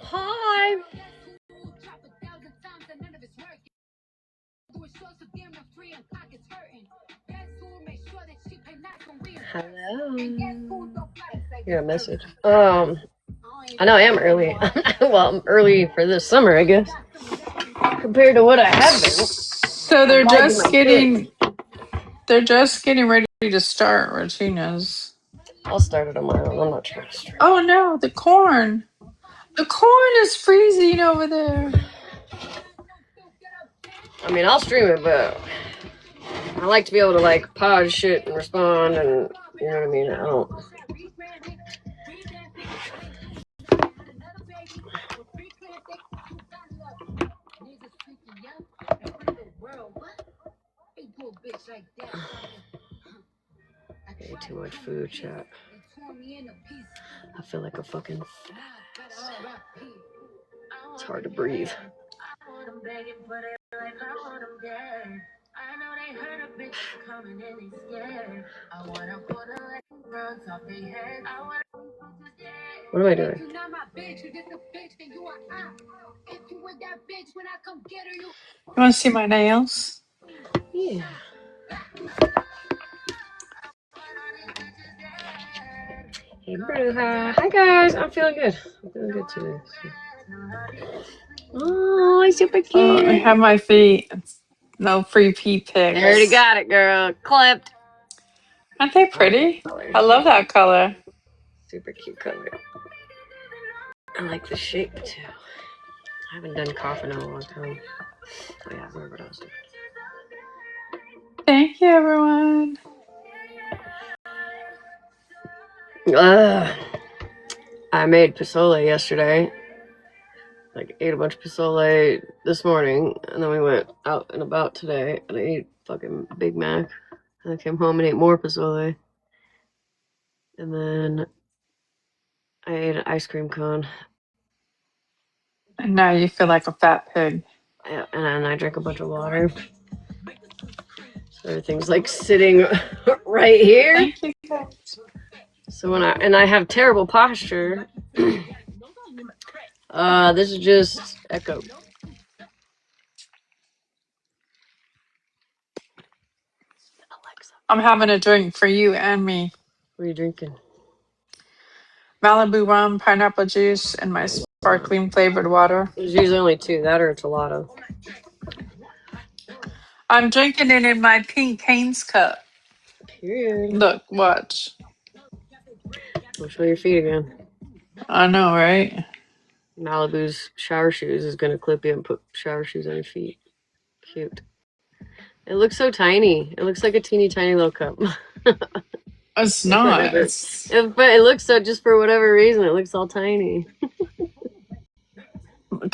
Hi. Hello. You're a message. I know I am early. Well, I'm early for this summer, I guess, compared to what I have been. So they're just getting ready to start Regina's. I'll start it on my own. I'm not trying to start. Oh no, the corn. The corn is freezing over there. I mean, I'll stream it, but I like to be able to like pause shit and respond, and you know what I mean. I don't. Way too much food, chat. I feel like a fucking. It's hard to breathe. What am I doing? You want to see my nails? Yeah. Hey, Bruja. Hi, guys. I'm feeling good. I'm feeling good today. So. Oh, super cute. Oh, I have my feet. No free pee pics. I already got it, girl. Clipped. Aren't they pretty? I love that color. Super cute color. I like the shape, too. I haven't done coffee in a long time. Oh, yeah, I remember what I was doing. Thank you, everyone. I made pozole yesterday. Like, ate a bunch of pozole this morning, and then we went out and about today, and I ate fucking Big Mac. And I came home and ate more pozole. And then I ate an ice cream cone. And now you feel like a fat pig. Yeah, and then I drank a bunch of water. So everything's like sitting right here. Thank you, guys. So I have terrible posture. This is just echo. I'm having a drink for you and me. What are you drinking? Malibu rum, pineapple juice, and my sparkling flavored water. There's usually only two, that or a gelato. I'm drinking it in my pink Hanes cup. Period. Look, watch. I'll show your feet again. I know, right? Malibu's shower shoes is gonna clip you and put shower shoes on your feet. Cute. It looks so tiny. It looks like a teeny tiny little cup. It's not. But it looks so, just for whatever reason, it looks all tiny.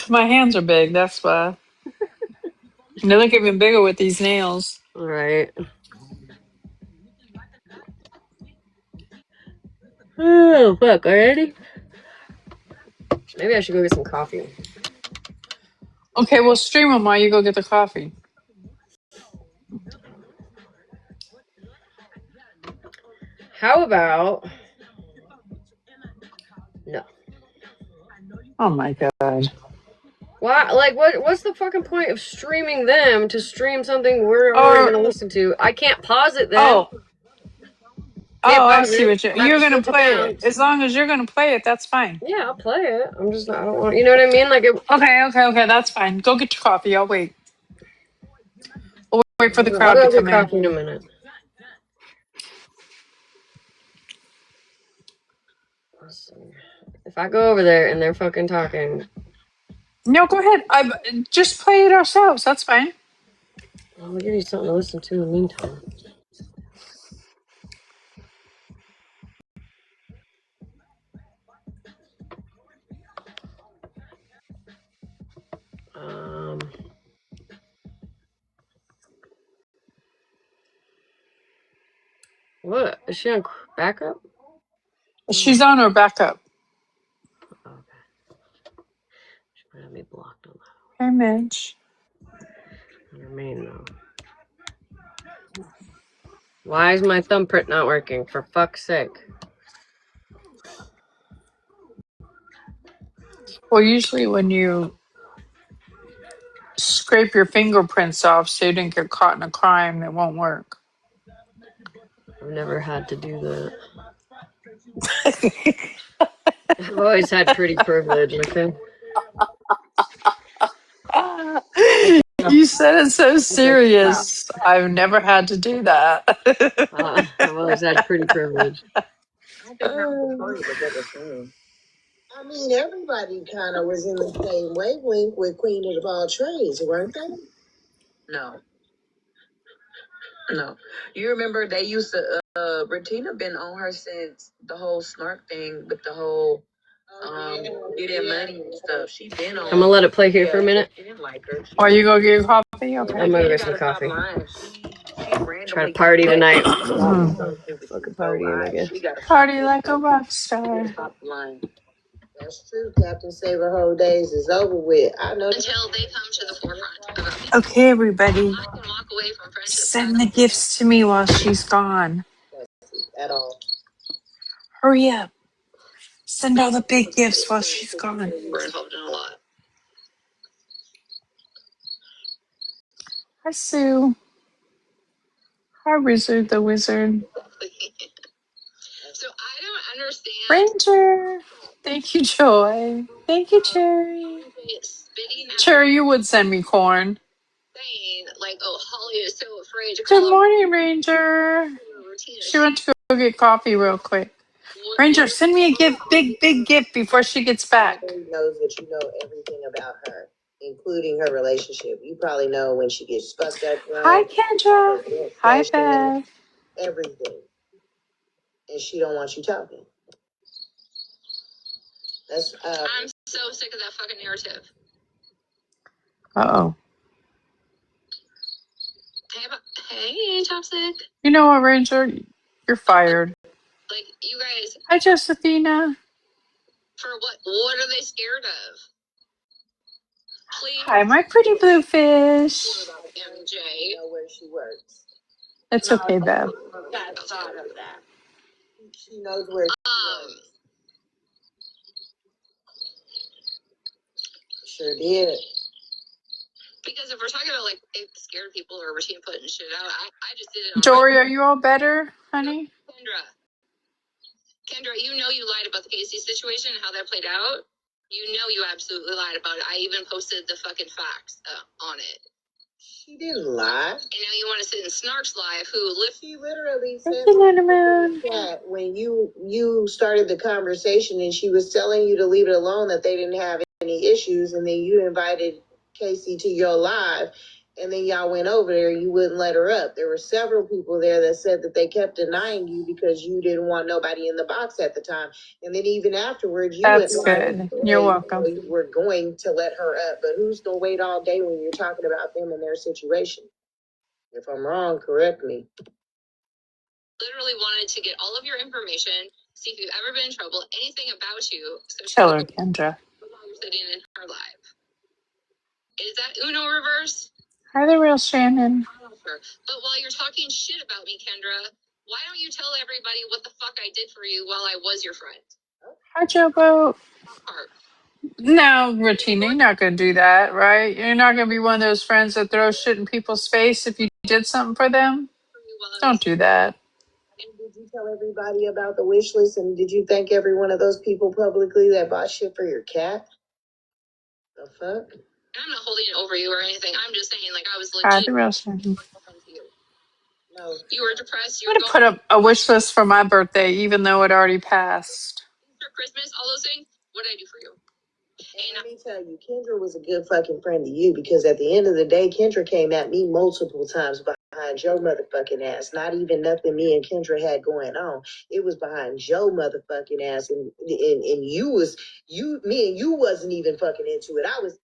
My hands are big, that's why. They look even bigger with these nails. All right. Oh, fuck. Already? Maybe I should go get some coffee. Okay, well, stream them while you go get the coffee. How about... No. Oh, my God. Why? Like, what's the fucking point of streaming them to stream something we're already going to listen to? I can't pause it then. can't Oh, I pause see it. what I have you're to gonna switch play it. accounts. As long as you're gonna play it, that's fine. Yeah, I'll play it. I'm just not, I don't want, you know what I mean? Like, Okay, that's fine. Go get your coffee. I'll wait. We'll wait for the I'll crowd to go get come in. coffee in a minute. Listen, if I go over there and they're fucking talking, No, go ahead. I just play it ourselves. That's fine. I'll give you something to listen to in the meantime. Um, what? Is she on backup? She's on her backup. Okay. She might have me blocked on Hey, Mitch. that. On her main, though. Why is my thumbprint not working? For fuck's sake. Well, usually when you scrape your fingerprints off so you didn't get caught in a crime, it won't work. I've never had to do that. I've always had pretty privilege, okay? You said it so Okay, stop. serious. I've never had to do that. I've always had pretty privilege. I mean, everybody kind of was in the same wavelength with Queen of the Ball Trades, weren't they? No, no. You remember they used to, Bettina been on her since the whole snark thing with the whole, getting money and stuff. She been on. I'm gonna let it play here for a minute. She didn't like her. Are you gonna get coffee? Okay. I'm gonna get some coffee. Try to party tonight. Fucking partying, I guess. Party like a rock star. That's true. Captain Save a Whole Days is over with. I know until they come to the forefront. Okay, everybody. I can walk away from friendship Send the gifts to me while she's gone. at all. Hurry up. Send all the big gifts while she's gone. We're involved in a lot. Hi, Sue. Hi, Wizard the Wizard. So I don't understand. Ranger. Thank you, Joy. Thank you, Cherry. Spitting out Cherry, you would send me corn. saying like, "Oh, Holly is so afraid to call Good her morning, Ranger. routine." She went to go get coffee real quick. Ranger, send me a gift, big gift before she gets back. Everybody knows that you know everything about her, including her relationship. You probably know when she gets fucked up, Hi, drunk, Kendra. her Hi, session, Bev. everything, and she don't want you talking. That's I'm so sick of that fucking narrative. Uh-oh. Hey, Toxic. You know what, Ranger? You're fired. Like, you guys, Hi, Josephina. for what? What are they scared of? Please. Hi, my pretty blue fish. MJ. Know where she works. It's okay, Bev. Got thought of that. She knows where she works. Sure did. Because if we're talking about like if scared people or routine putting shit out, I just did it on Jory, are you all better, honey? Kendra, you know you lied about the Casey situation and how that played out. You know you absolutely lied about it. I even posted the fucking facts on it. She didn't lie. And now you want to sit in Snark's live, she literally said that when you started the conversation and she was telling you to leave it alone, that they didn't have any issues, and then you invited Casey to your live, and then y'all went over there, you wouldn't let her up. There were several people there that said that they kept denying you because you didn't want nobody in the box at the time. And then even afterwards, you That's went good. You're welcome. you were going to let her up. But who's going to wait all day when you're talking about them and their situation? If I'm wrong, correct me. Literally wanted to get all of your information, see if you've ever been in trouble, anything about you. So she Tell was her, Kendra. sitting in her live. Is that Uno reverse? Hi, the real Shannon. Sure. But while you're talking shit about me, Kendra, why don't you tell everybody what the fuck I did for you while I was your friend? Hi, Jobo. Part. No, Regina, you're not going to do that, right? You're not going to be one of those friends that throws shit in people's face if you did something for them. Don't do that. And did you tell everybody about the wish list, and did you thank every one of those people publicly that bought shit for your cat? The fuck? I'm not holding it over you or anything. I'm just saying, like, I was I legit think that's fine. I'm to you. No. You were depressed. You were gonna going put up a wish list for my birthday, even though it already passed. Easter, Christmas, all those things. What did I do for you? And let me tell you, Kendra was a good fucking friend to you, because at the end of the day, Kendra came at me multiple times behind Joe motherfucking ass. Not even nothing me and Kendra had going on. It was behind Joe motherfucking ass, and me and you wasn't even fucking into it. I was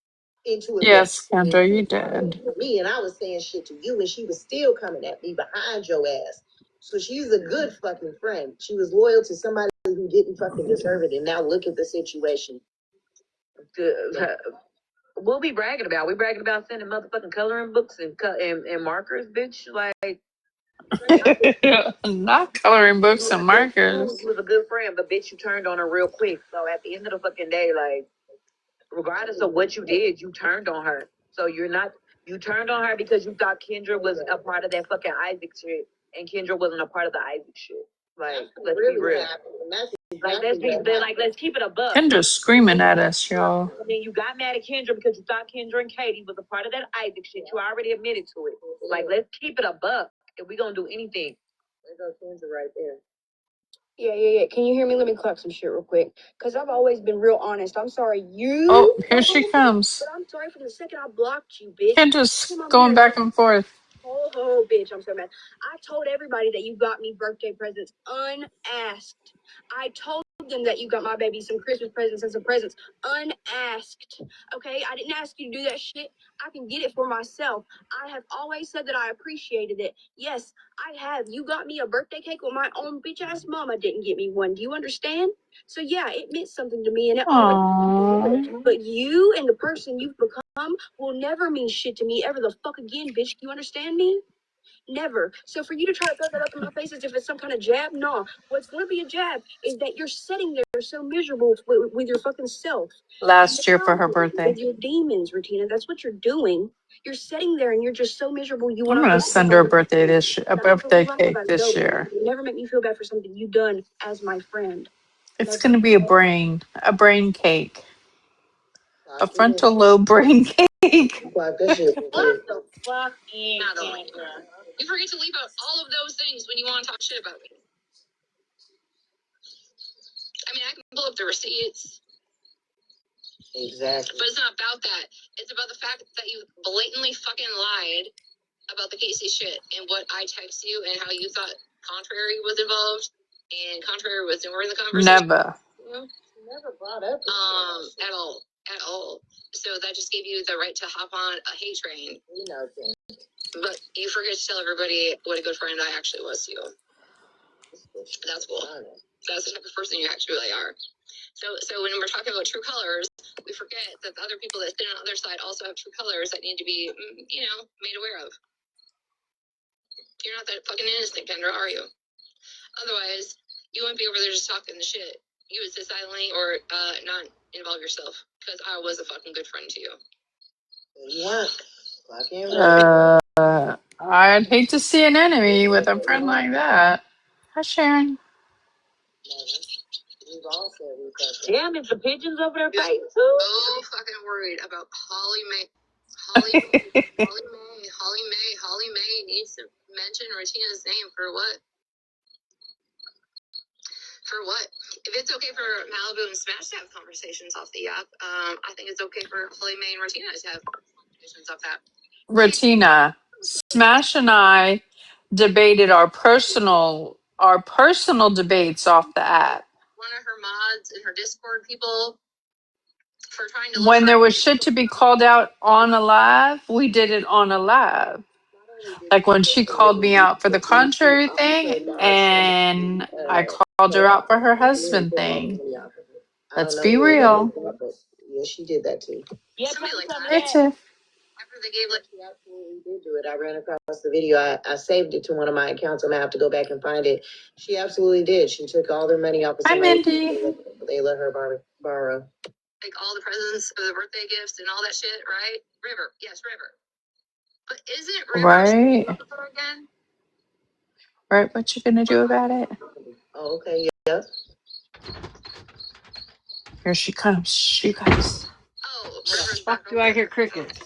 into it, but Yes, Kendra, you did. me, and I was saying shit to you, and she was still coming at me behind your ass. So she's a good fucking friend. She was loyal to somebody who didn't fucking deserve it, and now look at the situation. What we bragging about? We bragging about sending motherfucking coloring books and markers, bitch. Like, Not coloring books and you markers. was a good friend, but bitch, you turned on her real quick. So at the end of the fucking day, like, regardless of what you did, you turned on her. So you turned on her because you thought Kendra was a part of that fucking Isaac shit, and Kendra wasn't a part of the Isaac shit. Like, let's be real. Let's keep it a buck. Kendra's screaming at us, y'all. I mean, you got mad at Kendra because you thought Kendra and Katie was a part of that Isaac shit. You already admitted to it. Like, let's keep it a buck if we gonna do anything. There goes Kendra right there. Yeah. Can you hear me? Let me clock some shit real quick. Because I've always been real honest. I'm sorry Oh, you. here she comes. But I'm sorry from the second I blocked you, bitch. Kendra's going back and forth. Oh, bitch, I'm so mad. I told everybody that you got me birthday presents unasked. I told them that you got my baby some Christmas presents and some presents unasked. Okay, I didn't ask you to do that shit. I can get it for myself. I have always said that I appreciated it. Yes, I have. You got me a birthday cake when my own bitch ass mama didn't get me one. Do you understand? So yeah, it meant something to me, and it always. Aww. But you and the person you've become will never mean shit to me ever the fuck again, bitch. Do you understand me? Never. So for you to try to throw that up in my face as if it's some kind of jab, no. What's going to be a jab is that you're sitting there so miserable with your fucking self. Last year for her birthday. With your demons, Rutina. That's what you're doing. You're sitting there and you're just so miserable. You want I'm to gonna send her a birthday cake this year. You never make me feel bad for something you've done as my friend. It's gonna be a brain cake, a frontal lobe brain cake. What the fuck is Kendra? You forget to leave out all of those things when you want to talk shit about me. I mean, I can pull up the receipts. Exactly. But it's not about that. It's about the fact that you blatantly fucking lied about the Casey shit and what I texted you and how you thought Contrary was involved and Contrary was nowhere in the conversation. Never. Never brought up at all. So that just gave you the right to hop on a hate train. You know things. But you forget to tell everybody what a good friend I actually was to you. That's cool. That's the type of person you actually really are. So when we're talking about true colors, we forget that the other people that sit on the other side also have true colors that need to be, made aware of. You're not that fucking innocent, Kendra, are you? Otherwise, you wouldn't be over there just talking the shit. You would sit silently or not involve yourself, because I was a fucking good friend to you. You weren't. I'd hate to see an enemy with a friend like that. Hi, Sharon. Damn, is the pigeons over there fighting too? So fucking worried about Holly May. Holly May needs to mention Retina's name for what? For what? If it's okay for Malibu and Smash to have conversations off the app, I think it's okay for Holly May and Retina to have conversations off that. Retina, Smash and I debated our personal debates off the app. One of her mods and her Discord people for trying to look When for. there was shit to be called out on a live, we did it on a live. Like when she called me out for the contrary thing, and I called her out for her husband thing. Let's be real. Yeah, she did that too. Yeah, somebody like that. Hey, Tiff. After they gave, she absolutely did do it. I ran across the video. I saved it to one of my accounts. I'm gonna have to go back and find it. She absolutely did. She took all their money off of Hi, somebody. Mindy. They let her borrow. Like all the presents of the birthday gifts and all that shit, right? River. Yes, River. But isn't River Right. again? Right? What you gonna do about it? Oh, okay, yeah. Here she comes, you guys. Oh, Why the River's back fuck do over I there. hear crickets?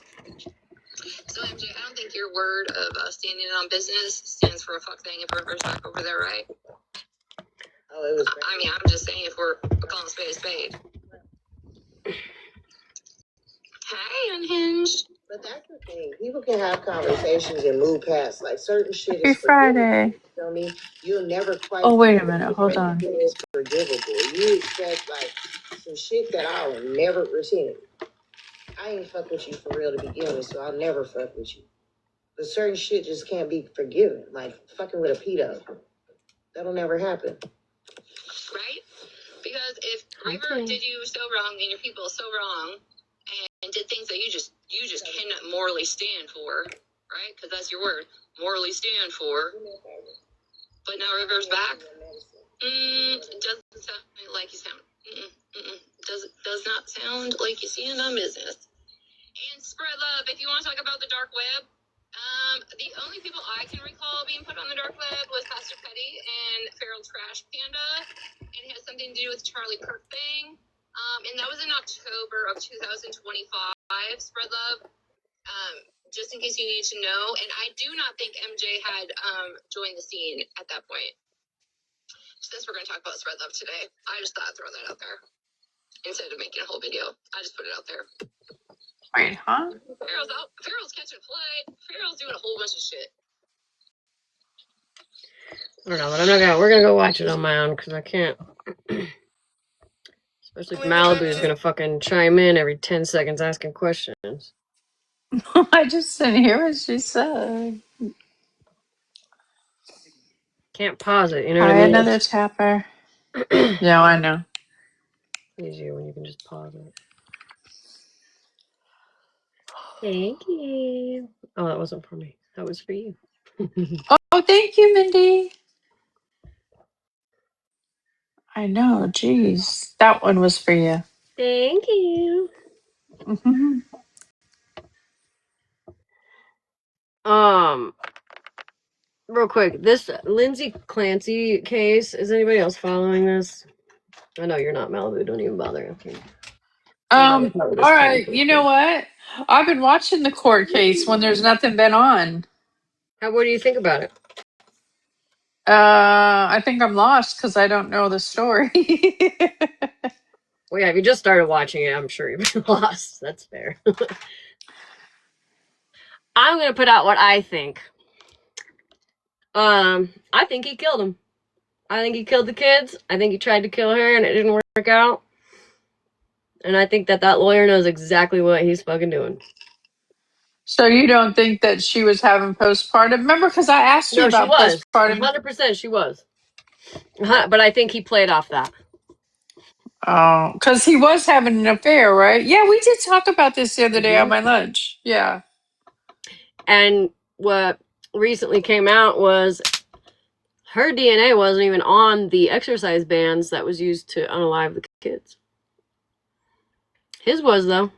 So, MJ, I don't think your word of standing on business stands for a fuck thing if River's back over there, right? Oh, it was. I mean, I'm just saying if we're calling a spade a spade. Hey, Unhinged. But that's the thing. People can have conversations and move past. Like, certain shit Happy is forgivable. Friday. You feel me? You'll never quite Oh, wait a forgive minute. it, Hold but on. everything is forgivable. You expect, like, some shit that I'll never retain. I ain't fuck with you for real to begin with, so I'll never fuck with you. But certain shit just can't be forgiven. Like, fucking with a pedo. That'll never happen. Right? Because if River did you so wrong and your people so wrong and did things that you just cannot morally stand for, right? Because that's your word, morally stand for. But now River's back. It doesn't sound like you sound. Does not sound like you stand on business. And spread love. If you want to talk about the dark web, the only people I can recall being put on the dark web was Pastor Petty and Feral Trash Panda, and it has something to do with Charlie Kirk thing. And that was in October of 2025. Spread love. Just in case you need to know, and I do not think MJ had joined the scene at that point. Since we're going to talk about spread love today, I just thought I'd throw that out there instead of making a whole video. I just put it out there. Wait, huh? Farrell's out. Farrell's catching a flight. Farrell's doing a whole bunch of shit. I don't know, but I'm not gonna. We're gonna go watch it on my own because I can't. Especially if Malibu's gonna fucking chime in every 10 seconds asking questions. I just didn't hear what she said. Can't pause it. You know what Hi, I mean? another tapper. Yeah, I know. Easier when you can just pause it. Thank you. Oh, that wasn't for me. That was for you. Oh, thank you, Mindy. I know. Jeez, that one was for you. Thank you. Mhm. Real quick, this Lindsay Clancy case. Is anybody else following this? I know you're not, Malibu. Don't even bother. Okay. All right. You know what? I've been watching the court case when there's nothing been on. What do you think about it? I think I'm lost because I don't know the story. Well, yeah, if you just started watching it, I'm sure you've been lost. That's fair. I'm gonna put out what I think. I think he killed him. I think he killed the kids. I think he tried to kill her and it didn't work out. And I think that lawyer knows exactly what he's fucking doing. So you don't think that she was having postpartum? Remember, because I asked you No, she about was. postpartum. 100% she was. But I think he played off that. Oh, because he was having an affair, right? Yeah, we did talk about this the other day on my lunch. Yeah. And what recently came out was her DNA wasn't even on the exercise bands that was used to unalive the kids. His was, though.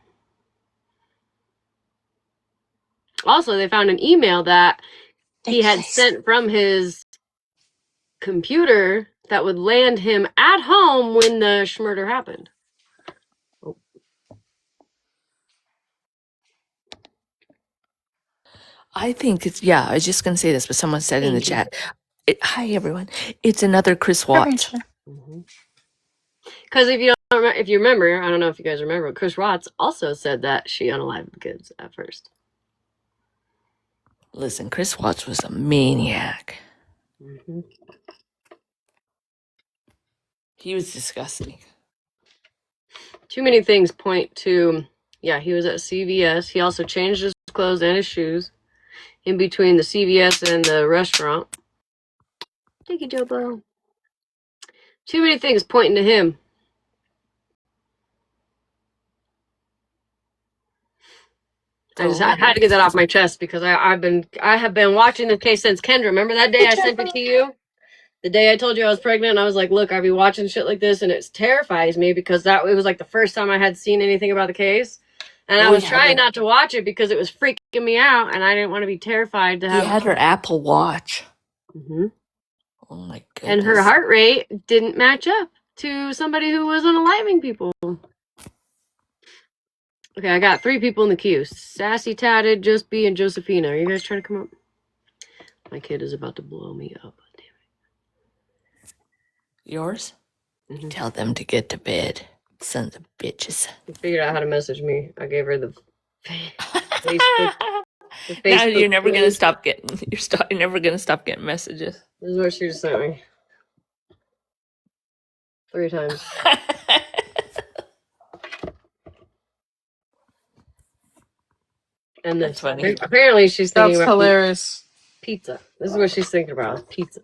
Also, they found an email that he had sent from his computer that would land him at home when the murder happened. Oh. I think it's, yeah, I was just going to say this, but someone said in the chat, hi everyone, it's another Chris Watts. Because if you remember, I don't know if you guys remember, Chris Watts also said that she unalived the kids at first. Listen, Chris Watts was a maniac. Mm-hmm. He was disgusting. Too many things point to, yeah, he was at CVS. He also changed his clothes and his shoes in between the CVS and the restaurant. Thank you, Jobo. Too many things pointing to him. I had to get that off my chest because I have been watching the case since Kendra. Remember that day I sent it to you? The day I told you I was pregnant, and I was like, look, I've been watching shit like this, and it terrifies me because it was like the first time I had seen anything about the case. And I was trying not to watch it because it was freaking me out, and I didn't want to be terrified to have... He had her Apple Watch. Mm-hmm. Oh my goodness. And her heart rate didn't match up to somebody who was unaliving people. Okay, I got 3 people in the queue. Sassy Tatted, Just B, and Josephina. Are you guys trying to come up? My kid is about to blow me up. Yours? Mhm. Tell them to get to bed. Sons of bitches. She figured out how to message me. I gave her the Facebook. Now Facebook you're never gonna link. stop getting. You're never gonna stop getting messages. This is what she just sent me 3 times. And That's funny. apparently she's thinking That's about hilarious. pizza. This is what she's thinking about, pizza.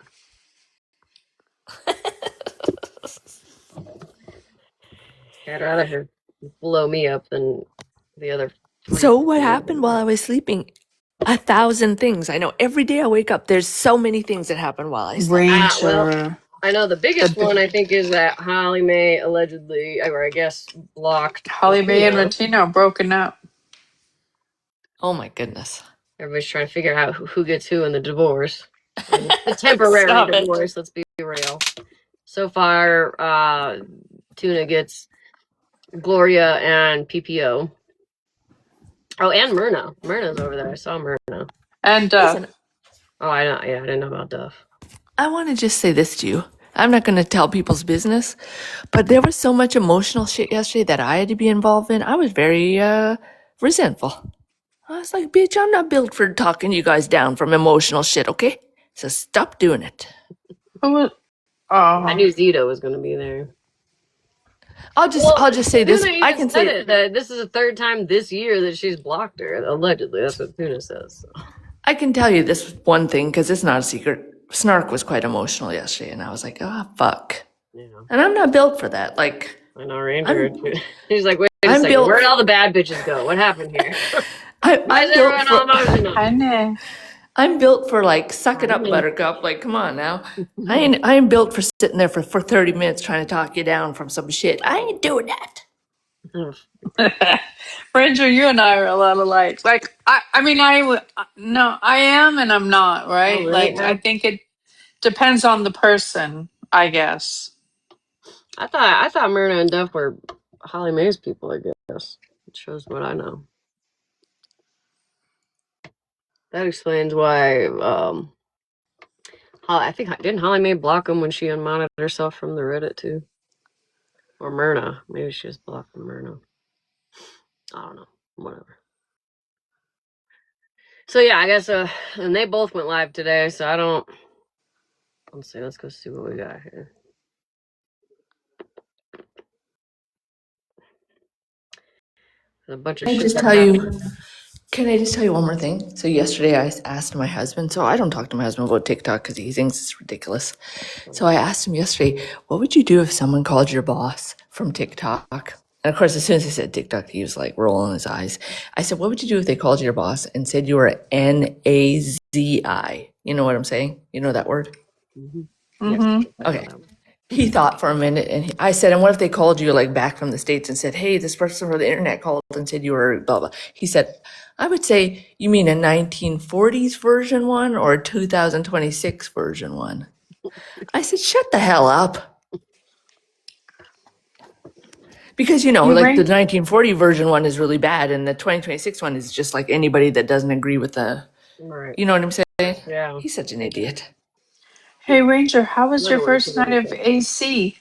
I'd rather her blow me up than the other. So what happened while I was sleeping? 1,000 things. I know every day I wake up, there's so many things that happen while I sleep. Ranger. I know the biggest one I think is that Holly Mae allegedly, or I guess blocked. Holly Mae and Latino. Latino broken up. Oh my goodness. Everybody's trying to figure out who gets who in the divorce. The temporary Stop it. divorce, let's be real. So far, Tuna gets Gloria and PPO. Oh, and Myrna. Myrna's over there. I saw Myrna. And Listen, Oh, I know. Yeah, I didn't know about Duff. I want to just say this to you. I'm not going to tell people's business, but there was so much emotional shit yesterday that I had to be involved in. I was very resentful. I was like, bitch, I'm not built for talking you guys down from emotional shit, okay? So stop doing it. who was? I Oh, knew Zito was going to be there. I'll just say this. Tuna I even can said say it, that this is the 3rd time this year that she's blocked her. Allegedly, that's what Tuna says. So. I can tell you this one thing because it's not a secret. Snark was quite emotional yesterday, and I was like, ah, fuck. Yeah, And I'm not built for that. Like, I know Ranger. He's like, wait a I'm second, built- where'd all the bad bitches go? What happened here? I'm Why is built everyone all for. emotional? I know. I'm built for like, suck it up, buttercup. Like, come on now. I ain't built for sitting there for 30 minutes trying to talk you down from some shit. I ain't doing that. Ranger, you and I are a lot alike. Like, I mean, no, I am and I'm not, right? Oh, really? Like, I think it depends on the person, I guess. I thought Myrna and Duff were Holly Mae's people, I guess. It shows what I know. That explains why I think didn't Holly Mae block him when she unmodded herself from the Reddit too? Or Myrna. Maybe she just blocked Myrna. I don't know. Whatever. So yeah, I guess and they both went live today, so I don't let's see, let's go see what we got here. There's a bunch of Can I shit. just tell you? Can I just tell you one more thing? So yesterday I asked my husband. So I don't talk to my husband about TikTok because he thinks it's ridiculous. So I asked him yesterday, what would you do if someone called your boss from TikTok? And of course, as soon as I said TikTok, he was like rolling his eyes. I said, what would you do if they called your boss and said you were NAZI? You know what I'm saying? You know that word? Mm-hmm. Okay. He thought for a minute, and I said, and what if they called you like back from the States and said, hey, this person from the internet called and said you were blah, blah. He said, I would say, you mean a 1940s version one or a 2026 version one? I said, shut the hell up. Because, you know, You like right. the 1940 version one is really bad, and the 2026 one is just like anybody that doesn't agree with the, Right. you know what I'm saying? Yeah. He's such an idiot. Hey, Ranger, how was your Literally, first night of AC?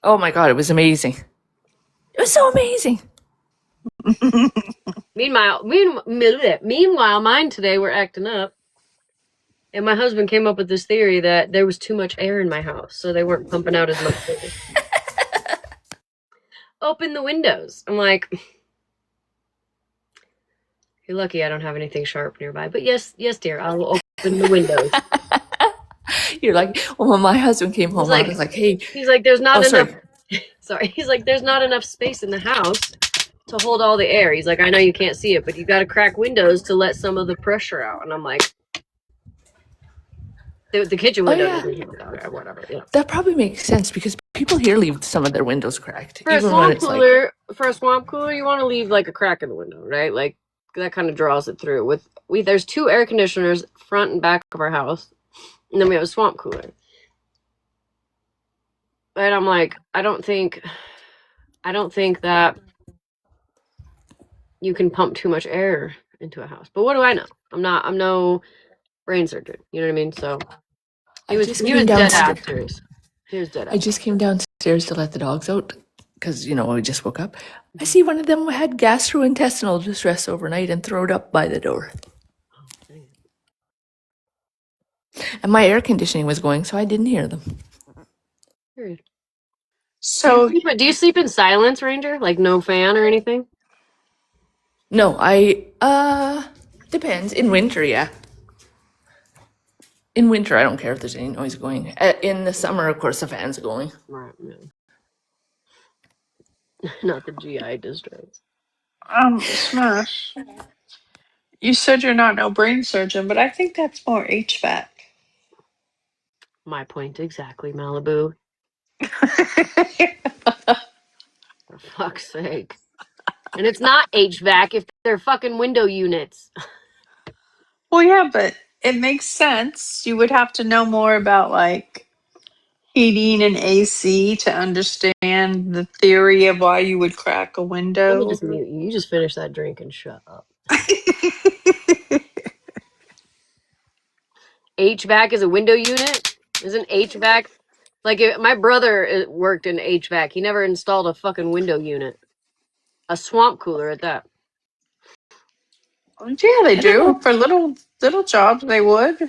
Oh my God, it was amazing. It was so amazing. Meanwhile, mine today were acting up. And my husband came up with this theory that there was too much air in my house, so they weren't pumping out as much air. Open the windows. I'm like, you're lucky I don't have anything sharp nearby. But yes, dear, I will open the windows. You're like, well, when my husband came home, I was like, hey. He's like, there's not enough. Sorry. He's like, there's not enough space in the house to hold all the air. He's like, I know you can't see it, but you got to crack windows to let some of the pressure out. And I'm like, the kitchen window. Okay, whatever. Yeah. That probably makes sense because people here leave some of their windows cracked. For a swamp cooler, you want to leave like a crack in the window, right? Like that kind of draws it through. There's 2 air conditioners front and back of our house, and then we have a swamp cooler. And I'm like, I don't think that you can pump too much air into a house. But what do I know? I'm no brain surgeon. You know what I mean? So he was dead ass serious. He was dead ass. I just came downstairs to let the dogs out because, we just woke up. I see one of them had gastrointestinal distress overnight and throwed up by the door. And my air conditioning was going, so I didn't hear them. Period. So Do you sleep in silence, Ranger? Like no fan or anything? No, depends. In winter, yeah. In winter, I don't care if there's any noise going. In the summer, of course, the fan's going. Right, yeah. Not the GI distress. Smash. You said you're not no brain surgeon, but I think that's more HVAC. My point exactly, Malibu. For fuck's sake. And it's not HVAC if they're fucking window units. Well, yeah, but it makes sense. You would have to know more about like heating and AC to understand the theory of why you would crack a Let me window. just mute you. You just finish that drink and shut up. HVAC is a window unit? Isn't HVAC... Like, my brother worked in HVAC. He never installed a fucking window unit. A swamp cooler at that. Yeah, they do. For little jobs, they would.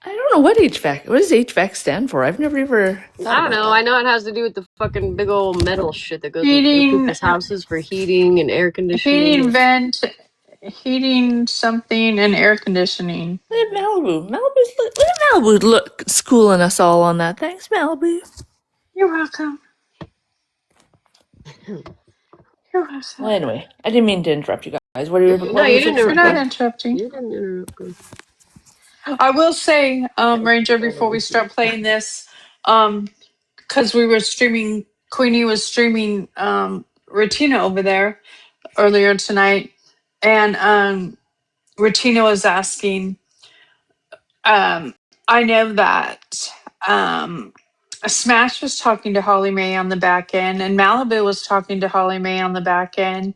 I don't know what HVAC. What does HVAC stand for? I've never ever. I don't know. I know it has to do with the fucking big old metal shit that goes Heating- in people's houses for heating and air conditioning. Heating something and air conditioning. Look at Malibu. Look at Malibu schooling us all on that. Thanks, Malibu. You're welcome. You're welcome. Well, anyway, I didn't mean to interrupt you guys. What are you? No, you didn't We're not interrupt. interrupting. You didn't interrupt. I will say, Ranger, before we start playing this, because we were streaming, Queenie was streaming Retina over there earlier tonight, and Retina was asking, I know that Smash was talking to Holly Mae on the back end, and Malibu was talking to Holly Mae on the back end.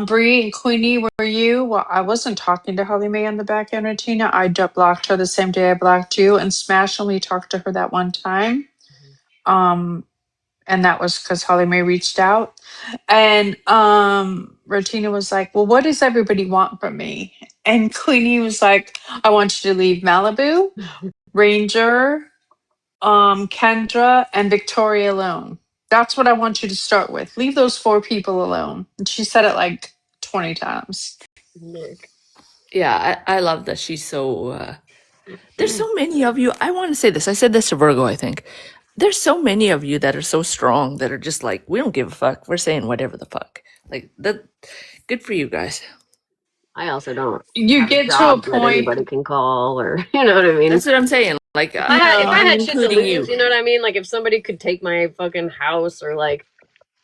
Bree and Queenie, were you? Well, I wasn't talking to Holly Mae on the back end, Retina. I blocked her the same day I blocked you, and Smash only talked to her that one time. And that was because Holly Mae reached out. And Retina was like, well, what does everybody want from me? And Queenie was like, I want you to leave Malibu, Ranger, Kendra, and Victoria alone. That's what I want you to start with. Leave those 4 people alone. And she said it like 20 times. Nick. Yeah, I love that she's so. There's so many of you. I want to say this. I said this to Virgo, I think. There's so many of you that are so strong that are just like, we don't give a fuck. We're saying whatever the fuck. Like that. Good for you guys. I also don't. You get to a Job that point. anybody can call, or you know what I mean. That's what I'm saying. Like, If I had shit to including lose, you know what I mean? Like if somebody could take my fucking house, or like,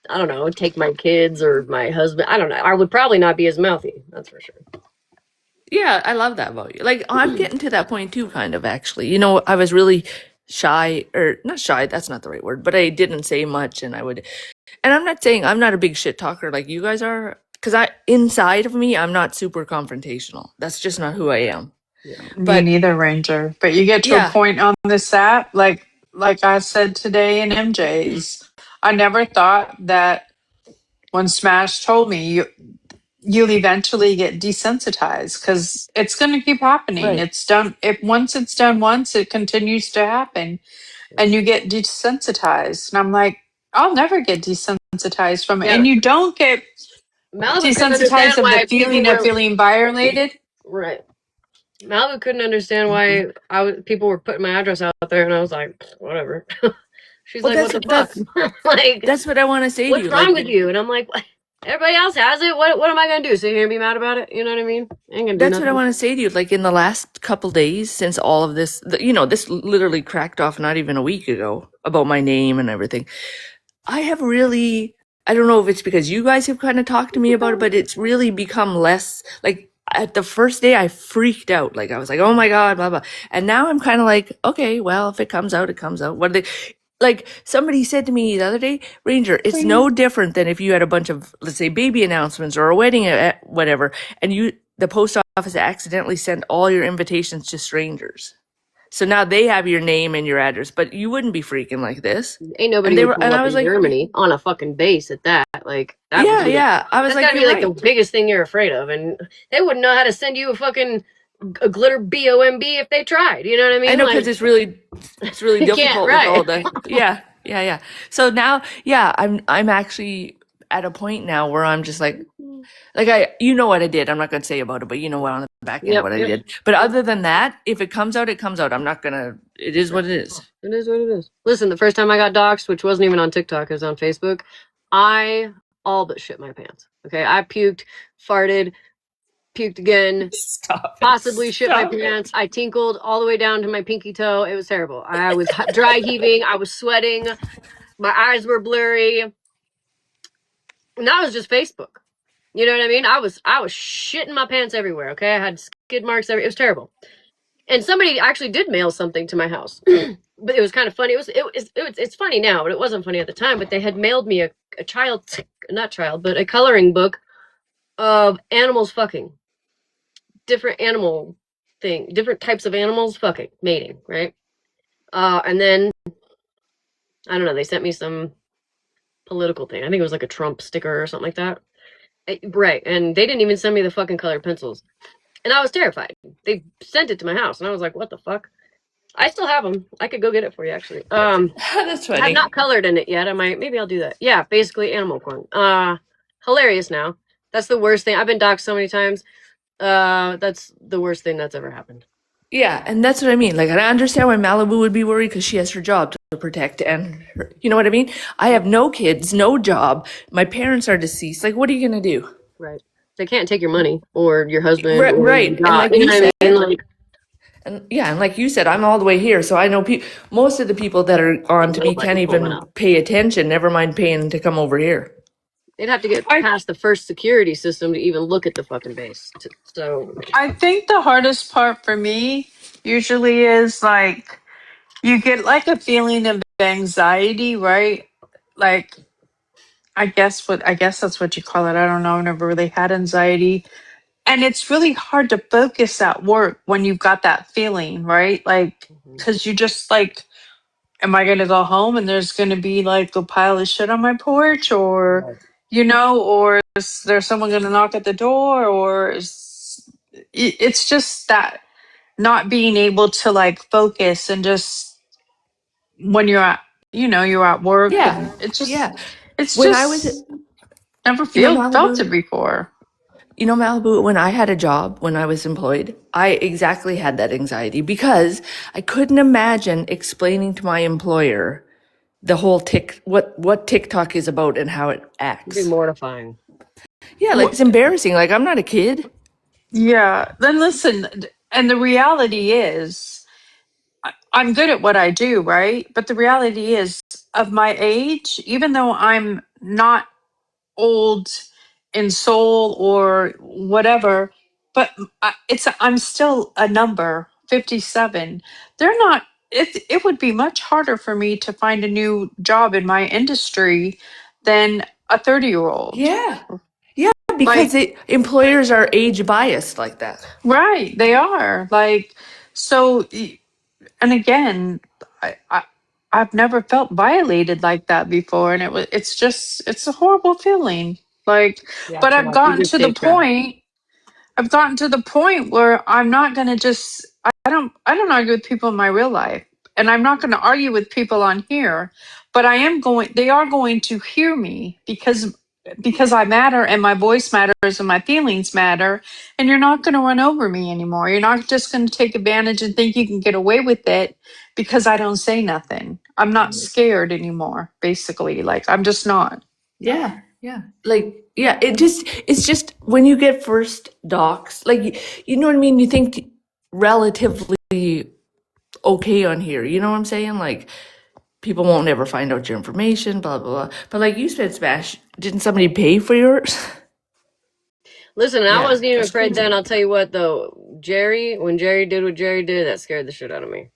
I don't know, take my kids or my husband, I don't know. I would probably not be as mouthy. That's for sure. Yeah, I love that about you. Like, I'm getting to that point too, kind of, actually. I was really shy, or not shy, that's not the right word, but I didn't say much, and I'm not saying I'm not a big shit talker like you guys are, because inside of me, I'm not super confrontational. That's just not who I am. Me neither, Ranger. But you get to a point on this app, like I said today in MJ's, I never thought that when Smash told me you'll eventually get desensitized, because it's going to keep happening. Right. It's done. Once it's done once, it continues to happen, and you get desensitized. And I'm like, I'll never get desensitized from it. Yeah. And you don't get Malibu couldn't desensitized understand of why the feeling people of were- feeling violated. Right. Malibu couldn't understand why people were putting my address out there, and I was like, whatever. She's Well, like, what the fuck? Like, That's what I want to say to what's you. wrong with you? And I'm like, what? Everybody else has it. What am I gonna do? Sit here and be mad about it? You know what I mean? I ain't gonna do That's nothing. what I want to say to you. Like, in the last couple days since all of this, this literally cracked off not even a week ago about my name and everything. I have really, I don't know if it's because you guys have kind of talked to me about it, but it's really become less, like, at the first day I freaked out. Like, I was like, oh my God, blah, blah. And now I'm kind of like, okay, well, if it comes out, it comes out. like somebody said to me the other day, Ranger, it's no different than if you had a bunch of, let's say, baby announcements or a wedding, whatever, and the post office accidentally sent all your invitations to strangers. So now they have your name and your address, but you wouldn't be freaking like this. Ain't nobody And would pull and up I was in like, Germany on a fucking base at that. Like that would be I was that's like, gotta be you're like the right. biggest thing you're afraid of, and they wouldn't know how to send you a glitter BOMB if they tried. You know what I mean? I know, Like because it's really you can't, difficult with right? all the yeah. So now, I'm actually at a point now where I'm just like you know what I did. I'm not going to say about it, but you know what on the back end Yep, what I yep. did. But other than that, if it comes out, it comes out. I'm not gonna. It is what it is. It is what it is. Listen, the first time I got doxxed, which wasn't even on TikTok, it was on Facebook, I all but shit my pants. Okay, I puked, farted, puked again, Stop it. possibly shit my pants. I tinkled all the way down to my pinky toe. It was terrible. I was dry heaving. I was sweating. My eyes were blurry. And that was just Facebook. You know what I mean? I was shitting my pants everywhere. Okay, I had skid marks everywhere. It was terrible. And somebody actually did mail something to my house, but it was kind of funny. It's funny now, but it wasn't funny at the time. But they had mailed me a a coloring book of animals fucking, different types of animals fucking, mating, right? And then I don't know. They sent me some political thing. I think it was like a Trump sticker or something like that. Right, and they didn't even send me the fucking colored pencils, and I was terrified. They sent it to my house, and I was like, "What the fuck?" I still have them. I could go get it for you, actually. That's funny. I'm not colored in it yet. Maybe I'll do that. Yeah, basically animal porn. Hilarious now. That's the worst thing. I've been doxxed so many times. That's the worst thing that's ever happened. Yeah, and that's what I mean. Like, I understand why Malibu would be worried because she has her job to protect, and you know what I mean. I have no kids, no job. My parents are deceased. Like, what are you gonna do? Right. They can't take your money or your husband. Right, or right. Your And job. like You you know what I said, mean? Like, and like you said, I'm all the way here, so I know most of the people that are on to me can't Nobody pulling even up. pay attention. Never mind paying to come over here. They'd have to get past the first security system to even look at the fucking base. So I think the hardest part for me usually is like you get like a feeling of anxiety, right? Like I guess that's what you call it. I don't know. I've never really had anxiety. And it's really hard to focus at work when you've got that feeling, right? Like cuz you just like am I going to go home and there's going to be like a pile of shit on my porch or or is there someone going to knock at the door or it's just that not being able to like focus and just when you're at you're at work Yeah, and yeah. it's When I was, just never felt it Malibu, before. Malibu, when I had a job, when I was employed, I exactly had that anxiety because I couldn't imagine explaining to my employer the whole what TikTok is about and how it it'd acts. be mortifying. Yeah, like it's embarrassing. Like I'm not a kid. Yeah, then listen, and the reality is I'm good at what I do, right? But the reality is of my age, even though I'm not old in soul or whatever, but I'm still a number, 57. They're not it would be much harder for me to find a new job in my industry than a 30-year-old. Yeah, yeah, because Like employers are age biased like that. right, they are. Like so and again, I've never felt violated like that before and it's a horrible feeling. Like Yeah, but so like you just stay trapped. I've gotten to the point where I'm not going to just I don't argue with people in my real life and I'm not going to argue with people on here, but they are going to hear me because I matter and my voice matters and my feelings matter and you're not going to run over me anymore. You're not just going to take advantage and think you can get away with it because I don't say nothing. I'm not scared anymore, basically. Like I'm just not. Yeah, yeah. Like, yeah, it's just when you get first docs, like, you know what I mean? You think relatively okay on here. You know what I'm saying? Like, people won't ever find out your information, blah, blah, blah. But like you said, Smash, didn't somebody pay for yours? Listen, I Yeah, wasn't even that's afraid crazy. then. I'll tell you what, though, when Jerry did what Jerry did, that scared the shit out of me.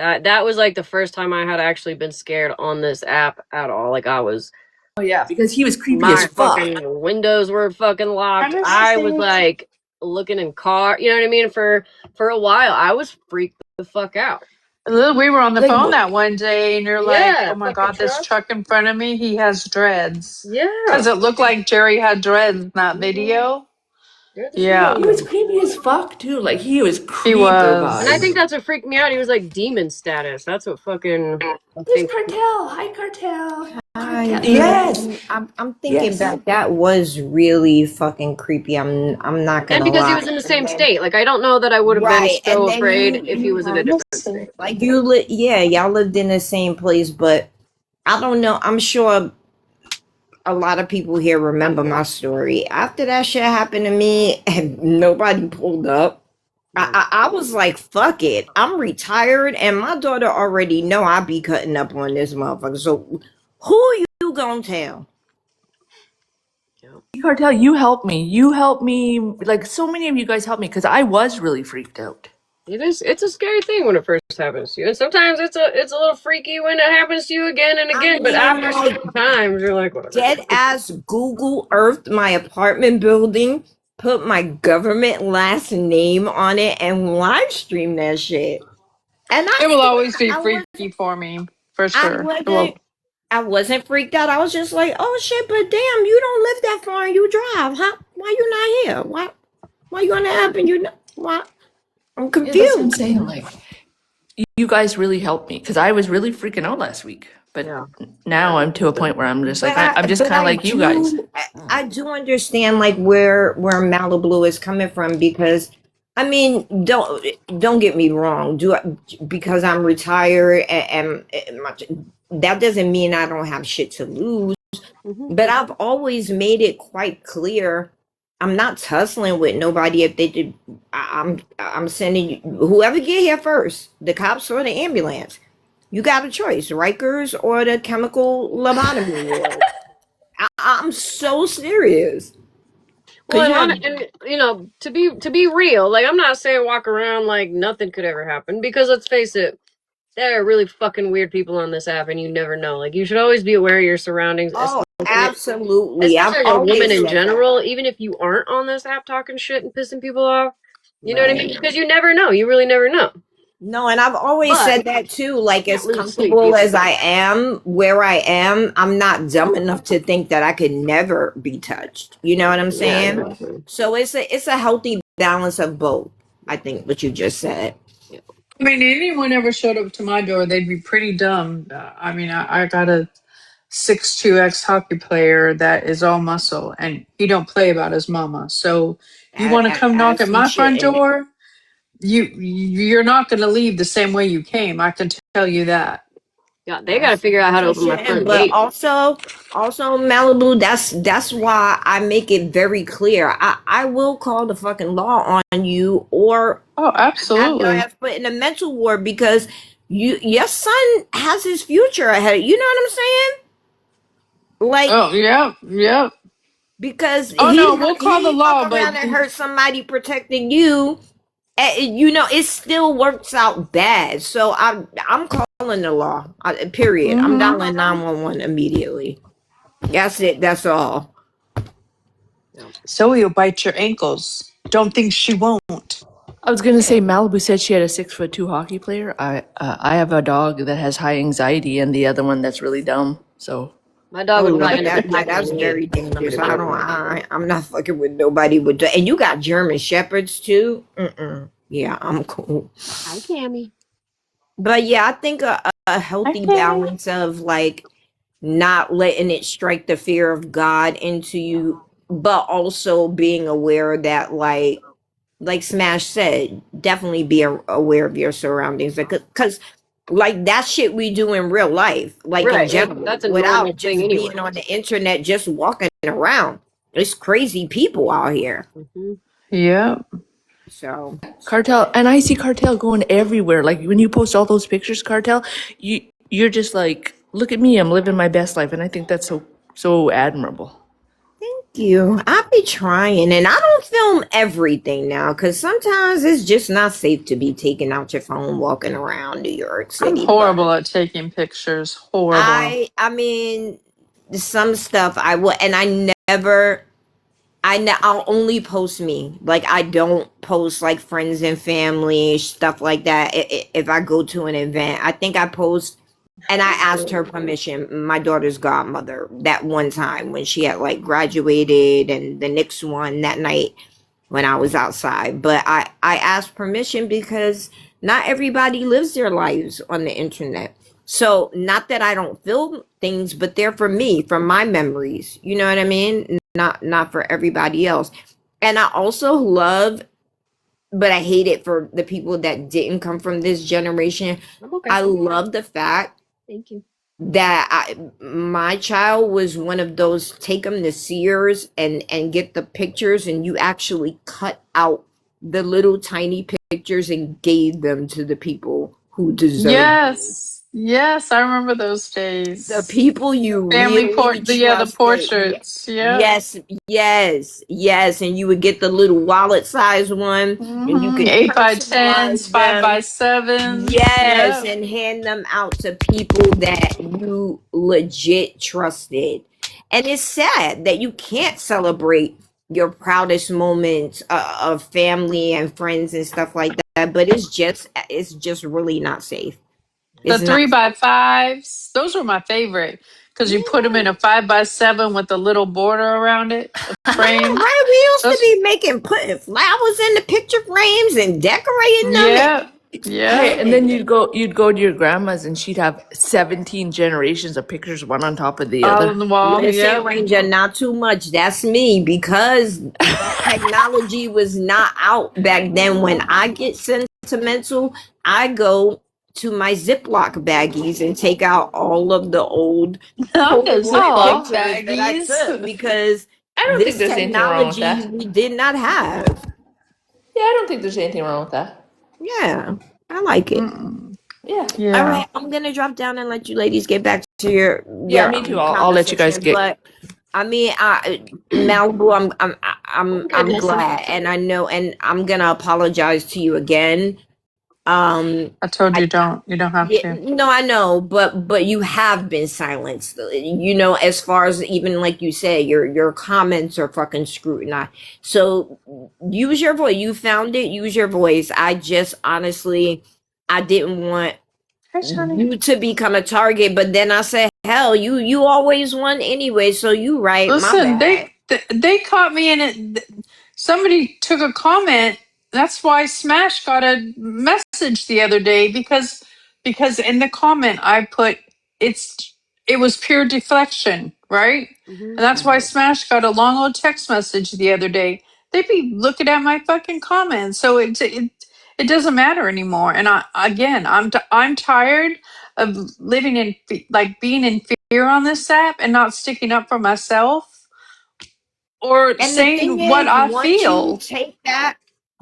That was like the first time I had actually been scared on this app at all. Like I was, Oh yeah, because he was creepy as my fuck. fucking windows were fucking locked. Kind of I was see. like looking in car, you know what I mean? For a while, I was freaked the fuck out. We were on the Like, phone what- that one day, and you're like, Yeah, "Oh my fucking god, this truck. truck in front of me, he has dreads." Because Yeah. it looked like Jerry had dreads in that video. Good to see Yeah, He was creepy as fuck too. Like he was he creeper was. And I vibes. think that's what freaked me out. He was like demon status. That's what fucking. I There's think. Cartel. Hi, Cartel. I, Cartel. Yes. I'm thinking Yes. back. That was really fucking creepy. I'm not And gonna because he lie. was in the same state, like I don't know that I would have been Right, so and then afraid if he was in a Let me different see. state. like y'all lived in the same place, but I don't know. I'm sure a lot of people here remember my story. After that shit happened to me and nobody pulled up, I was like, fuck it. I'm retired and my daughter already know I be cutting up on this motherfucker. So who you gonna tell? Cartel, you helped me. You helped me. Like so many of you guys helped me because I was really freaked out. It is. It's a scary thing when it first happens to you, and sometimes it's a little freaky when it happens to you again and again. But after certain times, you're like, whatever. Dead ass Google Earthed my apartment building, put my government last name on it, and live stream that shit. And It will always be I was- freaky for me, for sure. It will. I wasn't freaked out. I was just like, oh shit, but damn, you don't live that far and you drive. Huh? Why you not here? Why you on the app and you not, why? I'm That's what I'm confused. saying. Like, you guys really helped me because I was really freaking out last week. But Yeah. now I'm to a point where I'm just like, But I'm just but kind of like you guys. I do understand like where Malibu is coming from because I mean don't get me wrong. Because I'm retired and that doesn't mean I don't have shit to lose. Mhm. But I've always made it quite clear I'm not tussling with nobody. If they did, I'm sending you, whoever get here first, the cops or the ambulance. You got a choice, Rikers or the chemical lobotomy ward. I'm so serious. Well, 'Cause and you know, to be real, like I'm not saying walk around like nothing could ever happen because let's face it, there are really fucking weird people on this app, and you never know. Like you should always be aware of your surroundings. Oh, absolutely. Especially I've as a always woman in said that. general, even if you aren't on this app talking shit and pissing people off, you know what I mean? Because you never know. You really never know. No, and I've always But said that too. Like, as can't lose sleep comfortable either. as I am, where I am, I'm not dumb enough to think that I could never be touched. You know what I'm saying? Yeah, exactly. So it's a healthy balance of both. I think what you just said. I mean, anyone ever showed up to my door, they'd be pretty dumb. I mean, I got a 6'2" ex-hockey player that is all muscle, and he don't play about his mama. So you want to come knock at my front door? You're not going to leave the same way you came. I can tell you that. Yeah, they got to figure out how to open my front But gate. also Malibu, that's why I make it very clear. I will call the fucking law on you or Oh, have absolutely. your ass put in a mental ward because your son has his future ahead. You know what I'm saying? Like, Oh, yeah. because Oh, no, we'll call the law, fuck around but and hurt somebody protecting you. You know, it still works out bad. So I'm calling the law. Period. I'm dialing 911 immediately. That's it. That's all. Zoe will bite your ankles. Don't think she won't. I was gonna say Malibu said she had a 6'2" hockey player. I have a dog that has high anxiety and the other one that's really dumb. So My dog would not end up That's protecting me. very dangerous. I'm not fucking with nobody with that. And you got German shepherds too. Yeah, I'm cool. Hi, Cammy. But yeah, I think a healthy balance of like not letting it strike the fear of God into you, but also being aware that like Smash said, definitely be aware of your surroundings. Because like that shit we do in real life, like in Right, general, that's a without normal just thing anyway. being on the internet, just walking around. It's crazy people out here. Mhm. Yeah. So Cartel, and I see Cartel going everywhere. Like when you post all those pictures, Cartel, you're just like, look at me, I'm living my best life, and I think that's so admirable. thank you. I be trying, and I don't film everything now because sometimes it's just not safe to be taking out your phone walking around New York I'm City. But horrible at taking pictures. Horrible. I mean, some stuff I will, and I never. I'll only post me. Like I don't post like friends and family stuff like that. If I go to an event, I think I post. And I asked her permission, my daughter's godmother, that one time when she had like graduated, and the next one that night when I was outside. But I asked permission because not everybody lives their lives on the internet. So not that I don't film things, but they're for me, for my memories. You know what I mean? Not for everybody else. And I also love, but I hate it for the people that didn't come from this generation. Okay. I love the fact Thank you. that my child was one of those take them to Sears and get the pictures, and you actually cut out the little tiny pictures and gave them to the people who deserve them. Yes. Yes, I remember those The days. people you Family really the trusted. portraits. Yep. Yes, yes, and you would get the little wallet size one, and you could 8x10s, personalize five by them. sevens. Yes, Yep. and hand them out to people that you legit trusted. And it's sad that you can't celebrate your proudest moments of family and friends and stuff like that, but it's just really not safe. The It's not. 3x5s, those were my favorite because you put them in a 5x7 with a little border around it, the Yeah, frame. right. We used to Those, be putting flowers in the picture frames and decorating them. yeah, Hey, yeah. and then you'd go to your grandma's and she'd have 17 generations of pictures, one on top of the All other. on the wall, Listen, yep. Ranger, not too much. That's me because that technology was not out back then. When I get sentimental, I go to my Ziploc baggies and take out all of the old I know Polaroid Ziploc Aw, pictures that I took baggies. because I don't think this there's anything wrong with technology that. we did not have. Yeah, I don't think there's anything wrong with that. Yeah, I like it. Mm-mm. Yeah. All Yeah. right, I'm gonna drop down and let you ladies get back to your Yeah, your me too. I'll let you guys conversation. get. But I mean, Malibu, I'm Goodness. glad, and I know, and I'm gonna apologize to you again. I told I you you don't have Yeah, to. no, I know, but you have been silenced. You know, as far as even like you say, your comments are fucking scrutinized. So use your voice. You found it. Use your voice. I just honestly, I didn't want Hey, Johnny. you to become a target, but then I said, hell, you always won anyway, so you right, my Listen, bad. they caught me in it. Somebody took a comment. That's why Smash got a message the other day because in the comment I put it was pure deflection, right? And that's why Smash got a long old text message the other day. They be looking at my fucking comments, so it doesn't matter anymore. And I'm tired of living in like being in fear on this app and not sticking up for myself or And the thing saying what is, I feel.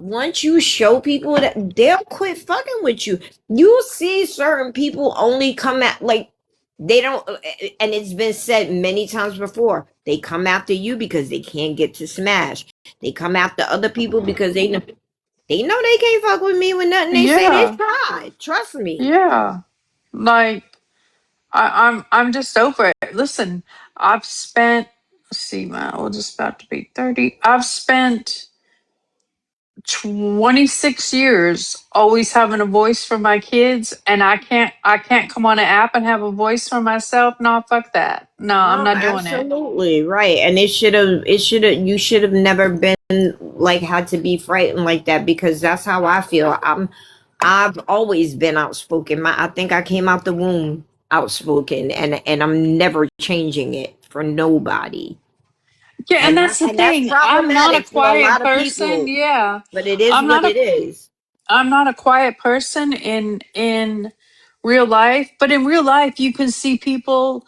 once you show people that, they'll quit fucking with you. You'll see certain people only come at like they don't, and it's been said many times before. They come after you because they can't get to Smash. They come after other people because they know they can't fuck with me with nothing. They say they Yeah, tried. Trust me. yeah. Like I'm just over it. Listen, I've spent. Let's see, man, we're just about to be 30. I've spent 26 years always having a voice for my kids, and I can't come on an app and have a voice for myself. No, fuck that. No, I'm No, not doing it. absolutely right. And you should have never been like had to be frightened like that because that's how I feel. I've always been outspoken. I think I came out the womb outspoken, and I'm never changing it for nobody. Yeah, and And that's the that's thing. I'm not a problematic for a quiet lot of person. people, Yeah. but it is I'm what not a it is. I'm not a quiet person in real life, but in real life you can see people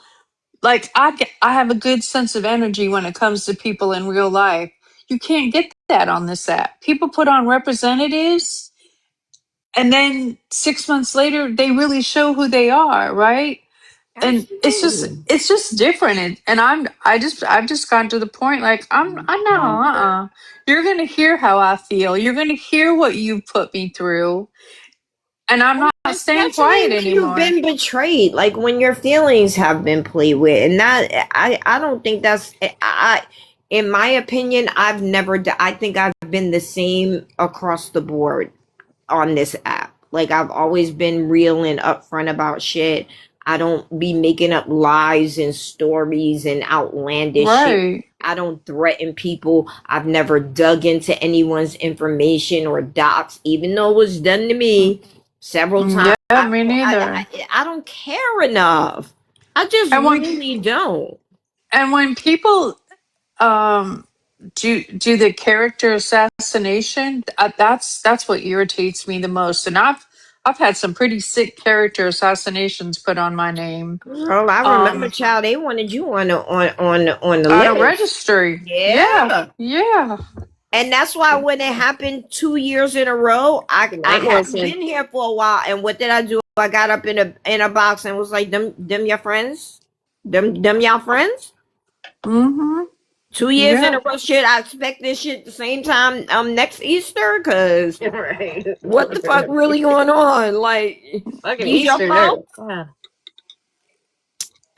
like I have a good sense of energy when it comes to people in real life. You can't get that on this app. People put on representatives and then 6 months later they really show who they are, right? and Absolutely. it's just different. And I've just gotten to the point like I'm not. You're gonna hear how I feel. You're gonna hear what you put me through, and I'm not staying Especially quiet when you've anymore. been betrayed, like when your feelings have been played with, and that I don't think that's in my opinion. I think I've been the same across the board on this app. Like I've always been real and upfront about shit. I don't be making up lies and stories and outlandish shit. Right. I don't threaten people. I've never dug into anyone's information or docs, even though it was done to me several times. Yeah, me neither. I don't care enough. I just And when really don't. people do the character assassination, that's what irritates me the most. And I've had some pretty sick character assassinations put on my name. Girl, I remember, child, they wanted you on the On a list. registry. Yeah. Yeah. And that's why when it happened 2 years in a row, I Night hadn't Wilson. been here for a while. And what did I do? I got up in a box and was like, them your friends? Them y'all friends? Mm-hmm. 2 years in Yeah. a row. Shit, I expect this shit the same time next Easter, cause Right. what the fuck really going on? Like, Fucking these your Easter folks? there. Yeah.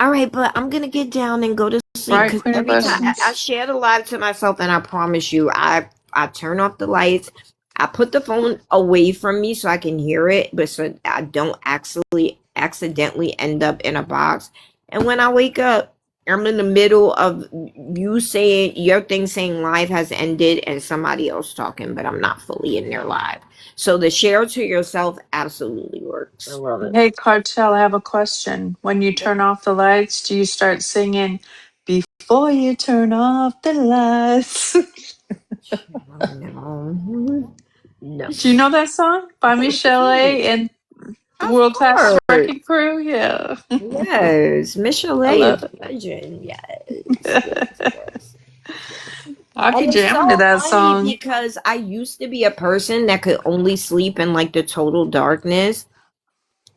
All right, but I'm gonna get down and go to sleep Right, because Queen of every time I Blessings. share the live to myself, and I promise you, I turn off the lights, I put the phone away from me so I can hear it, but so I don't accidentally end up in a box. And when I wake up, I'm in the middle of you saying your thing saying live has ended and somebody else talking, but I'm not fully in their live. So the share to yourself absolutely works. I love it. Hey, Cartel, I have a question. When you turn off the lights, do you start singing Before You Turn Off the Lights? No. No. Do you know that song by Michelle A. and the Of World Class course. Wrecking Crew? Yeah. Yes, Michelle I A love is it. a legend. Yes. I And could it's jam to so that funny song. because I used to be a person that could only sleep in like the total darkness.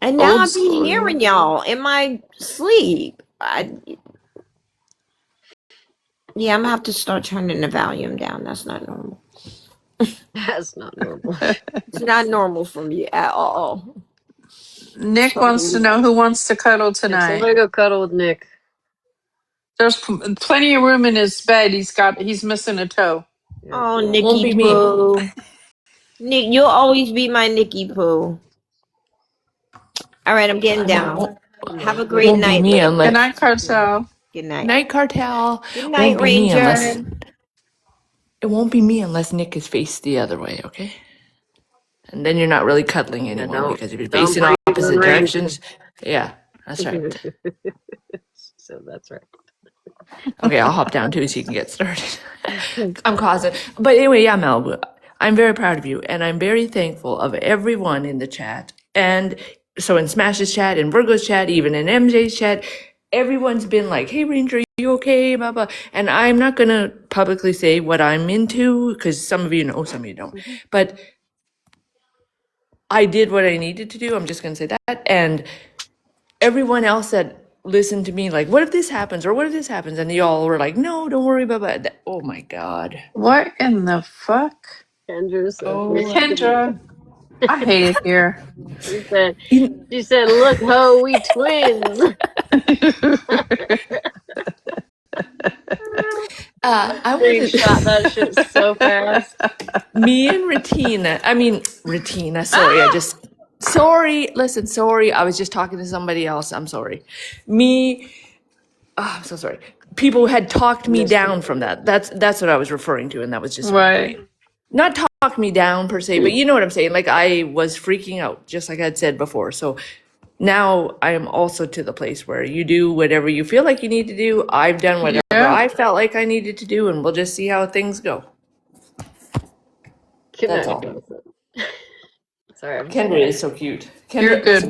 And now Old I be school. hearing y'all in my sleep. Yeah, I'm gonna have to start turning the volume down. That's not normal. That's not normal. It's not normal for me at all. Nick wants to know who wants to cuddle Yeah, tonight. somebody go cuddle with Nick. There's plenty of room in his bed. He's missing a toe. Oh, Yeah. Won't Nikki be me. Pooh. Nick, you'll always be my Nikki Pooh. All right, I'm getting down. Have a great Won't be night, me ladies. Good unless night, Cartel. Good night. Night Cartel. Good Won't night, be me unless Ranger. it won't be me unless Nick is faced the other way, okay? And then you're not really cuddling Yeah, anyone because if you're don't facing breathe opposite on Ranger. directions, yeah, that's right. So that's right. Okay, I'll hop down too so you can get started. I'm causing, but anyway, yeah, Mel, I'm very proud of you, and I'm very thankful of everyone in the chat. And so in Smash's chat, in Virgo's chat, even in MJ's chat, everyone's been like, "Hey, Ranger, you okay?" Blah blah. And I'm not gonna publicly say what I'm into because some of you know, some of you don't. But I did what I needed to do. I'm just gonna say that, and everyone else that listened to me, like, what if this happens or what if this happens, and they all were like, no, don't worry about that. Oh my god. What in the fuck? Kendra's so Oh, Kendra, I hate it here. she said, look, ho, we twins. I wanted Screenshot that shit so fast. me and Retina, sorry, listen, sorry, I was just talking to somebody else, I'm sorry. I'm so sorry. People had talked me down from that. That's what I was referring to, and that was just Right. not talk me down per se, but you know what I'm saying. Like I was freaking out, just like I'd said before. So now I am also to the place where you do whatever you feel like you need to do. I've done whatever Yeah. I felt like I needed to do, and we'll just see how things go. Good That's night. all. Sorry. Kendra is so cute. You're good. So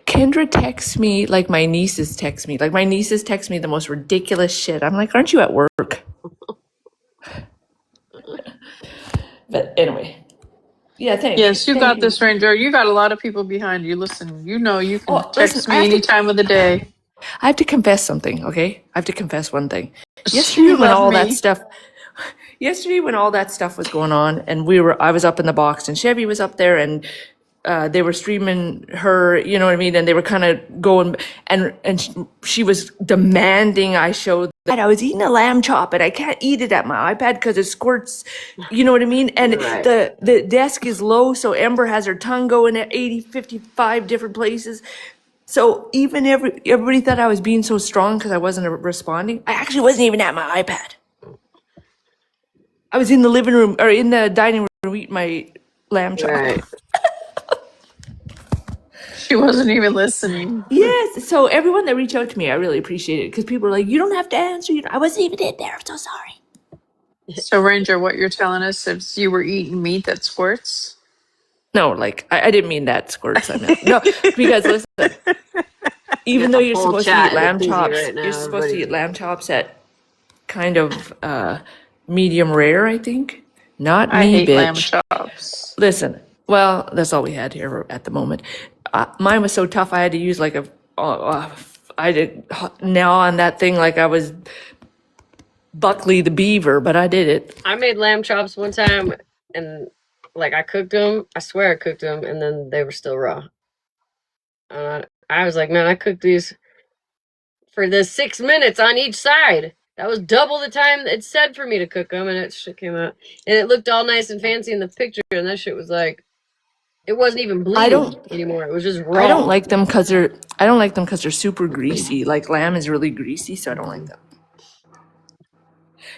Kendra texts me like my nieces text me. Like my nieces text me the most ridiculous shit. I'm like, aren't you at work? But anyway. Yeah, thanks. Yes, you Thank got this, Ranger. You got a lot of people behind you. Listen, you know you can Oh, text listen, I me have to any time of the day. I have to confess something, okay? I have to confess one thing. You love me. Yesterday when all that stuff was going on and I was up in the box and Chevy was up there and they were streaming her, you know what I mean? And they were kind of going and she was demanding I show that I was eating a lamb chop and I can't eat it at my iPad because it squirts, you know what I mean? And Right. the desk is low, so Ember has her tongue going at 80, 55 different places. So even everybody thought I was being so strong because I wasn't responding. I actually wasn't even at my iPad. I was in the living room or in the dining room eating my lamb chop. Right. She wasn't even listening. Yes. So everyone that reached out to me, I really appreciate it because people are like, "You don't have to answer." I wasn't even in there. I'm so sorry. So, Ranger, what you're telling us is you were eating meat that squirts? No, like I didn't mean that squirts. I meant no, because listen, even though The you're whole supposed to chat eat in a lamb tizzy chops, right now. you're supposed to eat Everybody's lamb chops at kind of medium rare, I think. Not I me, hate lamb bitch. chops. Listen, well, that's all we had here at the moment. Mine was so tough, I had to use like I did gnaw on that thing like I was Buckley the Beaver, but I did it. I made lamb chops one time, and like I cooked them. I swear I cooked them, and then they were still raw. I was like, man, I cooked these for the 6 minutes on each side. That was double the time it said for me to cook them, and it shit came out, and it looked all nice and fancy in the picture, and that shit was like, it wasn't even I bleeding don't anymore. It was just I don't raw. like them because they're super greasy. Like lamb is really greasy, so I don't like them.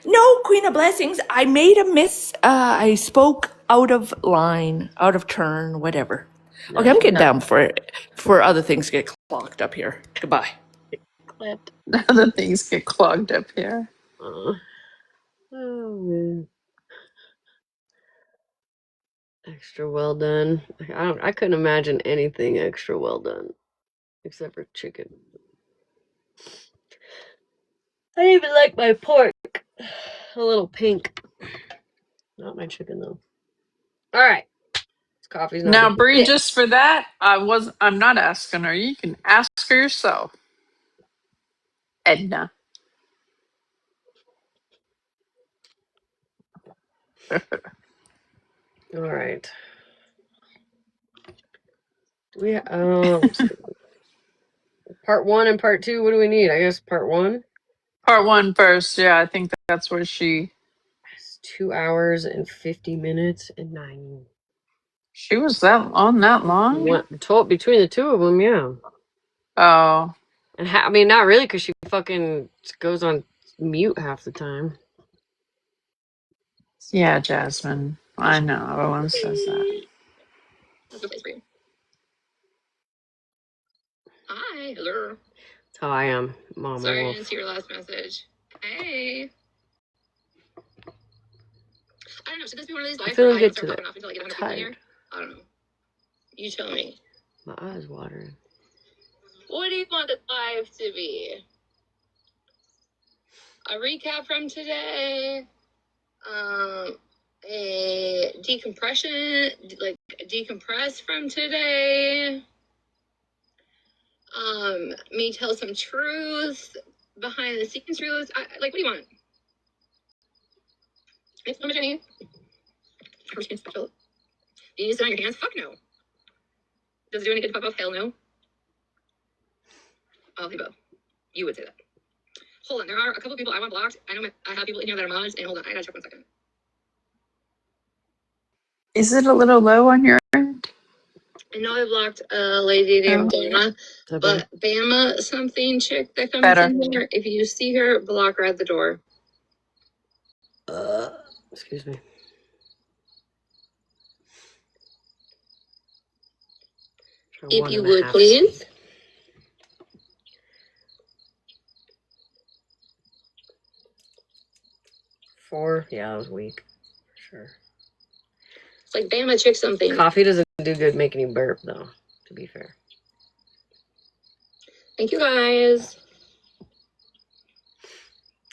No, Queen of Blessings. I made a miss. I spoke out of line, out of turn, whatever. Okay, I'm getting down before other things get clogged up here. Goodbye. Clipped. The things get clogged up here. Oh man. Extra well done. I couldn't imagine anything extra well done except for chicken. I even like my pork a little pink. Not my chicken though. All right, this coffee's not Now, doing Bree, shit. just for that, I'm not asking her. You can ask her yourself, Edna. All right. Do we? Part 1 and part 2. What do we need? I guess part 1. Part one first. Yeah, I think that's where she It's 2 hours and 50 minutes and 9. was that long. Between the two of them, yeah. Oh, And I mean, not really, because she fucking goes on mute half the time. yeah, Jasmine. I know everyone says that. That's a place for you. Hi, hello. That's how I am, Mama Sorry I Wolf. didn't see your last message. Hey. I don't know. Should this be one of these lives feeling where I don't good start today. popping off until I get 100 people in here? Tired. I don't know. You tell me. My eyes watering. What do you want this live to be? A recap from today? A decompression, like decompress from today? Me tell some truth, behind the scenes truth. Like, what do you want? It's so much any. Special. Do you need to sit on your hands? Fuck no. Does it do any good to pop off? Hell no. I'll say both. You would say that. Hold on, there are a couple people I want blocked. I know I have people in here that are mods, and hold on, I gotta check 1 second. Is it a little low on your end? I know I blocked a lady named No. Bama, but Bama something chick that comes Better. in here, if you see her, block her at the door. Excuse me. If you would, please. Four? Yeah, that was weak. Sure. It's like Bama chick something. Coffee doesn't do good making you burp, though, to be fair. Thank you, guys.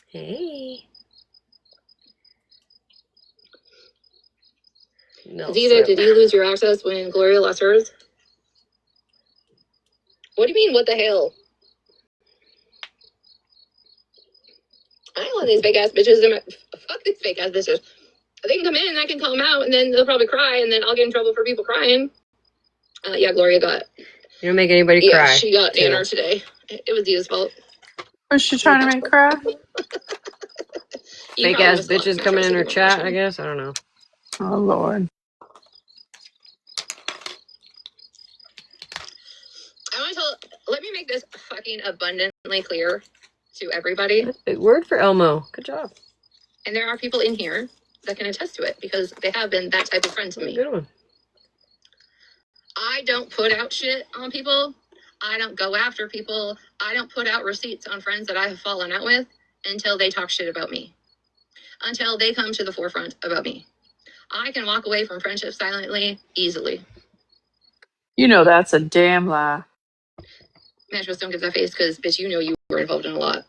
Hey. Aziza, did you lose your access when Gloria lost hers? What do you mean, what the hell? calling these fake ass bitches. Fuck these fake ass bitches. They can come in and I can call them out, and then they'll probably cry, and then I'll get in trouble for people crying. Yeah, Gloria got. You don't make anybody cry. Yeah, she got dinner today. It was Dia's fault. Was she trying to make cry? You Fake probably ass missed a lot. bitches I'm coming sure in her people chat, watching. I guess. I don't know. Oh Lord. Let me make this fucking abundantly clear to everybody. That's a big word for Elmo. Good job. And there are people in here that can attest to it because they have been that type of friend to me. Good one. I don't put out shit on people. I don't go after people. I don't put out receipts on friends that I have fallen out with until they talk shit about me. Until they come to the forefront about me. I can walk away from friendship silently, easily. You know that's a damn lie. Mattress, don't give that face because, bitch, you know you were involved in a lot.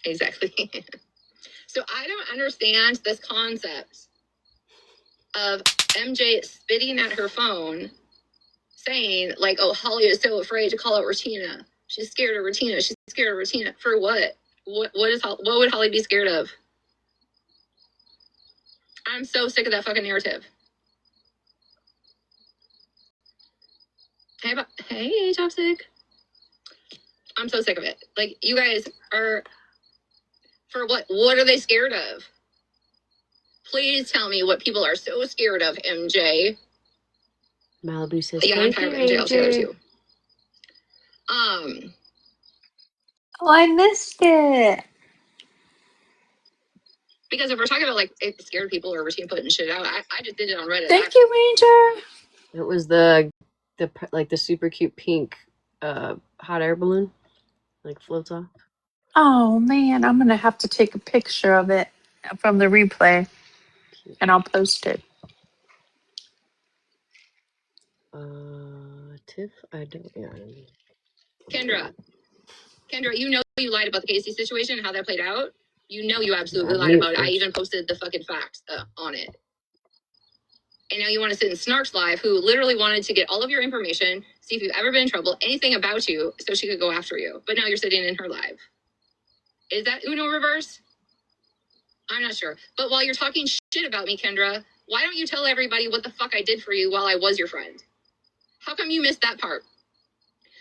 Exactly. So I don't understand this concept of MJ spitting at her phone saying, like, oh, Holly is so afraid to call out Retina. She's scared of Retina. She's scared of Retina. For what? What would Holly be scared of? I'm so sick of that fucking narrative. Hey, Toxic. I'm so sick of it. Like, you guys are, for what? What are they scared of? Please tell me what people are so scared of, MJ. Malibu says, Yeah, I'm thank tired you, of MJ altogether, AJ. too. Oh, I missed it. Because if we're talking about, like, scared people or routine putting shit out, I just did it on Reddit. Thank you, Ranger. It was the super cute pink hot air balloon. Like floats off. Oh man, I'm gonna have to take a picture of it from the replay and I'll post it. Tiff, I don't. Yeah. Kendra, you know you lied about the Casey situation and how that played out. You know you absolutely Yeah, lied about it. I mute. even posted the fucking facts on it. And now you want to sit in Snark's live, who literally wanted to get all of your information, see if you've ever been in trouble, anything about you, so she could go after you. But now you're sitting in her live. Is that Uno reverse? I'm not sure. But while you're talking shit about me, Kendra, why don't you tell everybody what the fuck I did for you while I was your friend? How come you missed that part?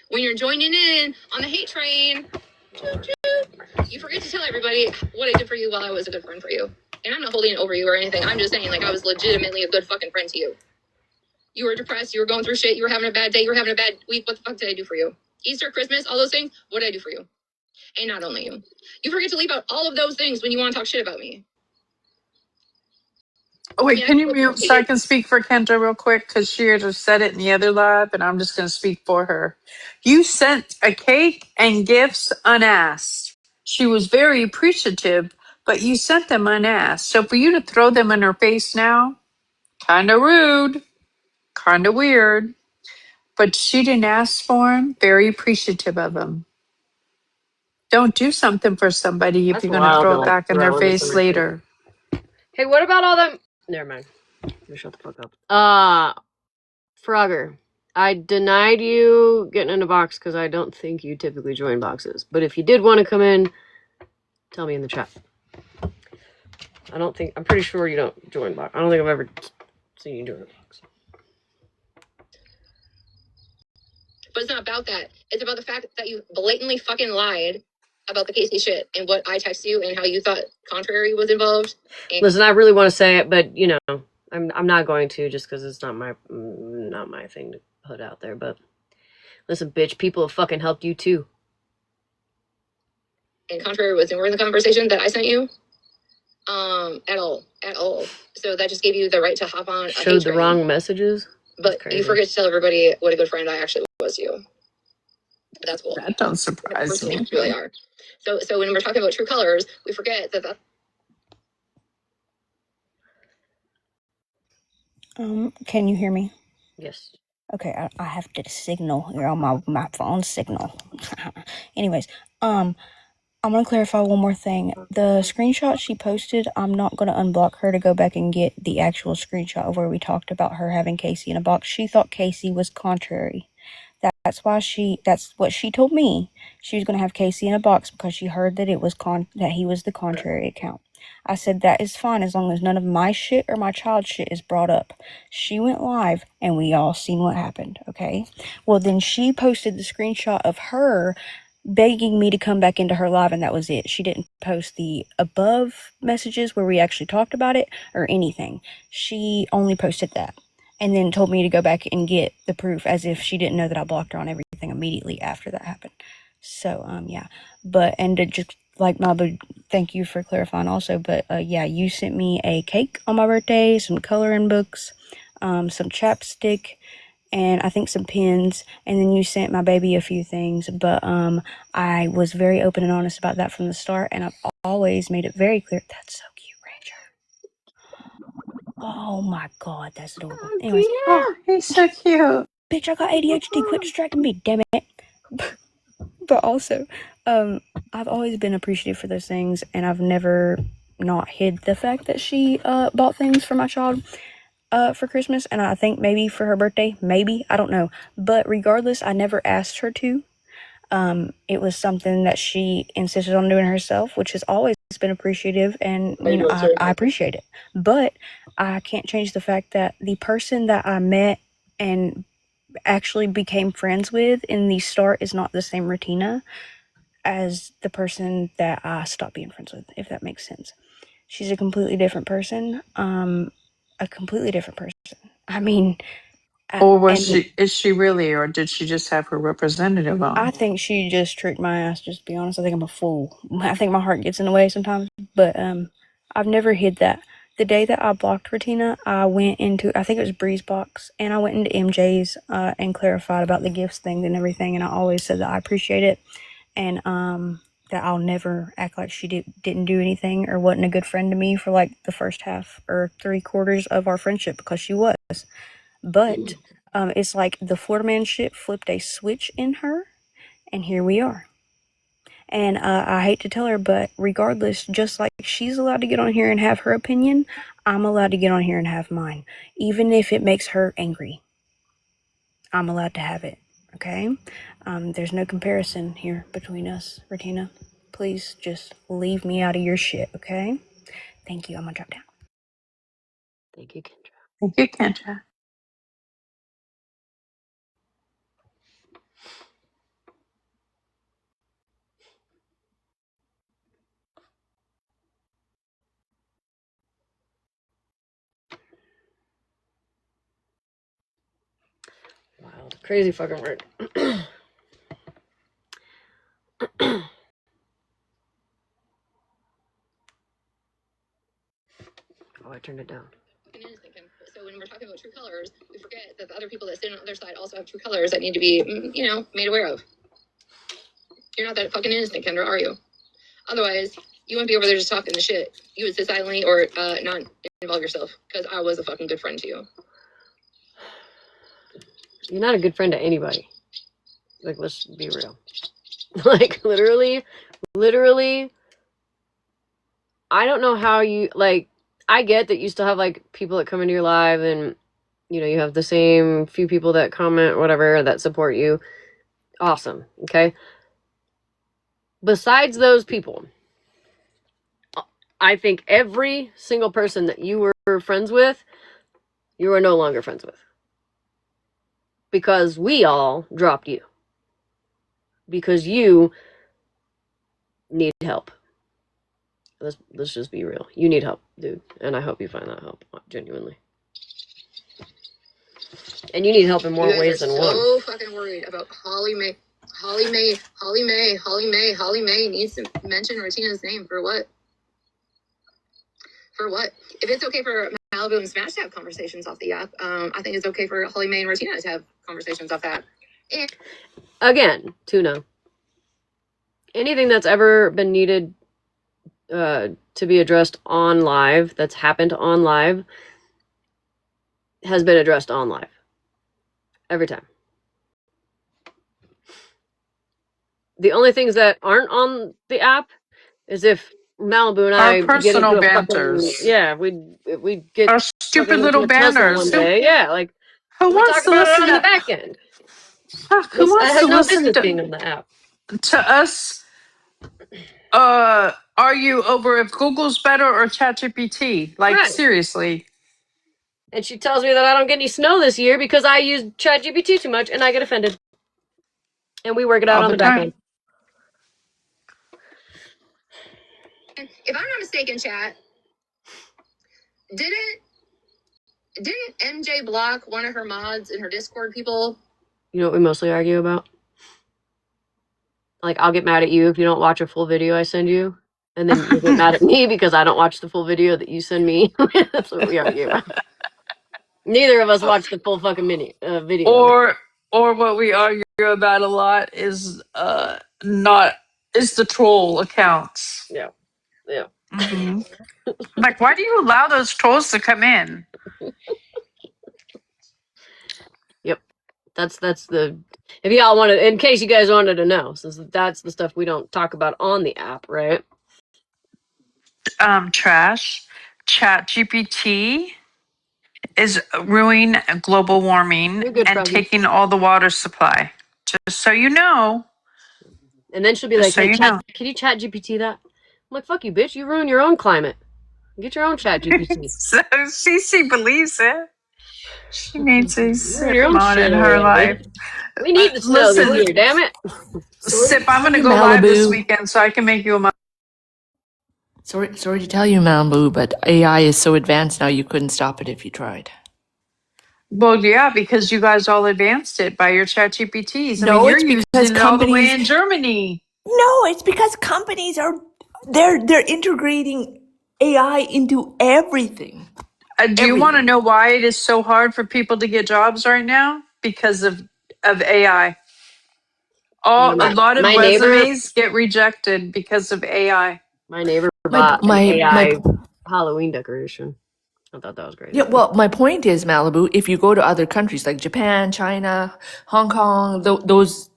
When you're joining in on the hate train, you forget to tell everybody what I did for you while I was a good friend for you. And I'm not holding it over you or anything. I'm just saying, like, I was legitimately a good fucking friend to you. You were depressed. You were going through shit. You were having a bad day. You were having a bad week. What the fuck did I do for you? Easter, Christmas, all those things. What did I do for you? And not only you. You forget to leave out all of those things when you want to talk shit about me. Oh wait, can you mute so I can speak for Kendra real quick? Because she had just said it in the other live and I'm just gonna speak for her. You sent a cake and gifts unasked. She was very appreciative, but you sent them unasked. So for you to throw them in her face now, kinda rude, kinda weird. But she didn't ask for them, very appreciative of them. Don't do something for somebody if That's you're going to wild throw to it like back in their throw into face somebody's face. later. Hey, what about all them? Never mind. Shut the fuck up. Frogger, I denied you getting in a box because I don't think you typically join boxes. But if you did want to come in, tell me in the chat. I'm pretty sure you don't join box. I don't think I've ever seen you join a box. But it's not about that. It's about the fact that you blatantly fucking lied about the Casey shit and what I texted you and how you thought Contrary was involved. Listen, I really want to say it, but you know, I'm not going to just because it's not my thing to put out there. But listen, bitch, people have fucking helped you too. And Contrary was nowhere in the conversation that I sent you. At all. So that just gave you the right to hop on. Showed the wrong messages. But you forget to tell everybody what a good friend I actually was to you. That's cool. That don't surprise me. You really are. So when we're talking about true colors, we forget that. Can you hear me? Yes. Okay, I have to signal here on my phone signal. Anyways, I'm gonna clarify one more thing. The screenshot she posted, I'm not gonna unblock her to go back and get the actual screenshot of where we talked about her having Casey in a box. She thought Casey was Contrary. that's what she told me. She was going to have Casey in a box because she heard that that he was the contrary account. I said, that is fine as long as none of my shit or my child's shit is brought up. She went live and we all seen what happened, okay? Well, then she posted the screenshot of her begging me to come back into her live, and that was it. She didn't post the above messages where we actually talked about it or anything. She only posted that and then told me to go back and get the proof as if she didn't know that I blocked her on everything immediately after that happened. So, yeah. But, and to just like Mabu, thank you for clarifying also, but yeah, you sent me a cake on my birthday, some coloring books, some chapstick, and I think some pins, and then you sent my baby a few things, but I was very open and honest about that from the start, and I've always made it very clear. That's so cute, Ranger. Oh my god, that's adorable. Anyways, Oh, he's so cute. bitch, I got ADHD, quit distracting me, damn it. But also, I've always been appreciative for those things, and I've never not hid the fact that she bought things for my child for Christmas, and I think maybe for her birthday, maybe, I don't know. But regardless, I never asked her to. It was something that she insisted on doing herself, which has always been appreciative, and you know, I appreciate it. But I can't change the fact that the person that I met and actually became friends with in the start is not the same Ratina as the person that I stopped being friends with, if that makes sense. She's a completely different person. A completely different person. I mean, Or is she really, or did she just have her representative on? I think she just tricked my ass, just to be honest. I think I'm a fool. I think my heart gets in the way sometimes, but I've never hid that. The day that I blocked Ratina, I went into, I think it was Breeze Box, and I went into MJ's and clarified about the gifts thing and everything, and I always said that I appreciate it, and that I'll never act like she didn't do anything or wasn't a good friend to me for like the first half or 3/4 of our friendship, because she was. But it's like the Florida man shit flipped a switch in her, and here we are. And I hate to tell her, but regardless, just like she's allowed to get on here and have her opinion, I'm allowed to get on here and have mine. Even if it makes her angry, I'm allowed to have it, okay? There's no comparison here between us, Ratina. Please just leave me out of your shit, okay? Thank you. I'm gonna drop down. Thank you, Kendra. Thank you, Kendra. Wild. Crazy fucking work. Oh, I turned it down. So when we're talking about true colors, we forget that the other people that sit on the other side also have true colors that need to be, made aware of. You're not that fucking innocent, Kendra, are you? Otherwise, you wouldn't be over there just talking the shit. You would sit silently or not involve yourself, because I was a fucking good friend to you. You're not a good friend to anybody. Like, let's be real. Like, literally, I don't know how you, like, I get that you still have, like, people that come into your live and, you have the same few people that comment, whatever, that support you. Awesome, okay? Besides those people, I think every single person that you were friends with, you are no longer friends with. Because we all dropped you. Because you need help. Let's just be real. You need help, dude. And I hope you find that help, genuinely. And you need help in more ways than one. I'm so fucking worried about Holly Mae. Holly Mae needs to mention Ratina's name for what? For what? If it's okay for Malibu and Smash to have conversations off the app, I think it's okay for Holly Mae and Ratina to have conversations off that. Again, Tuna. Anything that's ever been needed to be addressed on live, that's happened on live, has been addressed on live. Every time. The only things that aren't on the app is if Malibu and I Our personal get into banters. we get our stupid little banners. One day. Yeah, like Who we wants talk to about it listen on to the back end. Fuck, who I wants have to no listen business being on the app. to us? Are you over if Google's better or ChatGPT? Like, Right. seriously. And she tells me that I don't get any snow this year because I use ChatGPT too much, and I get offended. And we work it out All on the the back time. end. If I'm not mistaken, chat, didn't MJ block one of her mods and her Discord people? You know what we mostly argue about? Like, I'll get mad at you if you don't watch a full video I send you, and then you get mad at me because I don't watch the full video that you send me. That's what we argue about. Neither of us watch the full fucking video. Or what we argue about a lot is not is the troll accounts. Yeah, yeah. Hmm. Like, why do you allow those trolls to come in? Yep. That's the. If y'all wanted, in case you guys wanted to know, since that's the stuff we don't talk about on the app, right? Trash. Chat GPT is ruining global warming You're good, and Froggy. taking all the water supply. Just so you know. And then she'll be Just like, so "Hey, you chat, know. can you chat GPT that?" I'm like, "Fuck you, bitch! You ruin your own climate. Get your own chat GPT. So Cece believes it. She needs a You ruin your SIP own mod shit in over her there, life. bitch. We need the snow this Listen, year, damn it." Sorry SIP, to I'm tell going to you, go live this Malibu. weekend so I can make you a mod. Sorry to tell you, Malibu, but AI is so advanced now you couldn't stop it if you tried. Well, yeah, because you guys all advanced it by your chat GPTs. I mean, No, you're it's using because it all the way companies. in Germany. No, it's because companies are they're integrating AI into everything. Do you want to Everything. know why it is so hard for people to get jobs right now? Because of AI. Yeah, A lot of my neighbor, resumes get rejected because of AI. my neighbor My bought an my AI Halloween decoration. I thought that was Yeah, crazy. well, my point is, Malibu, if you go to other countries like Japan, China, Hong Kong, those,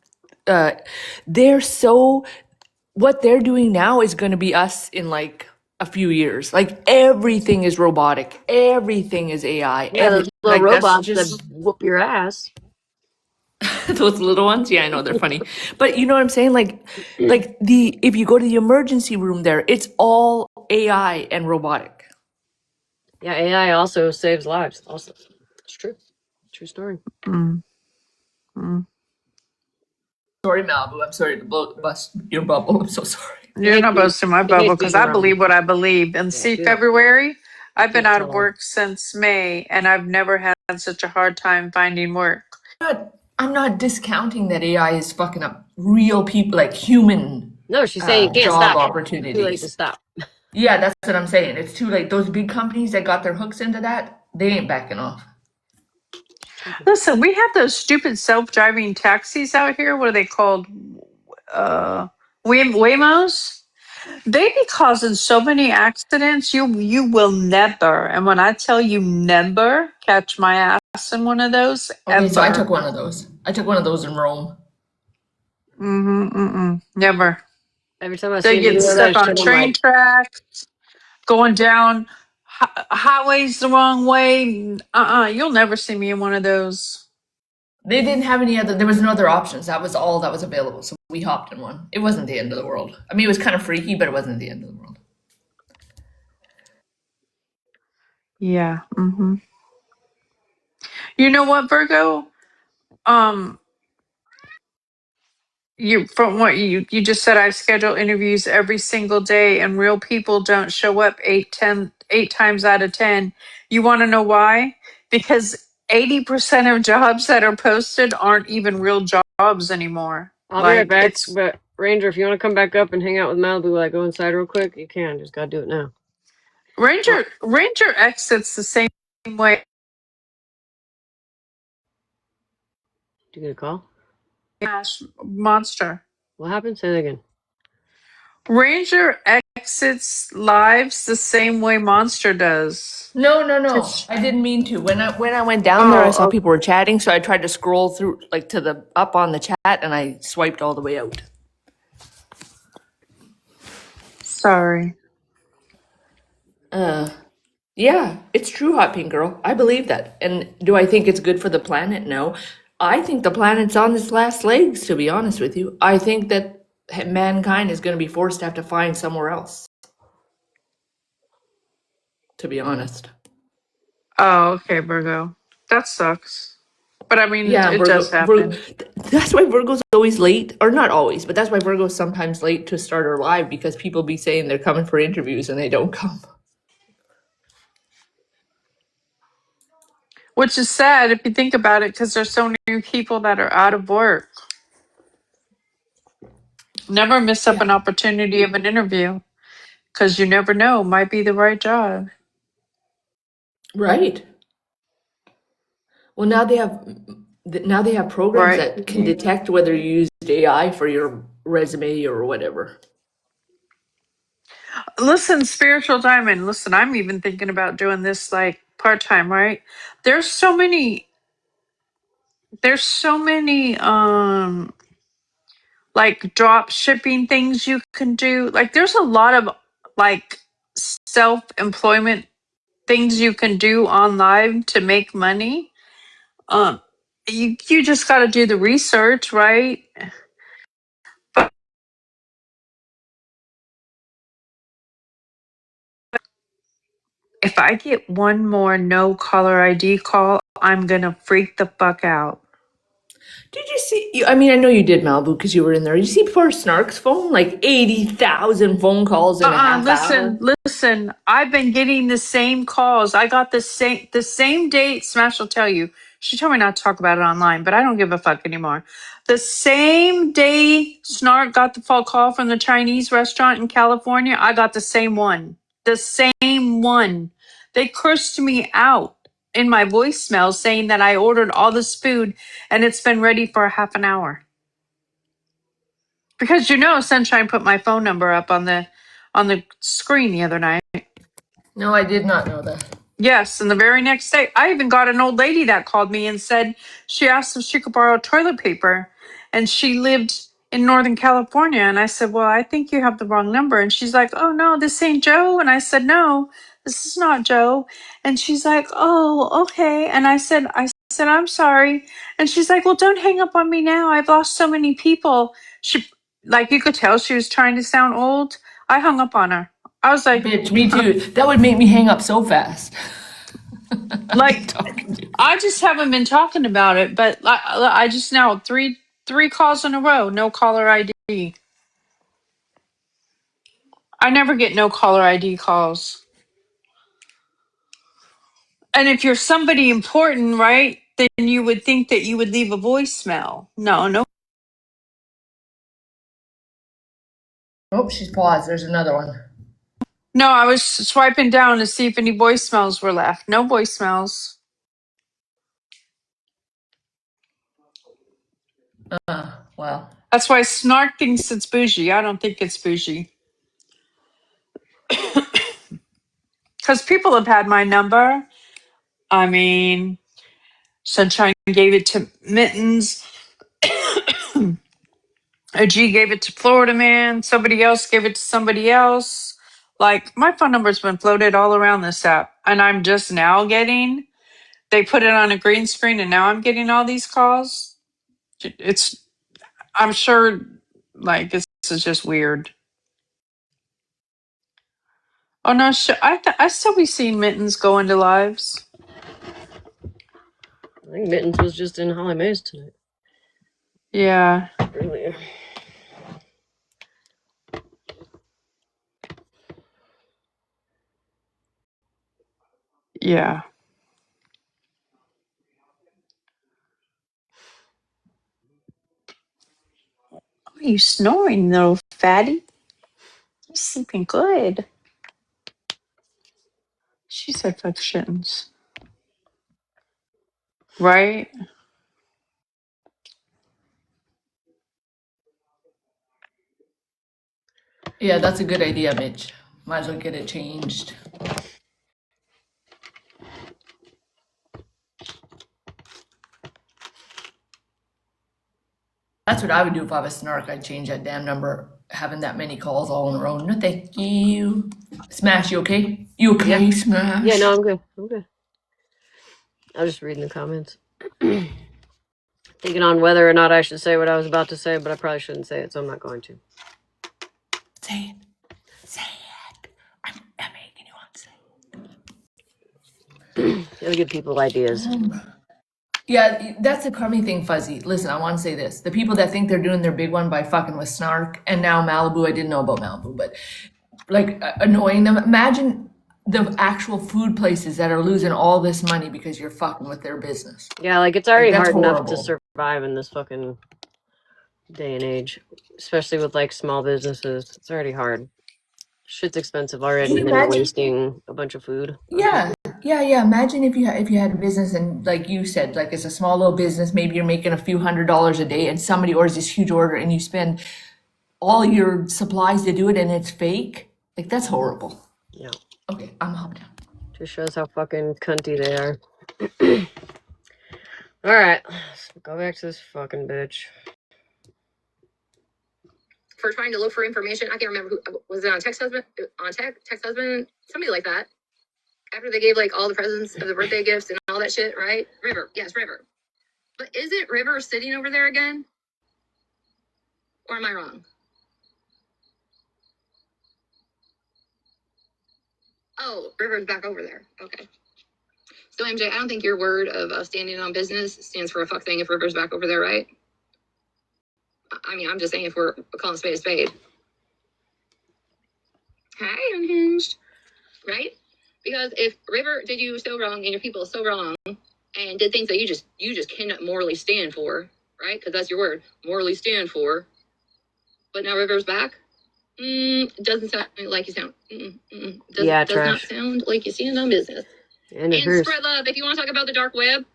uh, they're so, what they're doing now is going to be us in like a few years. Like everything is robotic, everything is AI, Yeah, those little like that's robots that just whoop your ass. those little ones. Yeah, I know they're funny, but you know what I'm saying? Like if you go to the emergency room there, it's all AI and robotic. Yeah, AI also saves lives. Also, it's true. True story. Mm, mm. Sorry, Malibu. I'm sorry to bust your bubble. I'm so sorry. You're Thank not you. busting my She hates bubble because being I around me. believe what I believe. And Yeah, see, she don't. February, You I've been can't out tell of her. work since May, and I've never had such a hard time finding work. I'm not discounting that AI is fucking up real people, like human No, she's saying you can't job stop it. Too late to opportunities. stop. Yeah, that's what I'm saying. It's too late. Those big companies that got their hooks into that, they ain't backing off. Listen, we have those stupid self-driving taxis out here. What are they called? Waymos. They be causing so many accidents. You will never, and when I tell you never, catch my ass in one of those Okay, so I took ever. one of those. I took one of those in Rome. Never. Every time I see They a get video of stuck that on shit, I'm train like, tracks, going down highways the wrong way. You'll never see me in one of those. They didn't have any other, there was no other options. That was all that was available. So we hopped in one. It wasn't the end of the world. I mean, it was kind of freaky, but it wasn't the end of the world. Yeah. You know what, Virgo? Um, you from what you just said, I schedule interviews every single day, and real people don't show up 8 times out of 10. You want to know why? Because 80% of jobs that are posted aren't even real jobs anymore. I'll be right Like back. it's But Ranger, if you want to come back up and hang out with Malibu, like go inside real quick, you can. Just gotta do it now. Well, Ranger exits the same way. did you get a call? Ash Monster. What happened? Say that again. Ranger exits lives the same way Monster does. No. I didn't mean to. When I went down there, I saw Oh, people were chatting, so I tried to scroll through like to the up on the chat, and I swiped all the way out. Sorry. Yeah, it's true, hot pink girl. I believe that. And do I think it's good for the planet? No. I think the planet's on its last legs, to be honest with you. I think that mankind is going to be forced to have to find somewhere else, to be honest. Oh, okay, Virgo. That sucks. But I mean, Yeah, it does Virgo, happen. that's why Virgo's always late, or not always, but that's why Virgo's sometimes late to start her live, because people be saying they're coming for interviews and they don't come. Which is sad if you think about it, because there's so many people that are out of work. Never miss up Yeah, an opportunity of an interview, because you never know, might be the right job. right. Well, now they have programs Right. that can detect whether you used AI for your resume or whatever. Listen, Spiritual Diamond, listen, I'm even thinking about doing this like part time, right? There's so many, there's so many, like drop shipping things you can do. Like, there's a lot of like self employment things you can do online to make money. Um, you just got to do the research, right? But if I get one more no caller ID call, I'm gonna freak the fuck out. Did you see? I mean, I know you did, Malibu, because you were in there. Did you see poor Snark's phone? Like 80,000 phone calls in a half Listen, hour. listen. I've been getting the same calls. I got the same date. Smash will tell you. She told me not to talk about it online, but I don't give a fuck anymore. The same day Snark got the phone call from the Chinese restaurant in California, I got the same one. The same one. They cursed me out in my voicemail saying that I ordered all this food and it's been ready for a half an hour. Because Sunshine put my phone number up on the screen the other night. No, I did not know that. Yes, and the very next day, I even got an old lady that called me and said she asked if she could borrow toilet paper, and she lived in Northern California. And I said, "Well, I think you have the wrong number." And she's like, "Oh no, this ain't Joe." And I said, "No, this is not Joe." And she's like, "Oh, okay." And I said, "I'm sorry." And she's like, "Well, don't hang up on me now. I've lost so many people." She, like, you could tell she was trying to sound old. I hung up on her. I was like, Bitch, me too. That would make me hang up so fast. like, Talking to you. I just haven't been talking about it, but I just now three calls in a row, no caller ID. I never get no caller ID calls. And if you're somebody important, right, then you would think that you would leave a voicemail. No, no. Oh, she's paused. There's another one. No, I was swiping down to see if any voicemails were left. No voicemails. Well. That's why Snark thinks it's bougie. I don't think it's bougie. Because people have had my number. I mean, Sunshine gave it to Mittens. A G gave it to Florida Man. Somebody else gave it to somebody else. Like, my phone number's been floated all around this app, and I'm just now getting. They put it on a green screen, and now I'm getting all these calls. It's. I'm sure. Like, it's just weird. Oh no! I still be seeing Mittens go into lives. I think Mittens was just in Holly Mays tonight. Yeah. Earlier. Yeah. Are you snoring, though, fatty? You're sleeping good. She said fuck shittens. Right? Yeah, that's a good idea, Mitch. Might as well get it changed. That's what I would do if I was Snark. I'd change that damn number. Having that many calls all in a row. No, thank you. Smash, you okay? You okay, Yeah. Smash? Yeah, no, I'm good. I'm good. I was just reading the comments. thinking on whether or not I should say what I was about to say, but I probably shouldn't say it, so I'm not going to. Say it. Say it. I'm making you want to say it. It'll give people ideas. Yeah, that's the crummy thing, Fuzzy. Listen, I want to say this. The people that think they're doing their big one by fucking with Snark and now Malibu, I didn't know about Malibu, but like annoying them. Imagine the actual food places that are losing all this money because you're fucking with their business. Yeah, like it's already that's hard enough to horrible. survive in this fucking day and age, especially with like small businesses. It's already hard. Shit's expensive already, Can you and then you're imagine? wasting a bunch of food. Yeah, Imagine if you had a business and like you said, like it's a small little business. Maybe you're making a few $100s a day, and somebody orders this huge order, and you spend all your supplies to do it, and it's fake. Like that's horrible. Yeah, Okay, I'm hopped down. just shows how fucking cunty they are. All right, let's go back to this fucking bitch. For trying to look for information. I can't remember who was it on Text Husband, somebody like that. After they gave like all the presents of the birthday gifts and all that shit, right? River, yes, River. But isn't River sitting over there again? Or am I wrong? Oh, River's back over there. Okay. So MJ, I don't think your word of standing on business stands for a fuck thing if River's back over there, right? I mean, I'm just saying if we're calling spade a spade. Hi, Unhinged. Right? Because if River did you so wrong and your people so wrong and did things that you just cannot morally stand for, right? Because that's your word, morally stand for. But now River's back. Doesn't sound like you sound. Does not sound like you stand on business. And Spread love. If you want to talk about the dark web,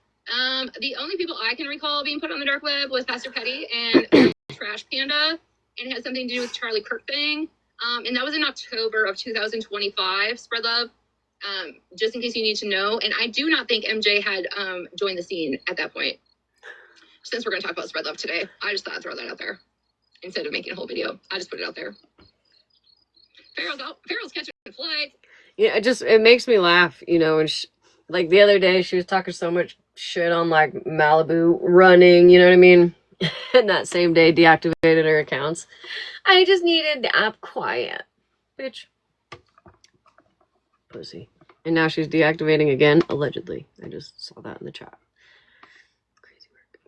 the only people I can recall being put on the dark web was Pastor Petty and Trash Panda, and it had something to do with Charlie Kirk thing. And that was in October of 2025. Spread love. Just in case you need to know. And I do not think MJ had joined the scene at that point. Since we're going to talk about Spread Love today, I just thought I'd throw that out there instead of making a whole video. I just put it out there. Farrell's catching flights. Yeah, it makes me laugh, you know. And like the other day, she was talking so much shit on like Malibu running, you know what I mean? And that same day, deactivated her accounts. I just needed the app quiet, bitch. Pussy. And now she's deactivating again, allegedly. I just saw that in the chat. Crazy work.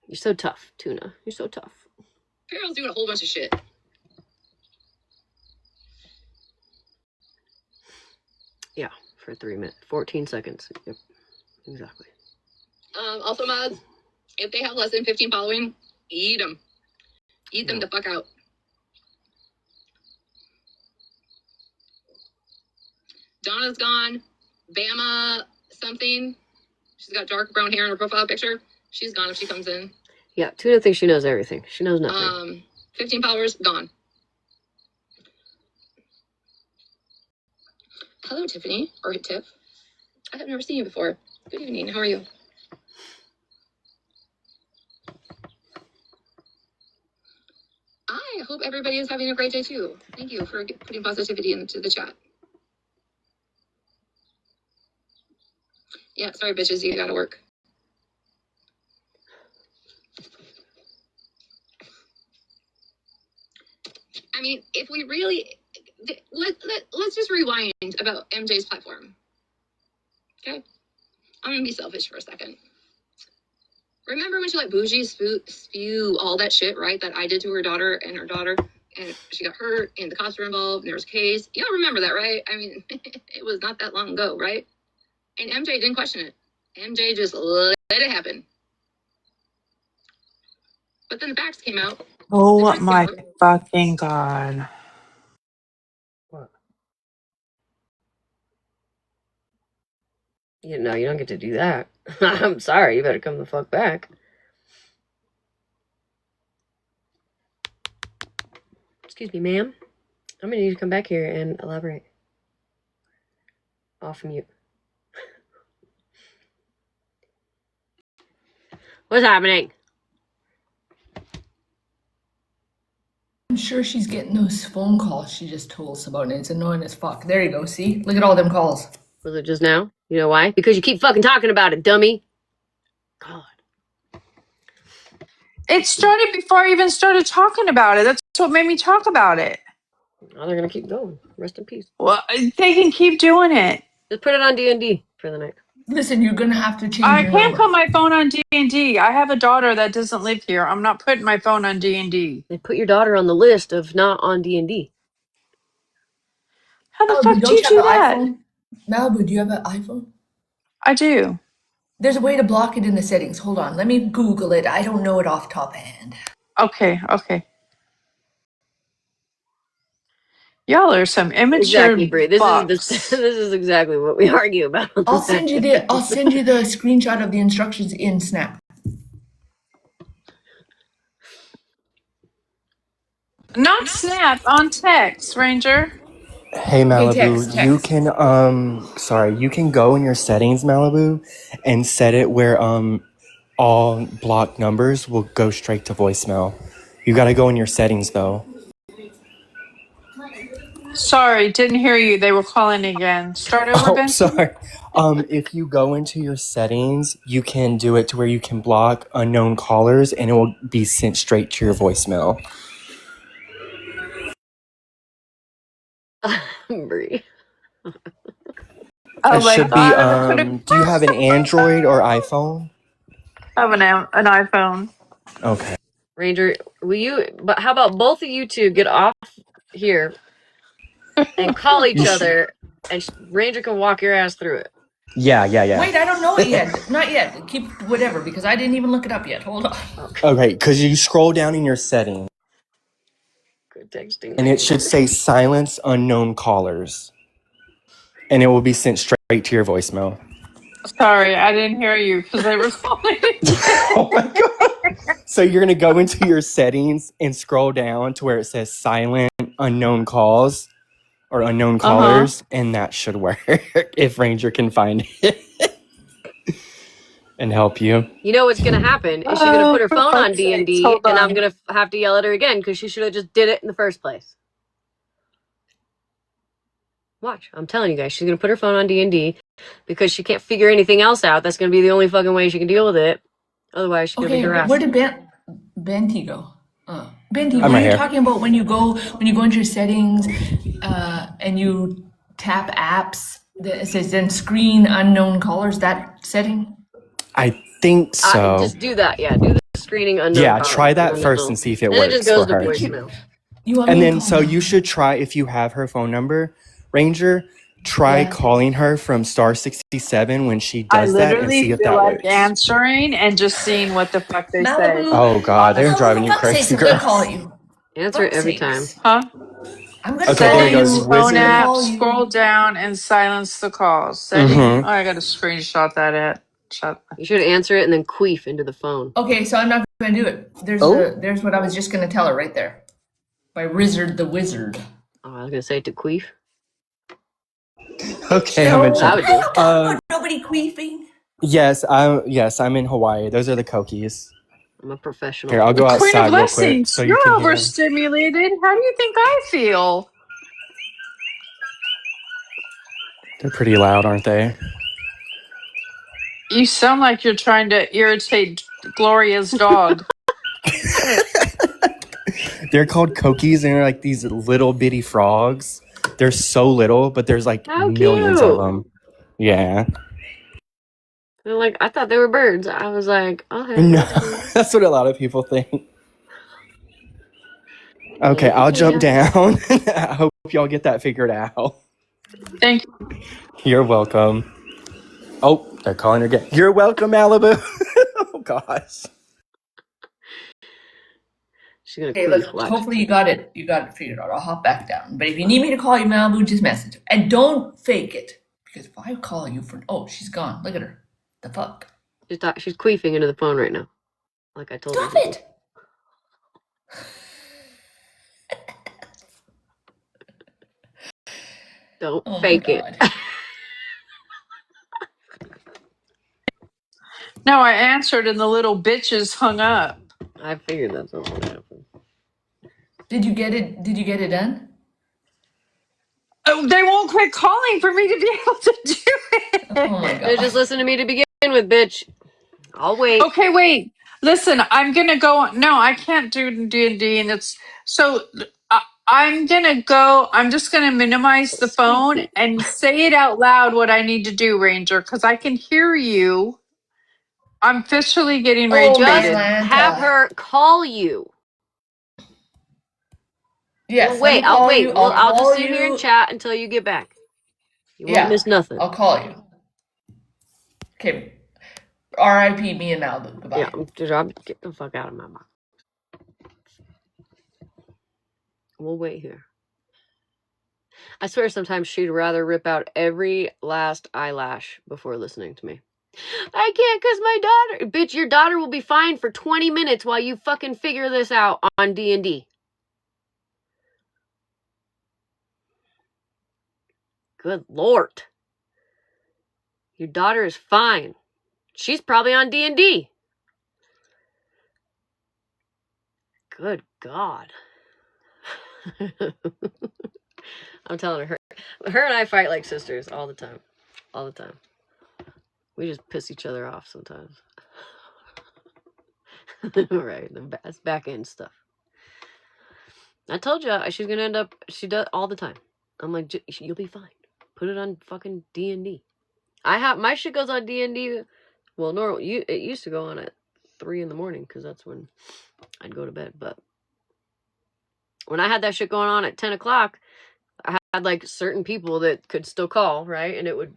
You're so tough, Tuna. You're so tough. Farrell's doing a whole bunch of shit. Yeah, for 3 minutes. 14 seconds. Yep, exactly. Also, mods, if they have less than 15 following, eat them. Eat them the fuck out. Donna's gone. Bama something. She's got dark brown hair in her profile picture. She's gone if she comes in. Yeah, Tuna thinks she knows everything. She knows nothing. 15 followers, gone. Hello, Tiffany. Or Tiff. I have never seen you before. Good evening. How are you? I hope everybody is having a great day, too. Thank you for putting positivity into the chat. Yeah, sorry, bitches. You gotta work. I mean, if we really... Let's just rewind about MJ's platform. Okay? I'm gonna be selfish for a second. Remember when she let Bougie spew all that shit, right? That I did to her daughter, and she got hurt, and the cops were involved, and there was a case. Y'all remember that, right? I mean, it was not that long ago, right? And MJ didn't question it. MJ just let it happen. But then the facts came out. Oh my fucking god. What? You know, you don't get to do that. I'm sorry, you better come the fuck back. Excuse me, ma'am. I'm gonna need you to come back here and elaborate. Off mute. What's happening? I'm sure she's getting those phone calls she just told us about, and it's annoying as fuck. There you go, see? Look at all them calls. Was it just now? You know why? Because you keep fucking talking about it, dummy. God. It started before I even started talking about it. That's what made me talk about it. Oh, they're gonna keep going. Rest in peace. Well, they can keep doing it. Just put it on D&D for the night. Listen, you're gonna have to change I your can't number. put my phone on D&D. I have a daughter that doesn't live here. I'm not putting my phone on D&D. They put your daughter on the list of not on D&D. How the Malibu, fuck do don't you you have do an that? iPhone? Malibu, do you have an iPhone? I do. There's a way to block it in the settings. Hold on, let me Google it. I don't know it off top hand. Okay. Y'all are some immature Exactly, Brie. This fucks. is exactly what we argue about. On I'll send you the screenshot of the instructions in Snap. Not Snap, on text, Ranger. Hey Malibu, text. you can you can go in your settings, Malibu, and set it where all blocked numbers will go straight to voicemail. You gotta go in your settings though. Sorry, didn't hear you. They were calling again. Start over, Oh, Benson. sorry. If you go into your settings, you can do it to where you can block unknown callers and it will be sent straight to your voicemail. Brie. Oh It my should god, be do you have an Android or iPhone? I have an iPhone. Okay. Ranger, but how about both of you two get off here and call each other, and Ranger can walk your ass through it. Yeah. Wait, I don't know it yet. Not yet. Keep whatever because I didn't even look it up yet. Hold on. Okay, because you scroll down in your settings Good texting. and it should say silence unknown callers. And it will be sent straight to your voicemail. Sorry, I didn't hear you because they were calling again. Oh my god. So you're gonna go into your settings and scroll down to where it says silent unknown calls or unknown callers, and that should work if Ranger can find it and help you. You know what's gonna happen is she's gonna put her for phone on fuck's D&D, sakes, hold and I'm on. gonna have to yell at her again because she should have just did it in the first place. Watch, I'm telling you guys, she's gonna put her phone on D&D because she can't figure anything else out. That's gonna be the only fucking way she can deal with it. Otherwise, she's gonna be Okay, harassed. where did Benty go? Benty, I'm what right are you here. talking about when you go into your settings and you tap apps? It says then screen unknown callers. That setting. I think so. Just do that, yeah. Do the screening unknown. Yeah, callers, try that and then first it'll- and see if it then it just works goes for to her. voicemail. You want And me to then call so them? you should try, if you have her phone number, Ranger, try Yeah. calling her from *67 when she I does that and literally see if feel that like works. answering and just seeing what the fuck they say. Malibu. Oh god, they're Malibu, driving you for fuck's sakes, crazy, I'm gonna girl. call you. Answer it Fuck's every sakes. time. Huh? I'm gonna Okay, call here it you. goes. Settings, phone Wizard. app, Call you. scroll down and silence the calls. Setting. Mm-hmm. Oh, I gotta screenshot that. Shut. You should answer it and then queef into the phone. Okay, so I'm not gonna do it. There's what I was just gonna tell her right there. By Rizzard the Wizard. Oh, I was gonna say to queef. Okay, No, I'm in I would do. nobody queefing. Yes, I'm in Hawaii. Those are the Kokies. I'm a professional. Here, I'll go Queen outside of real quick Blessings, so you you're can hear 'em. overstimulated. How do you think I feel? They're pretty loud, aren't they? You sound like you're trying to irritate Gloria's dog. They're called Kokies, and they're like these little bitty frogs. They're so little, but there's like How millions cute. of them. Yeah. They're like, I thought they were birds. I was like, oh, hey. No, that's what a lot of people think. Okay, I'll jump down. I hope y'all get that figured out. Thank you. You're welcome. Oh, they're calling her again. You're welcome, Malibu. Oh gosh. She's gonna Okay, queef. look, Watch. hopefully you got it figured out. I'll hop back down. But if you need me to call you Malibu, just message. And don't fake it. Because if I call you she's gone. Look at her. The fuck? She's queefing into the phone right now. Like I told Stop her. it! Don't Oh my fake it. God. No, I answered and the little bitches hung up. I figured that's what would happen. Did you get it? Did you get it done? Oh, they won't quit calling for me to be able to do it. Oh my They God. just listen to me to begin with, bitch. I'll wait. Okay, wait. Listen, I'm gonna go. No, I can't do D&D, and it's so. I'm gonna go. I'm just gonna minimize the phone Squeaky. and say it out loud what I need to do, Ranger, because I can hear you. I'm officially getting rage Oh, Miss Just baited. have Lanta. her call you. We'll Yes, let wait. me I'll call wait. you. I'll I'll just call sit here and you. chat until you get back. You won't Yeah, miss nothing. I'll call you. Okay. R.I.P. me and Malibu. Yeah, Goodbye. get the fuck out of my mouth. We'll wait here. I swear sometimes she'd rather rip out every last eyelash before listening to me. I can't because my daughter... Bitch, your daughter will be fine for 20 minutes while you fucking figure this out on D&D. Good Lord. Your daughter is fine. She's probably on D&D. Good God. I'm telling her. Her and I fight like sisters all the time. All the time. We just piss each other off sometimes. Right. That's back end stuff. I told you she's going to end up... She does all the time. I'm like, you'll be fine. Put it on fucking D&D. My shit goes on D&D. Well, it used to go on at 3 in the morning because that's when I'd go to bed. But when I had that shit going on at 10 o'clock, I had like certain people that could still call, right? And it would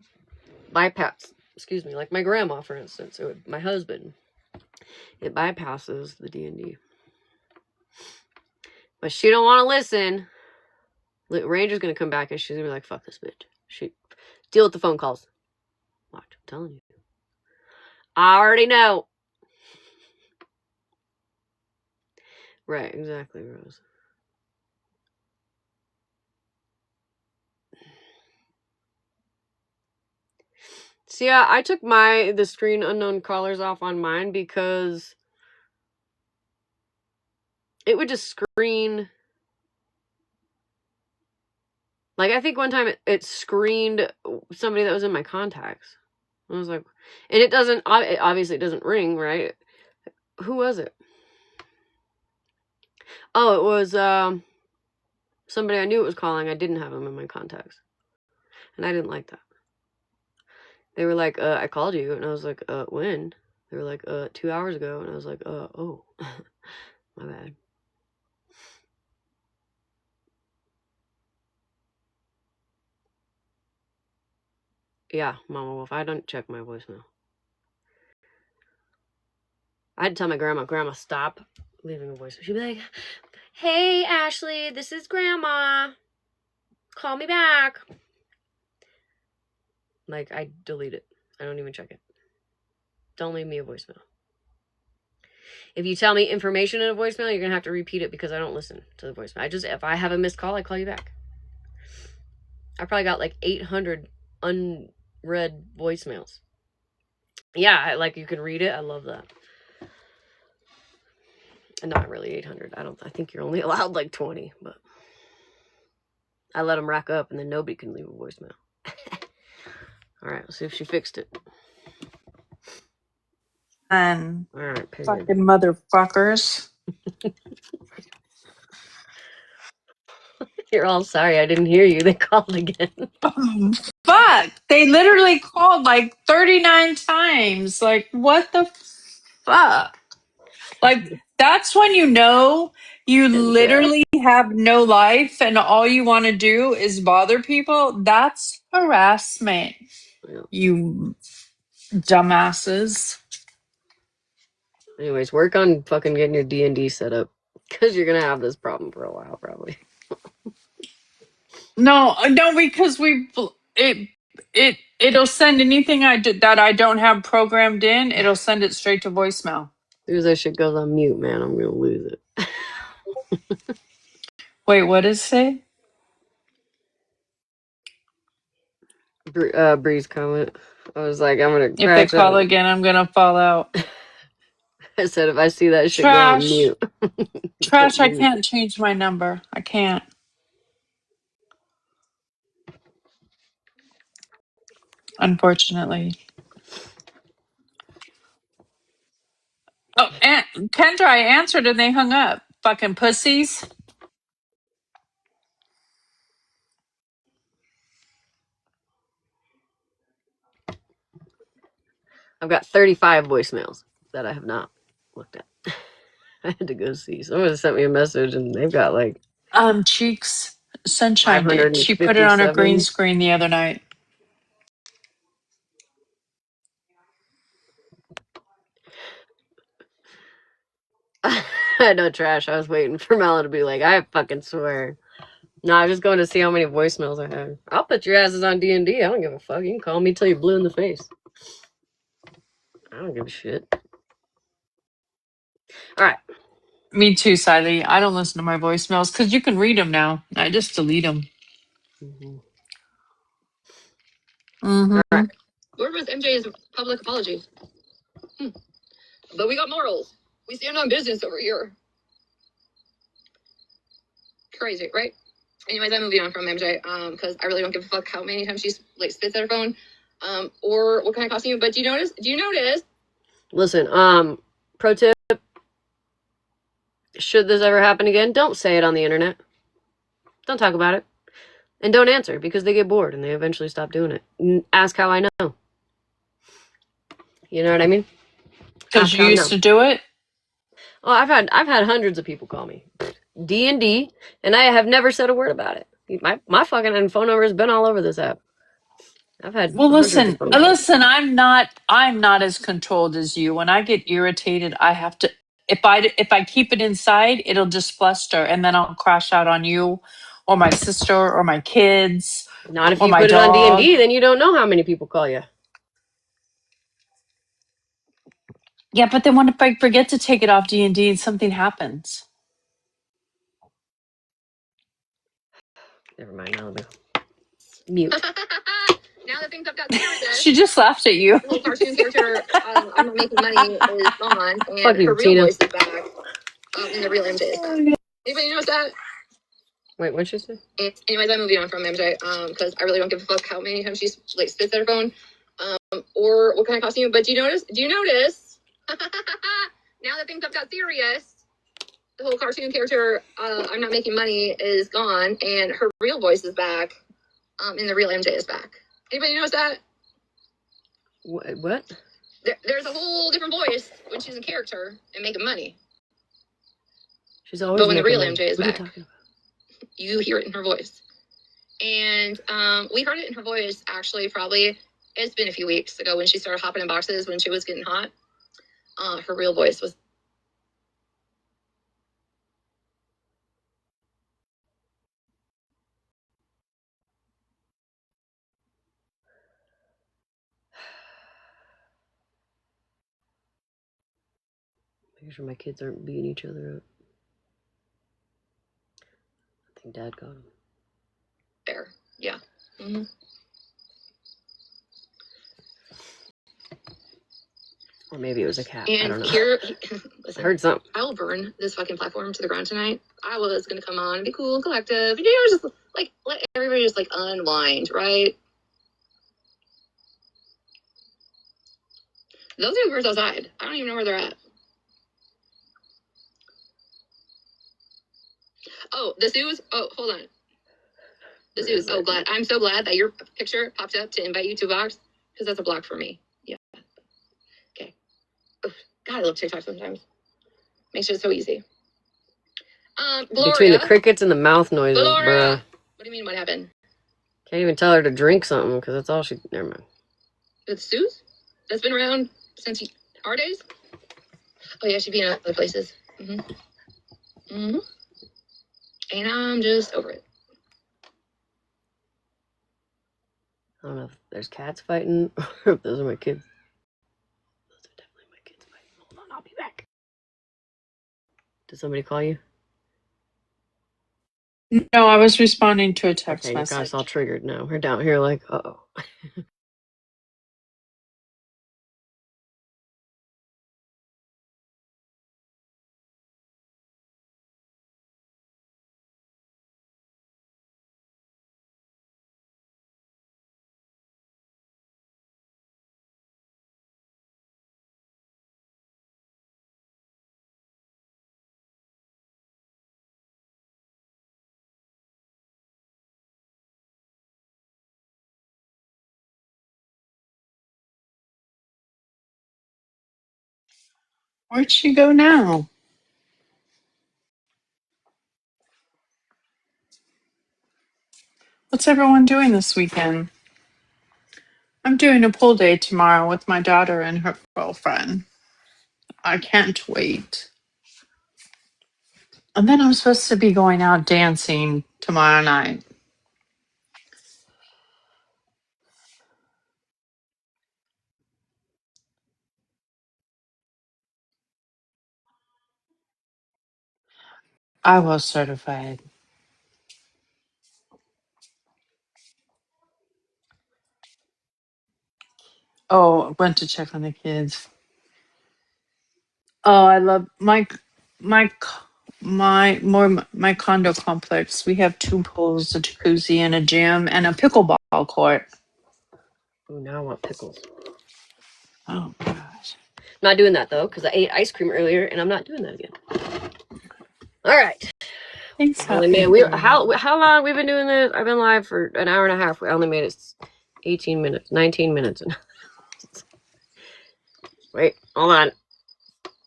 bypass, like my grandma, for instance, my husband. It bypasses the D&D. But she don't want to listen. Ranger's going to come back and she's going to be like, fuck this bitch. Deal with the phone calls. Watch, I'm telling you. I already know. Right, exactly, Rose. So yeah, I took the screen unknown callers off on mine because it would just screen. Like, I think one time it screened somebody that was in my contacts. I was like, and it obviously it doesn't ring, right? Who was it? Oh, it was somebody I knew it was calling. I didn't have them in my contacts. And I didn't like that. They were like, I called you. And I was like, when? They were like, 2 hours ago. And I was like, oh, my bad. Yeah, Mama Wolf, I don't check my voicemail. I had to tell my grandma, stop leaving a voicemail. She'd be like, hey, Ashley, this is Grandma. Call me back. Like, I delete it. I don't even check it. Don't leave me a voicemail. If you tell me information in a voicemail, you're going to have to repeat it because I don't listen to the voicemail. If I have a missed call, I call you back. I probably got like 800 unread voicemails. Yeah, you can read it. I love that. And not really 800. I think you're only allowed like 20, but I let them rack up and then nobody can leave a voicemail. All right, let's see if she fixed it. And All right, fucking period. motherfuckers. You're all sorry. I didn't hear you. They called again. Fuck. They literally called like 39 times. Like, what the fuck? Like, that's when you know you literally have no life and all you want to do is bother people. That's harassment, Yeah. you dumbasses. Anyways, work on fucking getting your D&D set up because you're gonna have this problem for a while, probably. No, because it'll send anything that I don't have programmed in. It'll send it straight to voicemail. As soon as that shit goes on mute, man, I'm gonna lose it. Wait, what does it say? Breeze comment. I was like, I'm gonna If they crash call out. again, I'm gonna fall out. I said, if I see that shit go on Trash. mute, Trash, I can't change my number. I can't. Unfortunately. Oh, Kendra, I answered and they hung up. Fucking pussies. I've got 35 voicemails that I have not looked at. I had to go see. Someone sent me a message and they've got like Cheeks Sunshine did. She put it on her green 557. screen the other night. I know, trash. I was waiting for Mel to be like, I fucking swear. No, I'm just going to see how many voicemails I have. I'll put your asses on D&D. I don't give a fuck. You can call me till you're blue in the face. I don't give a shit. All right. Me too, Siley. I don't listen to my voicemails because you can read them now. I just delete them. Mm-hmm. Mm-hmm. All right. Where was MJ's public apology? But we got morals. We stand on business over here. Crazy, right? Anyways, I'm moving on from MJ, because I really don't give a fuck how many times she like spits at her phone, or what kind of costume. But do you notice? Listen, pro tip, should this ever happen again, don't say it on the internet. Don't talk about it. And don't answer because they get bored and they eventually stop doing it. Ask how I know. You know what I mean? Because Ask you how I used know. to do it. Oh, I've had hundreds of people call me D&D, and I have never said a word about it. My fucking phone number has been all over this app. I've had Well, hundreds of listen, phone calls. I'm not as controlled as you. When I get irritated, I have to. If I keep it inside, it'll just fluster, and then I'll crash out on you, or my sister, or my kids, Not if or you my put it on dog. D&D, then you don't know how many people call you. Yeah, but then what if I forget to take it off D&D and something happens? Never mind, now mute. Now that things have got serious, She just laughed at you. the whole cartoon character, I'm not making money, is gone, and Fuck you, her real Tina. voice is back. And the real MJ is back. Anybody notice that? Wait, what'd she say? Anyways, I'm moving on from MJ, because I really don't give a fuck how many times she like spits at her phone, or what kind of costume. But do you notice? Now that things have got serious, the whole cartoon character, I'm not making money, is gone, and her real voice is back. And the real MJ is back. Anybody notice that? What? There's a whole different voice when she's in character and making money. She's always. But when the making real money. MJ is What are you back, talking about? you hear it in her voice. And we heard it in her voice, actually, probably, it's been a few weeks ago when she started hopping in boxes when she was getting hot. Her real voice was. Making sure my kids aren't beating each other up. I think Dad got him. There. Yeah. Mm-hmm. Or maybe it was a cat. I And don't know. here, I listen, heard something. I will burn this fucking platform to the ground tonight. I was going to come on and be cool and collective. You know, just like let everybody just like unwind, right? Those are the birds outside. I don't even know where they're at. Oh, the zoos. Oh, hold on. The zoos. Oh, glad. I'm so glad that your picture popped up to invite you to a box because that's a block for me. Yeah. Okay. Oof. God, I love TikTok sometimes. Makes it so easy. Gloria. Between the crickets and the mouth noises, Gloria. bruh. What do you mean? What happened? Can't even tell her to drink something because that's all she. Never mind. The zoos? That's been around since our days? Oh, yeah, she'd be in other places. Mm-hmm. Mm-hmm. And I'm just over it. I don't know if there's cats fighting or if those are my kids. Those are definitely my kids fighting. Hold on, I'll be back. Did somebody call you? No, I was responding to a text Okay, you got us message. all triggered now. We're down here like, uh-oh. Where'd she go now? What's everyone doing this weekend? I'm doing a pool day tomorrow with my daughter and her girlfriend. I can't wait. And then I'm supposed to be going out dancing tomorrow night. I was certified. Oh, went to check on the kids. Oh, I love my c- my condo complex. We have 2 pools, a jacuzzi, and a gym, and a pickleball court. Ooh, now I want pickles. Oh gosh! Not doing that though, because I ate ice cream earlier, and I'm not doing that again. All right. Thanks, Only made how long we've been doing this? I've been live for an hour and a half. We only made it 18 minutes, 19 minutes. Wait, hold on.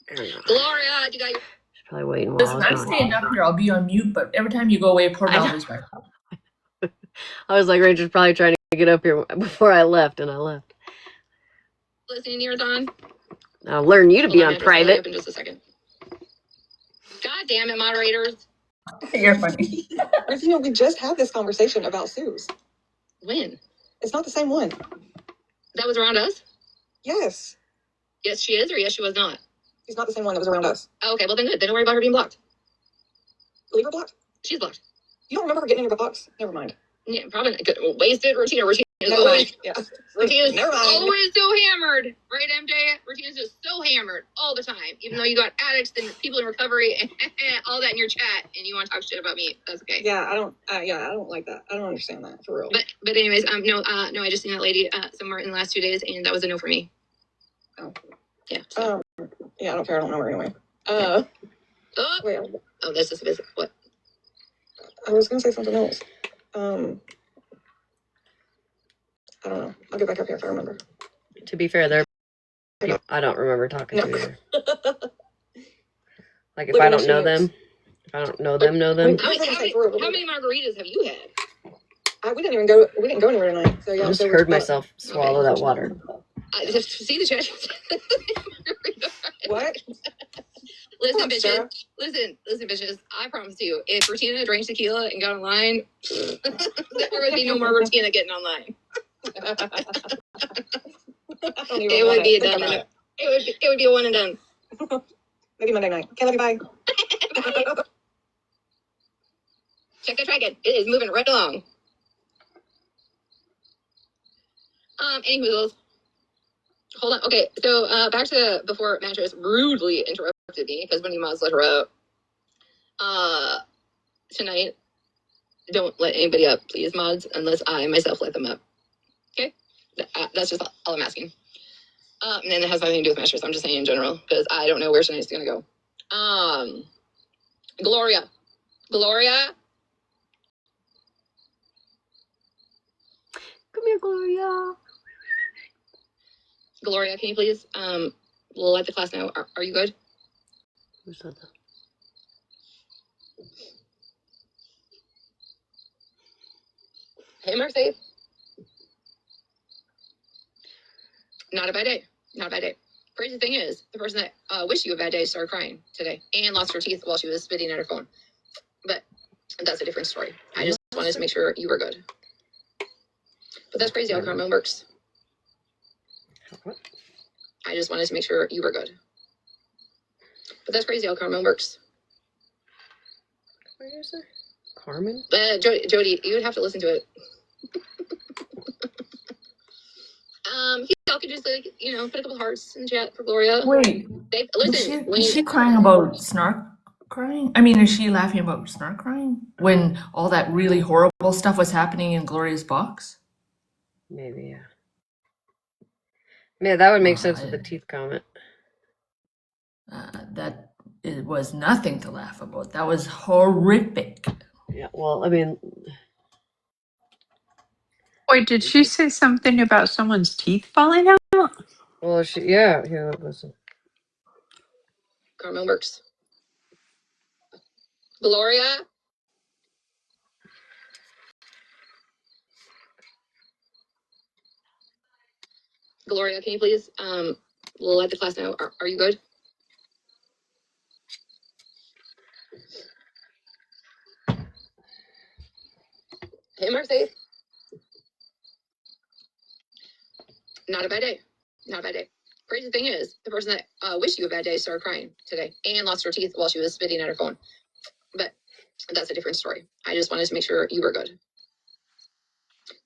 There we go. Gloria, you got your. She's probably waiting while Listen, I I'm was gone. staying up here. I'll be on mute, but every time you go away, poor I know. Mallory's back. I was like, Rachel's probably trying to get up here before I left, and I left. Listening ears on. I'll learn you to be Hold on Andrew, I'll private. open just a second. God damn it, moderators. You're funny. Regina, we just had this conversation about Sue's. When? It's not the same one. That was around us? Yes. Yes, she is, or yes, she was not? She's not the same one that was around us. Oh, okay, well then good. Then don't worry about her being blocked. Leave her blocked. She's blocked. You don't remember her getting in your box? Never mind. Yeah, probably not good. Wasted Regina. Regina's Never always, mind. Yeah. Regina's Never mind. always so hammered. Right, MJ? Regina's just so hammered all the time. Even though you got addicts and people in recovery and all that in your chat, and you want to talk shit about me. That's okay. Yeah, I don't like that. I don't understand that for real. But anyways, no, I just seen that lady somewhere in the last 2 days, and that was a no for me. Oh. Yeah. So. Yeah, I don't care. I don't know her anyway. Wait, Oh, this is a visit. What? I was gonna say something else. I don't know. I'll get back up here if I remember. To be fair, I don't remember talking to either. Like if I don't know them, if I don't know them. How many margaritas have you had? We didn't go anywhere tonight. So yeah. I just heard myself swallow that water. Just see the chat. What? Listen, bitches. Listen, bitches. I promise you, if Regina drank tequila and got online, there would be no more Regina getting online. It would be done. It would be a one and done. Maybe Monday night. Okay, love you. Bye. Bye. Check the track. It is moving right along. Anywho, hold on. Okay, so back to before Mattress rudely interrupted me because when you mods let her out. Tonight, don't let anybody up, please, mods, unless I myself let them up. Okay, that's just all I'm asking. And then it has nothing to do with Mattress. I'm just saying in general because I don't know where tonight's gonna go. Gloria. Come here, Gloria. Gloria, can you please let the class know? Are you good? Who said that? Hey, Mercy. Not a bad day. Crazy thing is, the person that wished you a bad day started crying today and lost her teeth while she was spitting at her phone. But that's a different story. I just wanted to make sure you were good. But that's crazy how karma works. What? I just wanted to make sure you were good. But that's crazy how karma works. What is it? Carmen? Jody, you would have to listen to it. Y'all could just put a couple hearts in the chat for Gloria. Wait, is she crying about snark crying? I mean, is she laughing about snark crying when all that really horrible stuff was happening in Gloria's box? Maybe, yeah. Yeah, that would make sense with the teeth comment. It was nothing to laugh about. That was horrific. Yeah, well, I mean... Wait, did she say something about someone's teeth falling out? Well, yeah, here, listen. Karma works. Gloria? Gloria, can you please let the class know? Are you good? Hey, Mercy. Not a bad day. Not a bad day. Crazy thing is, the person that wished you a bad day started crying today and lost her teeth while she was spitting at her phone. But that's a different story. I just wanted to make sure you were good.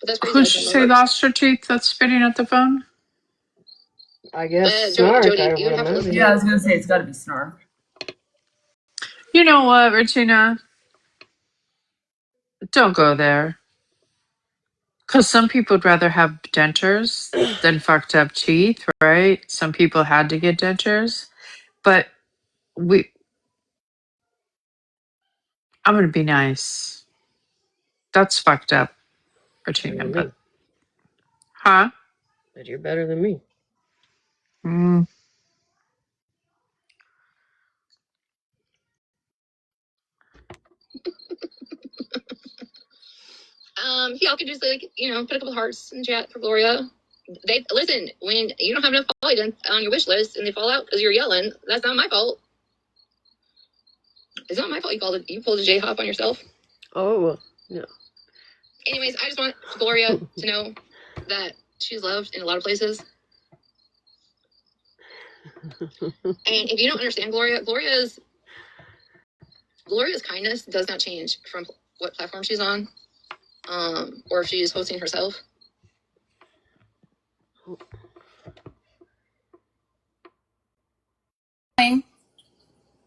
But that's crazy. Who'd That's she how it say works. lost her teeth that's spitting at the phone? I guess Jody, Snark, I you would have to listen imagine. to Yeah, I was gonna say it's gotta be Snark. You know what, Regina? Don't go there. Because some people would rather have dentures than fucked up teeth, right? Some people had to get dentures. But I'm going to be nice. That's fucked up, Better Regina. than But, me. huh? But you're better than me. Mm. y'all could just put a couple hearts in the chat for Gloria. They listen when you don't have enough items on your wish list and they fall out because you're yelling. That's not my fault. It's not my fault. You pulled a J hop on yourself. Oh, no. Anyways, I just want Gloria to know that she's loved in a lot of places. And if you don't understand Gloria's kindness does not change from what platform she's on, or if she's hosting herself.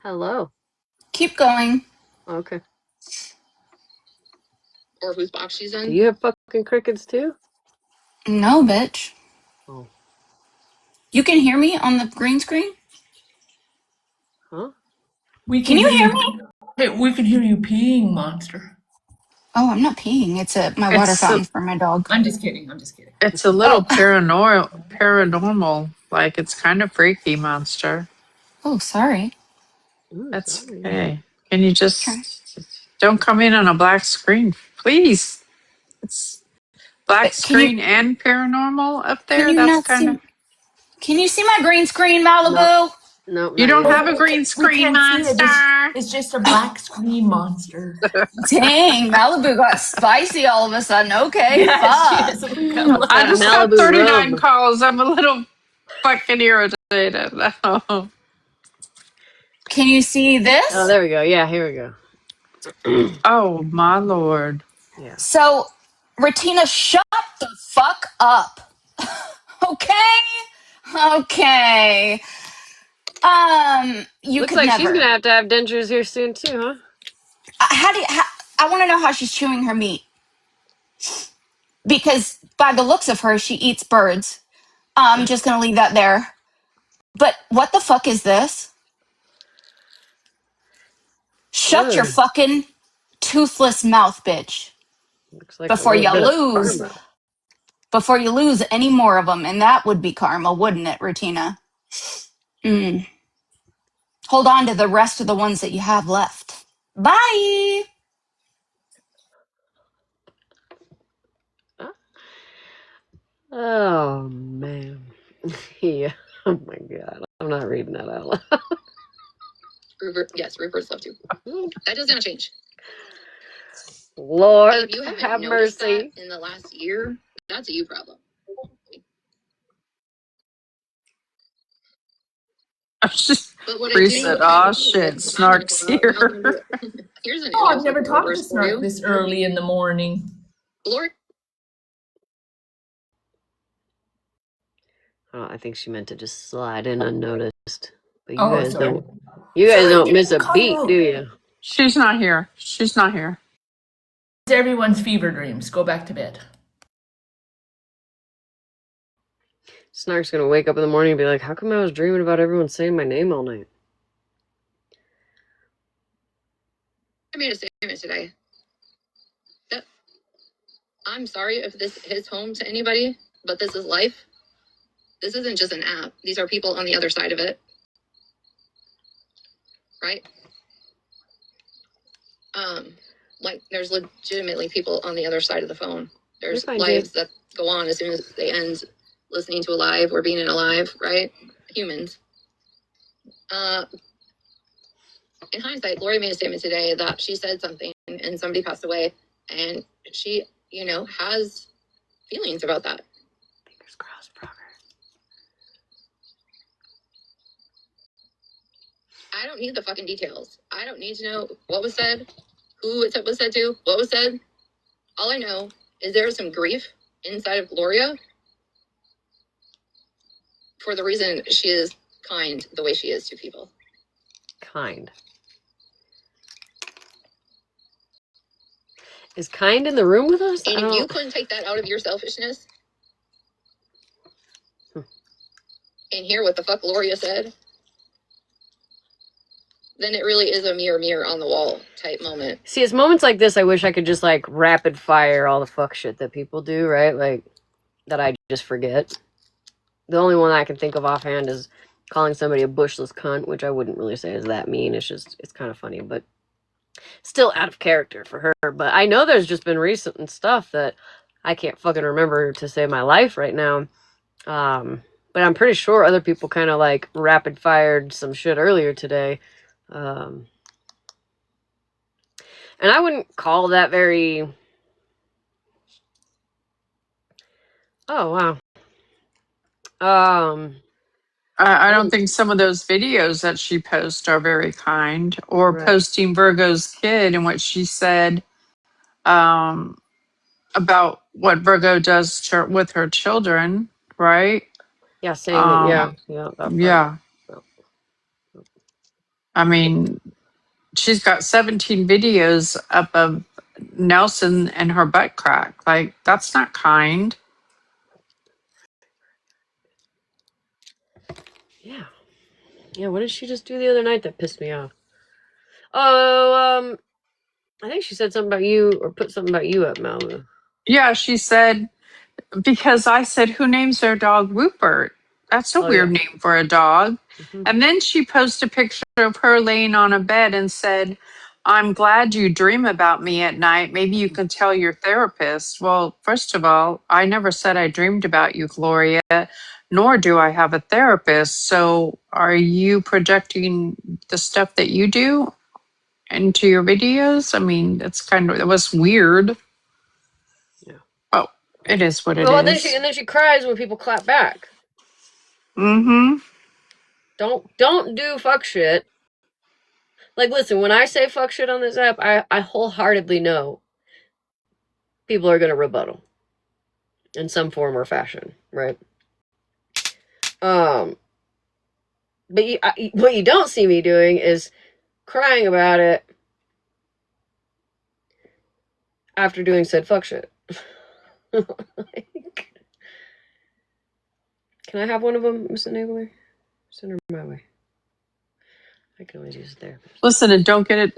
Hello. Keep going. Okay. Or whose box she's Do in. you have fucking crickets too? No, bitch. Oh. You can hear me on the green screen? Huh? We Can you hear me? Hey, we can hear you peeing, monster. Oh, I'm not peeing. It's my water It's a, fountain for my dog. I'm just kidding. I'm just kidding. it's a little Oh, paranormal. Like, it's kind of freaky, monster. oh, sorry. Ooh, That's sorry. okay. Can you Try. just don't come in on a black screen, please? It's black Can you screen and paranormal up can there. you That's not kind of. see? Can you see my green screen, No. Malibu? Nope, You not don't yet. have a green We screen, can't see it. monster. It's just a black screen monster. Dang, Malibu got spicy all of a sudden. Okay, Yeah, she is. fuck. Look at look. I That just got Malibu 39 rum. calls. I'm a little fucking irritated. Oh, Can you see Oh, this? there we go. Yeah, here we go. oh my lord. Yeah. So, Retina, shut the fuck up. Okay? Okay. You Looks could like she's never. gonna have dentures here soon too, huh? I want to know how she's chewing her meat. Because by the looks of her, she eats birds. I'm just going to leave that there. But what the fuck is this? Shut your Good. fucking toothless mouth, bitch. Looks like a Before little you bit of lose. karma. Before you lose any more of them. And that would be karma, wouldn't it, Retina? Mm. Hold on to the rest of the ones that you have left. Bye. Huh? Oh man. Yeah. Oh my god. I'm not reading that out loud. Rupert's love too. That does not change. Lord, If you haven't have noticed mercy. that in the last year, that's a you problem. I was just But what I do reset. have Oh to do shit, is remind Snark's myself about how can here. do it. Here's an Oh, I've interesting never talked to reverse for Snark you. this early in the morning. Lord, Oh, I think she meant to just slide in unnoticed. But you Oh, guys sorry. don't. You guys Sorry, don't give me miss the a beat, do Cairo. you? She's not here. She's not here. It's everyone's fever dreams. Go back to bed. Snark's gonna wake up in the morning and be like, "How come I was dreaming about everyone saying my name all night?" I made a statement today. That I'm sorry if this hits home to anybody, but this is life. This isn't just an app. These are people on the other side of it. right? Like there's legitimately people on the other side of the phone. There's lives that go on as soon as they end listening to a live or being in a live, right? Humans. In hindsight, Lori made a statement today that she said something and somebody passed away, and she, has feelings about that. Fingers crossed, progress. I don't need the fucking details. I don't need to know what was said, who it was said to, what was said. All I know is there is some grief inside of Gloria for the reason she is kind the way she is to people. Kind. Is Kind in the room with us? And if you couldn't take that out of your selfishness and hear what the fuck Gloria said, then it really is a mirror on the wall type moment. See, it's moments like this I wish I could just like rapid fire all the fuck shit that people do, right? Like that I just forget. The only one I can think of offhand is calling somebody a bushless cunt, which I wouldn't really say is that mean. It's kind of funny, but still out of character for her. But I know there's just been recent stuff that I can't fucking remember to save my life right now. But I'm pretty sure other people kind of like rapid fired some shit earlier today. And I wouldn't call that very... Oh, wow. I don't think some of those videos that she posts are very kind, or Right. posting Virgo's kid and what she said about what Virgo does with her children, right? Yeah, saying that, yeah, that part. Yeah. I mean, she's got 17 videos up of Nelson and her butt crack. Like, that's not kind. Yeah. Yeah, what did she just do the other night that pissed me off? Oh, I think she said something about you, or put something about you up, Malibu. Yeah, she said, because I said, who names their dog Rupert? That's a weird name for a dog. Mm-hmm. And then she posted a picture of her laying on a bed and said, I'm glad you dream about me at night. Maybe you can tell your therapist. Well, first of all, I never said I dreamed about you, Gloria, nor do I have a therapist. So are you projecting the stuff that you do into your videos? I mean, it was weird. Yeah. Oh, it is what it Well, is. then she cries when people clap back. Mm-hmm. Don't do fuck shit. Like, listen, when I say fuck shit on this app, I wholeheartedly know people are gonna rebuttal in some form or fashion, right? But what you don't see me doing is crying about it after doing said fuck shit. Like, can I have one of them, Miss Enabler? Send her my way. I can always use a therapist. Listen, and don't get it.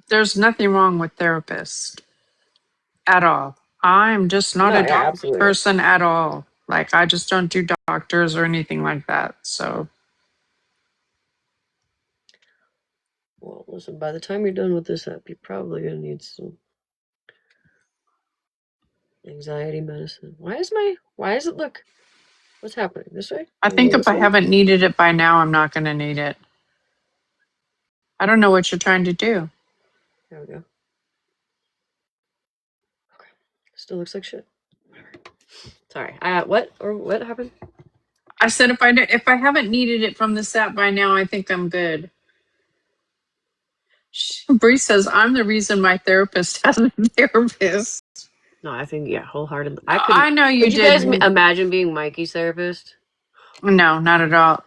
There's nothing wrong with therapists at all. I'm just not a doctor person at all. Like, I just don't do doctors or anything like that. So, Well, listen, by the time you're done with this app, you're probably going to need some anxiety medicine. Why is it look? What's happening? This way? I think if I haven't needed it by now, I'm not going to need it. I don't know what you're trying to do. There we go. Okay. Still looks like shit. Sorry. What happened? I said if I haven't needed it from this app by now, I think I'm good. Bree says I'm the reason my therapist has a therapist. No, I think wholeheartedly. I know you Could you guys did. imagine being Mikey's therapist? No, not at all.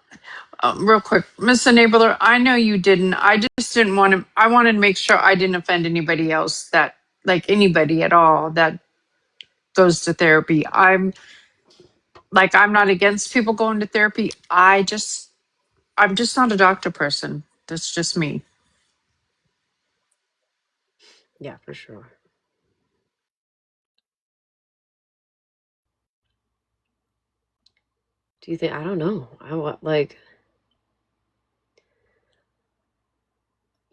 Real quick, Miss Enabler, I know you didn't. I just didn't want to. I wanted to make sure I didn't offend anybody else anybody at all that goes to therapy. I'm not against people going to therapy. I'm just not a doctor person. That's just me. Yeah, for sure. Do you think? I don't know.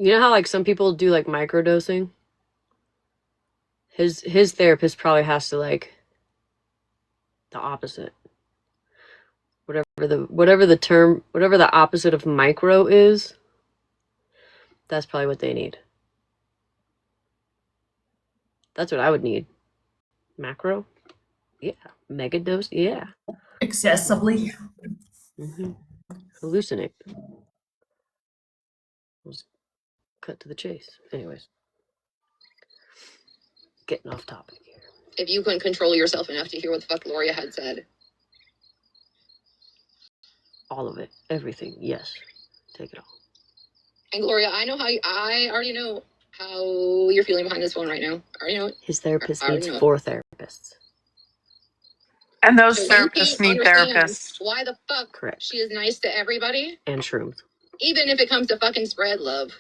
You know how like some people do like microdosing? His therapist probably has to like the opposite. Whatever the opposite of micro is, that's probably what they need. That's what I would need. Macro? Yeah. Mega dose? Yeah. Excessively. Hallucinate. Let's cut to the chase. Anyways. Getting off topic here. If you couldn't control yourself enough to hear what the fuck Gloria had said. All of it. Everything. Yes. Take it all. And Gloria, I already know how you're feeling behind this phone right now. I already know it. His therapist I already needs know it. 4 therapists. And those So you therapists can't need understand therapists. why the fuck Correct. she is nice to everybody, And shrooms. even if it comes to fucking spread love.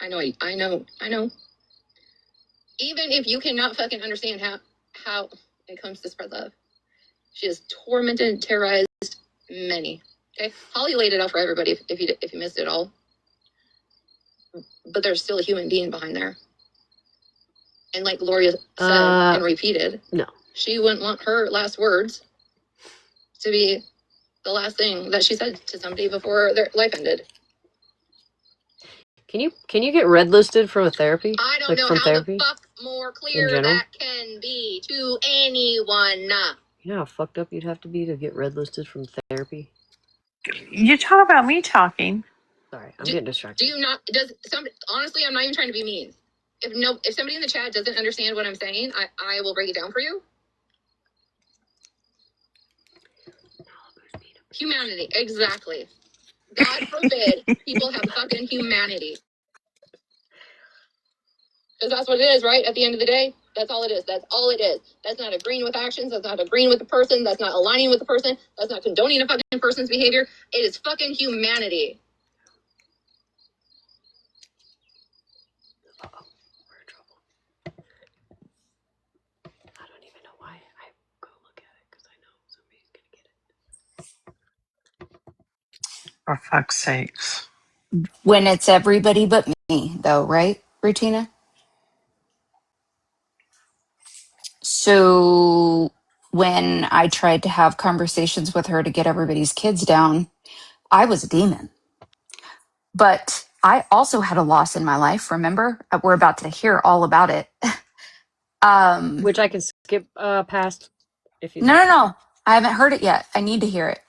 I know. Even if you cannot fucking understand how it comes to spread love, she has tormented and terrorized many. Okay, Holly laid it out for everybody if you missed it all. But there's still a human being behind there. And like Gloria said and repeated, no. She wouldn't want her last words to be the last thing that she said to somebody before their life ended. Can you get red listed from a therapy? I don't like know from how therapy? the fuck more clear general? that can be to anyone. You know how fucked up you'd have to be to get red listed from therapy? You talk about me talking. Sorry, I'm getting distracted. Do you not? Honestly, I'm not even trying to be mean. If somebody in the chat doesn't understand what I'm saying, I will break it down for you. Humanity, exactly. God forbid people have fucking humanity. Because that's what it is, right? At the end of the day, that's all it is. That's all it is. That's not agreeing with actions. That's not agreeing with the person. That's not aligning with the person. That's not condoning a fucking person's behavior. It is fucking humanity. Uh-oh, we're in trouble. I don't even know why I go look at it, because I know somebody's gonna get it. For fuck's sakes. When it's everybody but me, though, right, Rutina? So when I tried to have conversations with her to get everybody's kids down, I was a demon. But I also had a loss in my life, remember? We're about to hear all about it. Which I can skip past if you No. I haven't heard it yet. I need to hear it.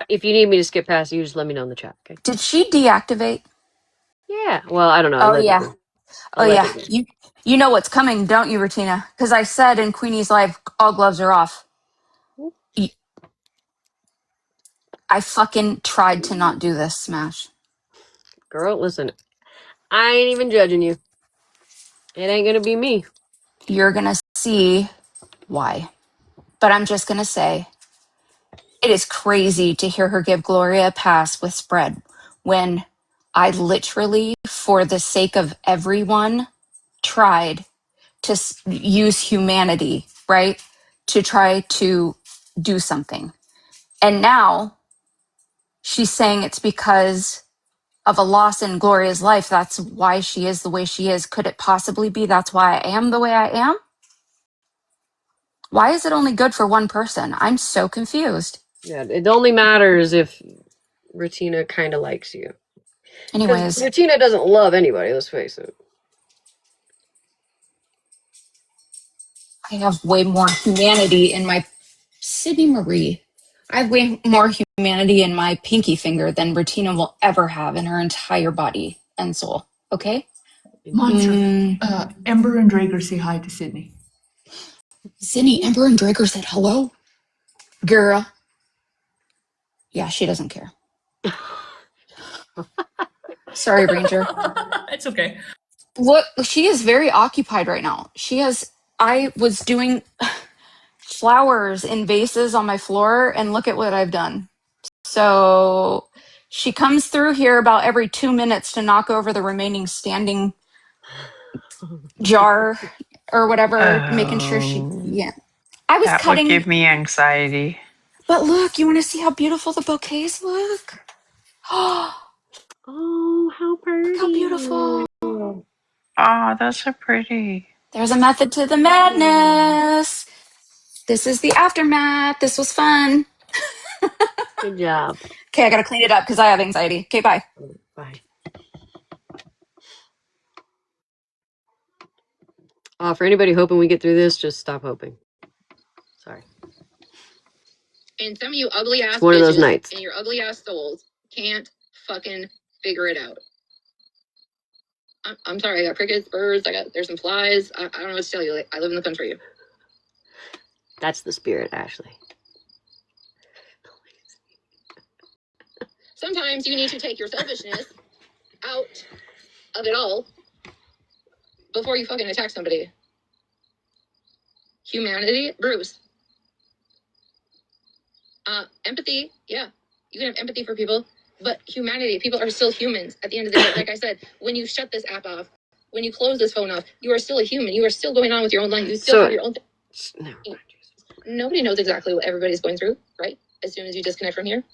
If you need me to skip past, you just let me know in the chat, okay? Did she deactivate? Yeah. Well, I don't know. Oh, yeah. Allegedly. You know what's coming, don't you, Rutina? Because I said in Queenie's Live, all gloves are off. I fucking tried to not do this, Smash. Girl, listen. I ain't even judging you. It ain't gonna be me. You're gonna see why. But I'm just gonna say, it is crazy to hear her give Gloria a pass with spread when I literally, for the sake of everyone, tried to use humanity, right? To try to do something. And now she's saying it's because of a loss in Gloria's life. That's why she is the way she is. Could it possibly be that's why I am the way I am? Why is it only good for one person? I'm so confused. Yeah, it only matters if Rutina kind of likes you. Because Anyways, Rutina doesn't love anybody, let's face it. I have way more humanity in my Sydney Marie. I have way more humanity in my pinky finger than Bettina will ever have in her entire body and soul. Okay? Monster. Ember and Drager say hi to Sydney. Sydney, Ember and Draker said hello. Girl. Yeah, she doesn't care. Sorry, Ranger. It's okay. Look, she is very occupied right now. I was doing flowers in vases on my floor, and look at what I've done. So she comes through here about every 2 minutes to knock over the remaining standing jar or whatever, making sure yeah. I was That would cutting, give me anxiety. but look, you want to see how beautiful the bouquets look? Oh, Oh, how Look how beautiful. pretty. Oh, that's so pretty. There's a method to the madness. This is the aftermath. This was fun. Good job. Okay, I gotta clean it up because I have anxiety. Okay, bye. Bye. For anybody hoping we get through this, just stop hoping. Sorry. And some of you ugly ass It's one of those bitches nights. and your ugly ass souls can't fucking figure it out. I'm sorry, I got crickets, birds, there's some flies. I don't know what to tell you. Like, I live in the country. That's the spirit, Ashley. Sometimes you need to take your selfishness out of it all before you fucking attack somebody. Humanity, Bruce. Empathy, yeah. You can have empathy for people, but humanity, people are still humans at the end of the day. Like I said, when you shut this app off, when you close this phone off, you are still a human. You are still going on with your own life. You still have your own No. Nobody knows exactly what everybody's going through, right? As soon as you disconnect from here,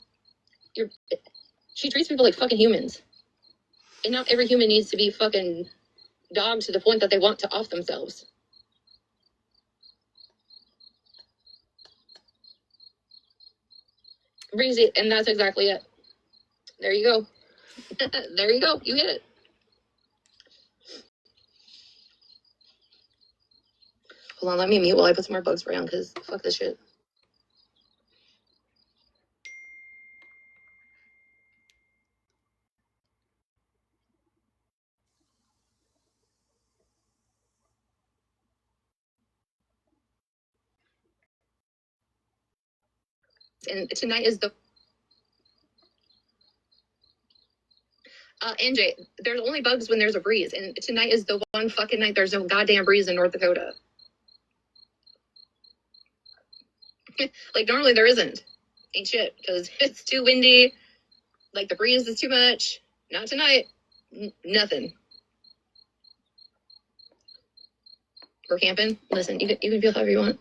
she treats people like fucking humans. And not every human needs to be fucking dogged to the point that they want to off themselves. Breezy, and that's exactly it. There you go. There you go. You hit it. Hold on, let me mute while I put some more bug spray on, because fuck this shit. And tonight is the NJ, there's only bugs when there's a breeze, and tonight is the one fucking night there's no goddamn breeze in North Dakota. Like, normally there isn't. Ain't shit, because it's too windy, like the breeze is too much. Not tonight. Nothing. We're camping. Listen, you can feel however you want.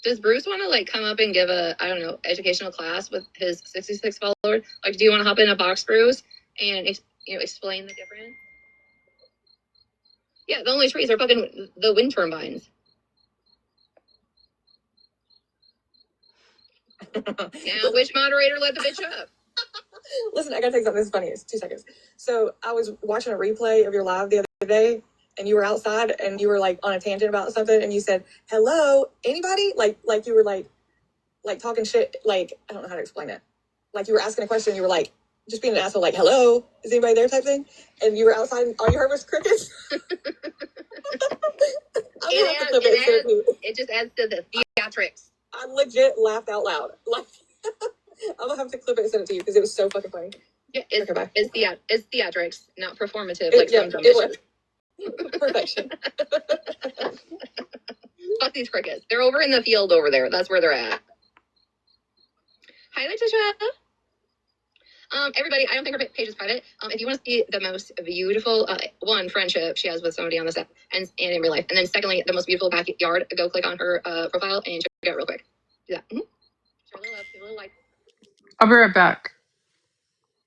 Does Bruce want to like come up and give a, I don't know, educational class with his 66 followers? Like, do you want to hop in a box, Bruce, and explain the difference? Yeah, the only trees are fucking the wind turbines. Now, which moderator let the bitch up? Listen, I gotta take something that's funny. It's 2 seconds. So I was watching a replay of your live the other day, and you were outside, and you were like on a tangent about something, and you said, "Hello, anybody?" Like you were like talking shit. Like, I don't know how to explain it. Like, you were asking a question, you were like just being an asshole. Like, "Hello, is anybody there?" type thing. And you were outside, and all you heard was crickets. It just adds to the theatrics. I legit laughed out loud. Like, I'm gonna have to clip it and send it to you because it was so fucking funny. Yeah, it's theatrics, not performative. It was perfection. Fuck these crickets. They're over in the field over there. That's where they're at. Hi, Letitia. Everybody, I don't think her page is private. If you want to see the most beautiful, one, friendship she has with somebody on this app and in real life, and then secondly, the most beautiful backyard, go click on her profile and check it out real quick. Do that. Mm-hmm. Share a little love, give a little like. I'll be right back.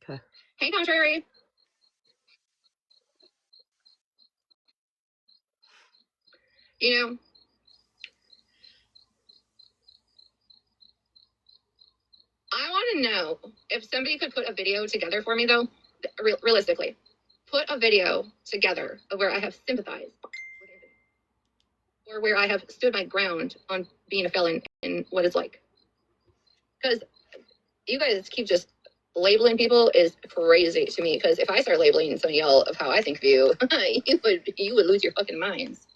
Okay. Hey, Contrary. You know, I want to know if somebody could put a video together for me, though, realistically. Put a video together of where I have sympathized with Anthony, or where I have stood my ground on being a felon and what it's like. Because you guys keep just labeling people is crazy to me. Because if I start labeling some of y'all of how I think of you, you would lose your fucking minds.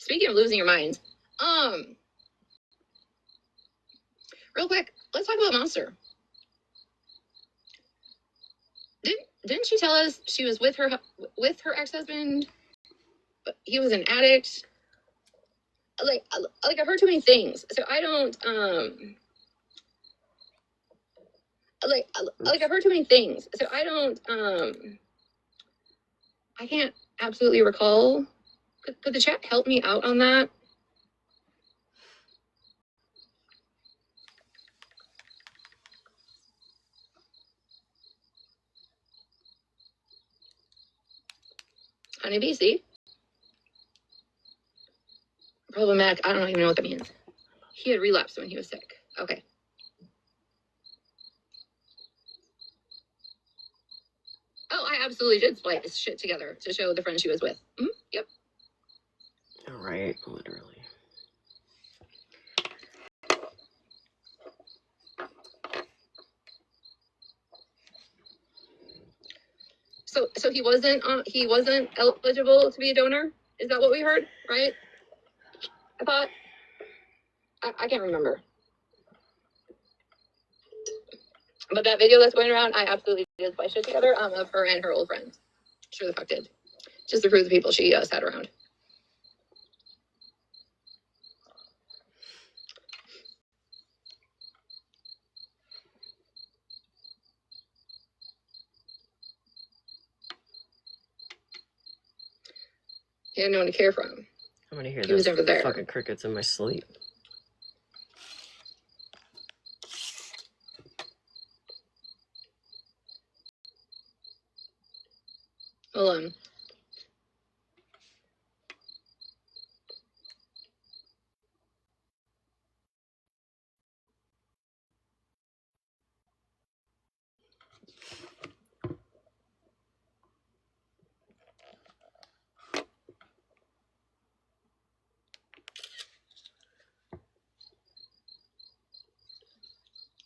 Speaking of losing your minds, real quick, let's talk about Monster. Didn't she tell us she was with her ex-husband, but he was an addict? Like I've heard too many things, so I don't I've heard too many things, so I don't I can't absolutely recall. Could the chat help me out on that? Honey BC. Problematic. I don't even know what that means. He had relapsed when he was sick. Okay. Oh, I absolutely did splice this shit together to show the friend she was with. Yep. All right, literally. So he wasn't eligible to be a donor. Is that what we heard? Right? I thought. I can't remember. But that video that's going around, I absolutely did splice shit together of her and her old friends. Sure the fuck did. Just to prove the people she sat around. He had no one to care for him. I'm gonna hear He was those never there. fucking crickets in my sleep. Hold on.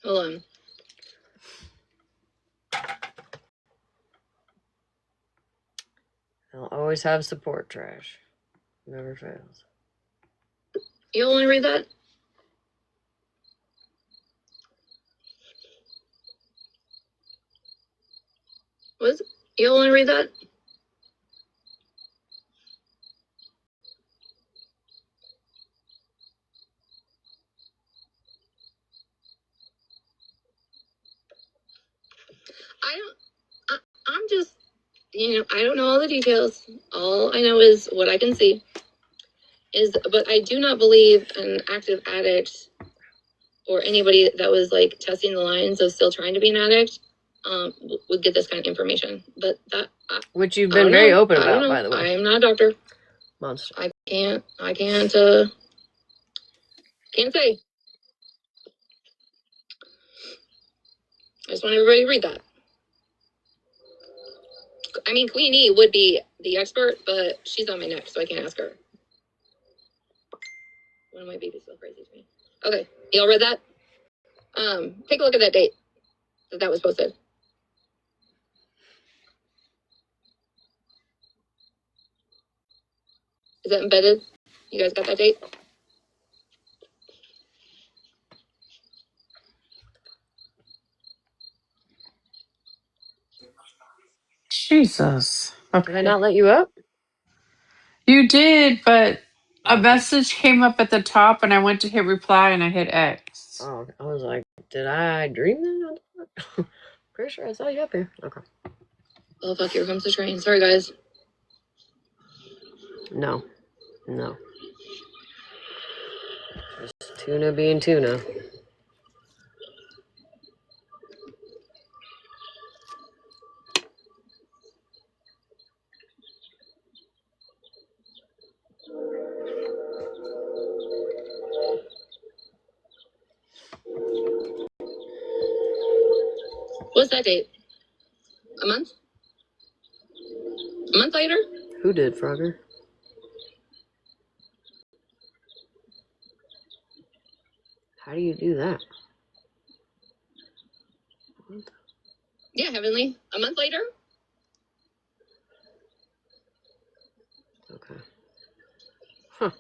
Hold on. I'll always have support, Trash. Never fails. You want to read that? You want to read that? I'm just, I don't know all the details. All I know is what I can see but I do not believe an active addict or anybody that was like testing the lines of still trying to be an addict would get this kind of information. But that, which you've been very open I don't about, know. by the way. I am not a doctor. Monster. I can't say. I just want everybody to read that. I mean, Queenie would be the expert, but she's on my neck, so I can't ask her. One of my babies so crazy to me. Okay, y'all read that? Take a look at that date that was posted. Is that embedded? You guys got that date? Jesus. Did I Okay. not let you up? You did, but a Okay. message came up at the top and I went to hit reply and I hit X. Oh, I was like, did I dream that? Pretty sure I saw you up here. Okay. Oh, fuck, here comes the train. Sorry, guys. No. Just tuna being tuna. What's that date? A month? A month later? Who did, Frogger? How do you do that? Yeah, Heavenly. A month later? Okay. Huh.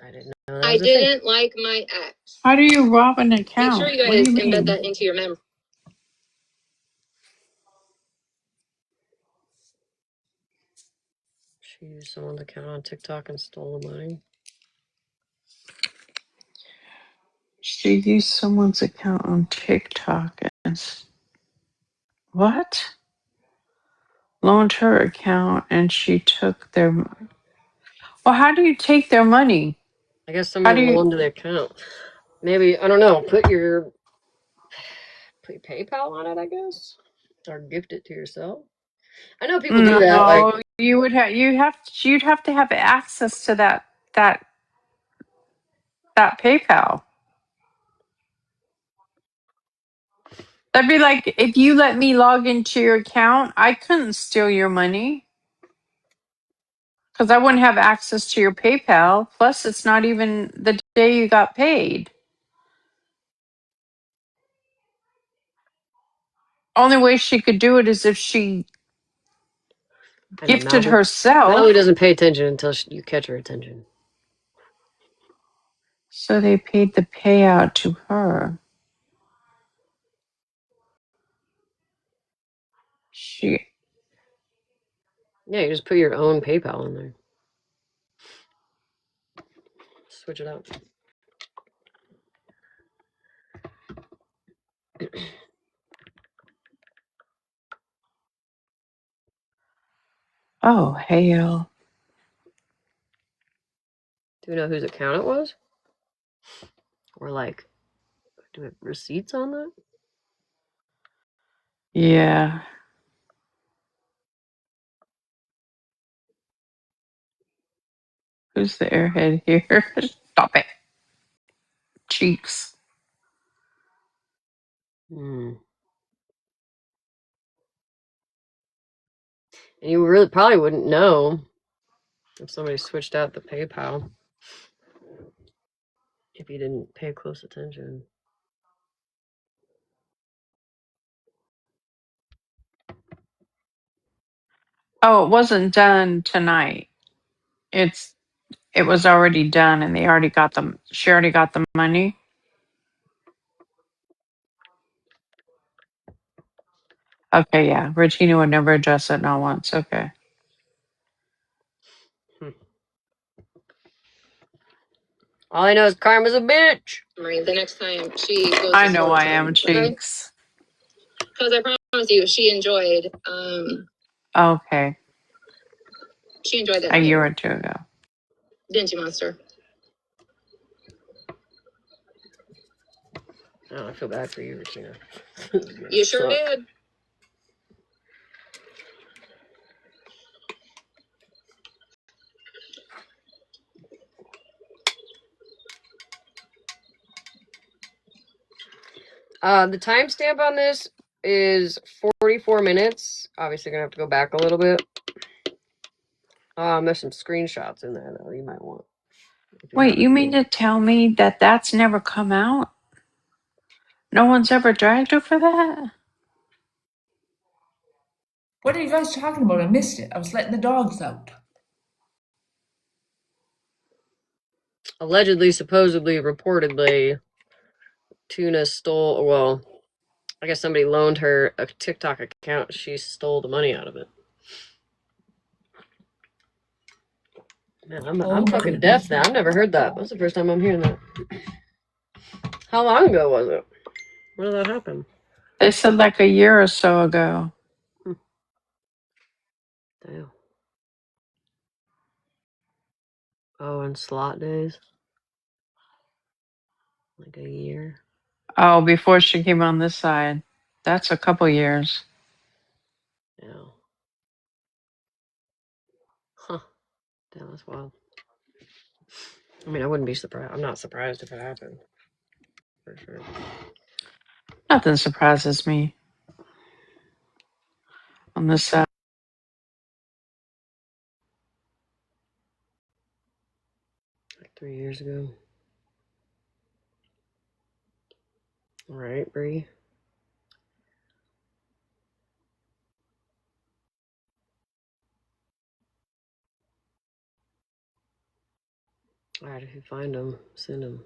I didn't know that I was a thing. didn't like my ex. How do you rob an Make account? sure you What do guys you embed mean? that into your memory. She used someone's account on TikTok and stole the money. She used someone's account on TikTok and What? Loaned her account and she took their. Well, how do you take their money? I guess How somebody do you? loaned to the account. Maybe, I don't know, put your PayPal on it, I guess, or gift it to yourself. I know people do that. Like, No, you'd have to have access to that PayPal. That'd be like if you let me log into your account, I couldn't steal your money because I wouldn't have access to your PayPal. Plus, it's not even the day you got paid. Only way she could do it is if she I know gifted Mallory. Mallory herself. doesn't pay attention until you catch her attention. So they paid the payout to her. She. Yeah, you just put your own PayPal in there. Switch it out. Oh hell. Do we know whose account it was? Or like, do we have receipts on that? Yeah. Who's the airhead here? Stop it. Cheeks. Hmm. And you really probably wouldn't know if somebody switched out the PayPal if you didn't pay close attention. Oh, it wasn't done tonight. It was already done and they already got them. She already got the money. Okay, yeah. Regina would never adjust it not once. Okay. All I know is Karma's a bitch. Marie, the next time she goes I to know store I am time, okay? Cheeks. Because I promise you, she enjoyed Okay. that A night, year or two ago. didn't you, Monster? Oh, I feel bad for you, Regina. You sure did. The timestamp on this is 44 minutes. Obviously, gonna have to go back a little bit. There's some screenshots in there though you might want. Wait, you mean to tell me that that's never come out? No one's ever dragged her for that? What are you guys talking about? I missed it. I was letting the dogs out. Allegedly, supposedly, reportedly, Tuna stole. Well, I guess somebody loaned her a TikTok account. She stole the money out of it. Man, I'm fucking deaf now. I've never heard that. That's the first time I'm hearing that. How long ago was it? When did that happen? They said like a year or so ago. Damn. Oh, and slot days? Like a year? Oh, before she came on this side. That's a couple years. Yeah. Huh. Damn, that's wild. I mean, I wouldn't be surprised. I'm not surprised if it happened. For sure. Nothing surprises me on this side. Like 3 years ago. All right, Bree. All right, if you find them, send them.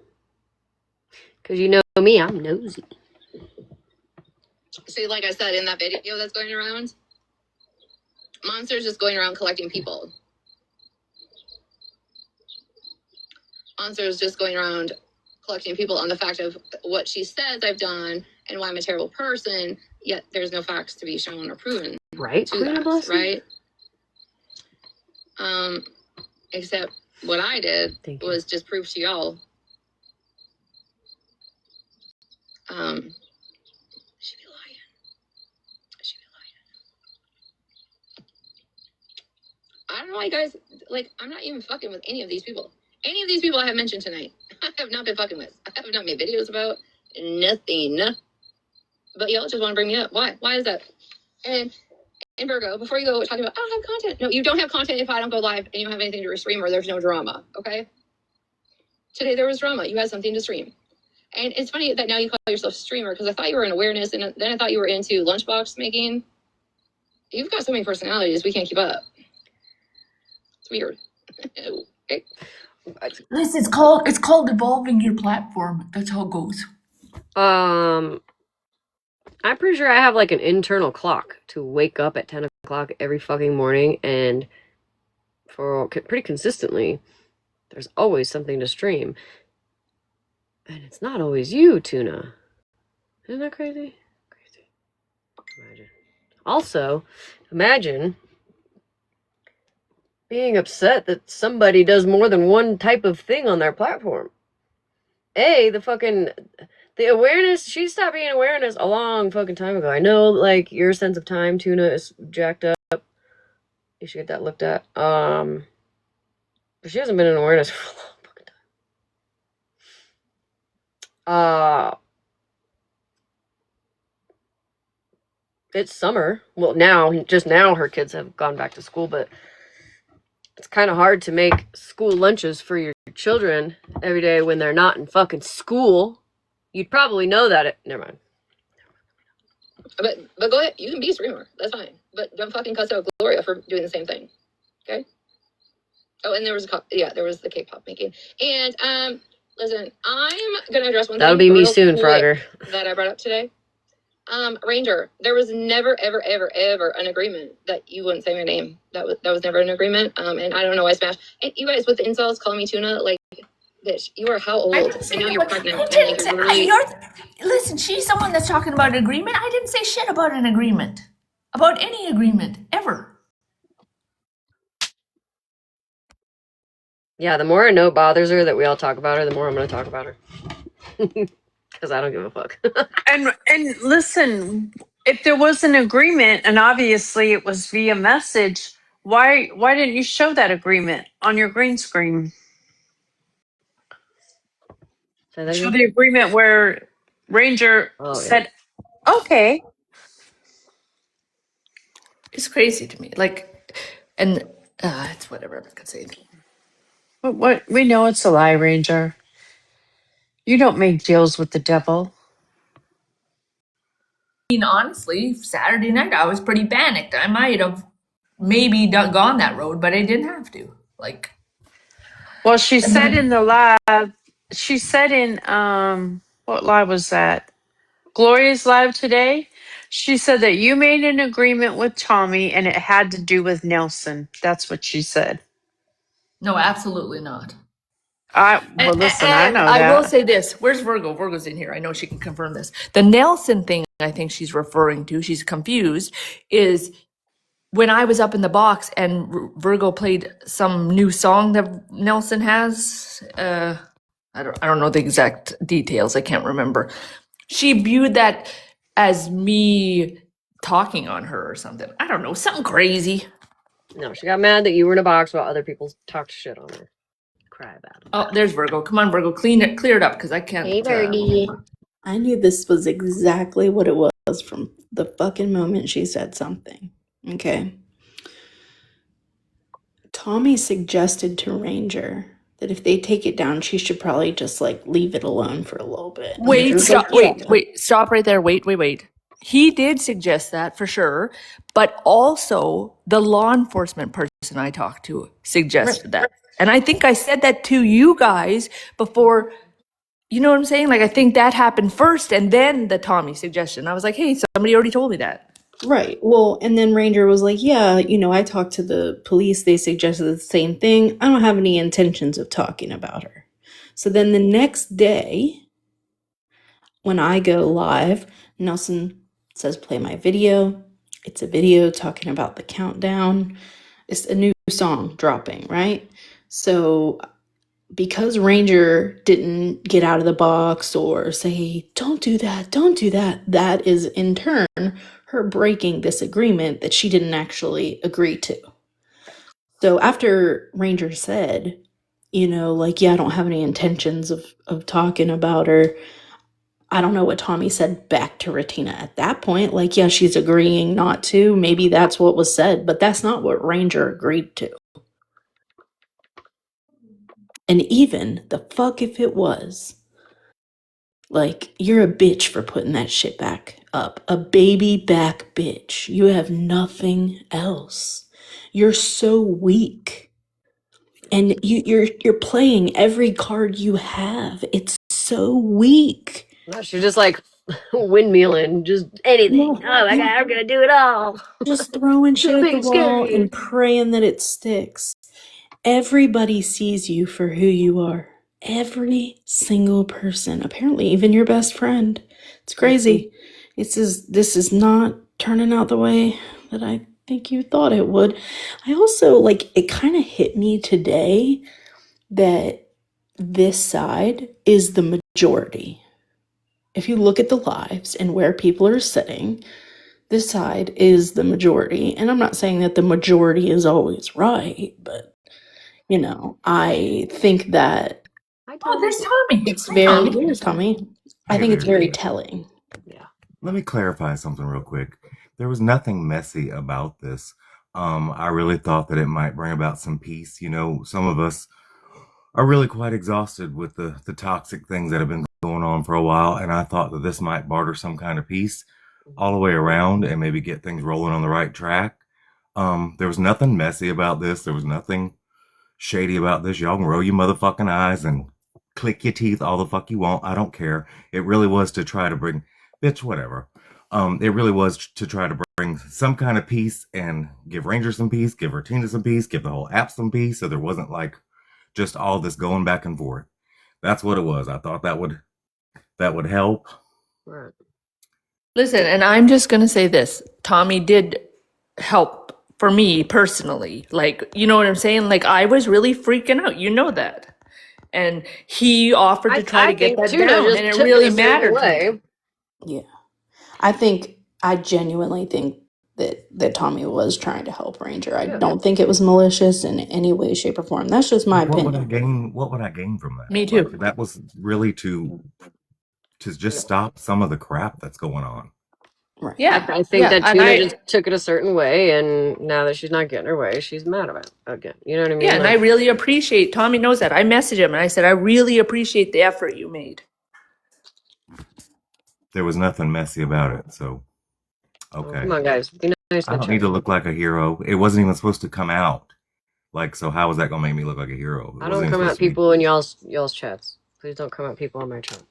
Because you know me, I'm nosy. See, like I said in that video that's going around, Monster's just going around collecting people. Monster is just going around collecting people on the fact of what she says I've done and why I'm a terrible person. yet there's no facts to be shown or proven Right, to Queen of that, Blessing? right? Except what I did Thank you. was just prove to y'all. She be lying. She be lying. I don't know why you guys, like, I'm not even fucking with any of these people. Any of these people I have mentioned tonight, I have not been fucking with. I have not made videos about nothing. But y'all just want to bring me up. Why? Why is that? And Virgo, before you go talking about, I don't have content. No, you don't have content if I don't go live and you don't have anything to stream or there's no drama, okay? Today there was drama. You had something to stream. And it's funny that now you call yourself a streamer because I thought you were in awareness and then I thought you were into lunchbox making. You've got so many personalities, we can't keep up. It's weird. Okay. Listen, it's called evolving your platform. That's how it goes. I'm pretty sure I have like an internal clock to wake up at 10 o'clock every fucking morning, and for pretty consistently, there's always something to stream. And it's not always you, Tuna. Isn't that crazy? Crazy. Imagine. Also, imagine being upset that somebody does more than one type of thing on their platform. The awareness, she stopped being awareness a long fucking time ago. I know, like, your sense of time, Tuna, is jacked up. You should get that looked at. But she hasn't been in awareness for a long fucking time. It's summer. Well, just now her kids have gone back to school, but it's kind of hard to make school lunches for your children every day when they're not in fucking school. You'd probably know that. Never mind. But go ahead. You can be a streamer. That's fine. But don't fucking cuss out Gloria for doing the same thing. Okay? Oh, and there was the K-pop making. And listen, I'm gonna address one thing. That'll be me soon, Frogger. That I brought up today. Ranger, there was never, ever, ever, ever an agreement that you wouldn't say my name. That was never an agreement. And I don't know why Smash. And you guys with the insults calling me Tuna, like, bitch, you are how old? I know you're pregnant. Listen, she's the one that's talking about an agreement. I didn't say shit about an agreement. About any agreement, ever. Yeah, the more I know bothers her that we all talk about her, the more I'm going to talk about her. Because I don't give a fuck. And listen, if there was an agreement and obviously it was via message, why didn't you show that agreement on your green screen? Show the agreement where Ranger said, okay. It's crazy to me. Like, and it's whatever I'm gonna say. But what we know it's a lie, Ranger. You don't make deals with the devil. I mean, honestly, Saturday night I was pretty panicked. I might have maybe gone that road, but I didn't have to. Like, well, she said in the live. She said in what live was that? Gloria's live today. She said that you made an agreement with Tommy and it had to do with Nelson. That's what she said. no, absolutely not. Well, listen, I know that. I will say this. Where's Virgo? Virgo's in here. I know she can confirm this. The Nelson thing I think she's referring to, she's confused, is when I was up in the box and Virgo played some new song that Nelson has. I don't know the exact details. I can't remember. She viewed that as me talking on her or something. I don't know, something crazy. No, she got mad that you were in a box while other people talked shit on her. Cry about it. Oh, there's Virgo. Come on, Virgo, clear it up because I can't. Hey, Birdie. I knew this was exactly what it was from the fucking moment she said something. Okay. Tommy suggested to Ranger that if they take it down, she should probably just like leave it alone for a little bit. Stop right there. Wait. He did suggest that for sure, but also the law enforcement person I talked to suggested that. And I think I said that to you guys before, you know what I'm saying? Like, I think that happened first and then the Tommy suggestion. I was like, hey, somebody already told me that. Right. Well, and then Ranger was like, yeah, I talked to the police. They suggested the same thing. I don't have any intentions of talking about her. So then the next day, when I go live, Nelson says play my video. It's a video talking about the countdown. It's a new song dropping, right? So because Ranger didn't get out of the box or say, don't do that, that is in turn her breaking this agreement that she didn't actually agree to. So after Ranger said, like, yeah, I don't have any intentions of talking about her, I don't know what Tommy said back to Ratina at that point. Like, yeah, she's agreeing not to. Maybe that's what was said, but that's not what Ranger agreed to. And even the fuck if it was, like, you're a bitch for putting that shit back up. A baby back bitch. You have nothing else. You're so weak. And you're playing every card you have. It's so weak. No, she's just like windmilling, just anything. No, Oh my god, I'm gonna do it all. just throwing shit at the Nothing wall scary. and praying that it sticks. Everybody sees you for who you are. Every single person. Apparently, even your best friend. It's crazy. This is not turning out the way that I think you thought it would. I also, like, it kind of hit me today that this side is the majority. If you look at the lives and where people are sitting, this side is the majority. And I'm not saying that the majority is always right, but I think that Oh, there's Tommy. it's Hi, very, Tommy. Tommy, I Hey think it's there. very telling. Yeah. Let me clarify something real quick. There was nothing messy about this. I really thought that it might bring about some peace. Some of us are really quite exhausted with the toxic things that have been going on for a while, and I thought that this might barter some kind of peace all the way around and maybe get things rolling on the right track. There was nothing messy about this. There was nothing shady about this. Y'all can roll your motherfucking eyes and click your teeth all the fuck you want. I don't care. It really was to try to bring, bitch, whatever. It really was to try to bring some kind of peace and give Ranger some peace, give Ratina some peace, give the whole app some peace, so there wasn't like just all this going back and forth. That's what it was. I thought that would help. Right. Listen, and I'm just going to say this. Tommy did help for me personally. Like, you know what I'm saying? Like, I was really freaking out. You know that. And he offered to try to get that Tuna down, just and it took really a certain mattered to me. Yeah. I genuinely think that Tommy was trying to help Ranger. I Yeah. don't think it was malicious in any way, shape, or form. That's just my What would opinion. I gain from that? Me too. Like, that was really to just stop some of the crap that's going on. Right. Yeah. I think that and Tuna just took it a certain way, and now that she's not getting her way, she's mad about it again. You know what I mean? Yeah, and I really appreciate, Tommy knows that. I messaged him and I said, I really appreciate the effort you made. There was nothing messy about it, so okay. Come on, guys. Be nice. I don't need to look like a hero. It wasn't even supposed to come out. Like, so how was that gonna make me look like a hero? I don't come at people in y'all's chats. Please don't come at people on my chat.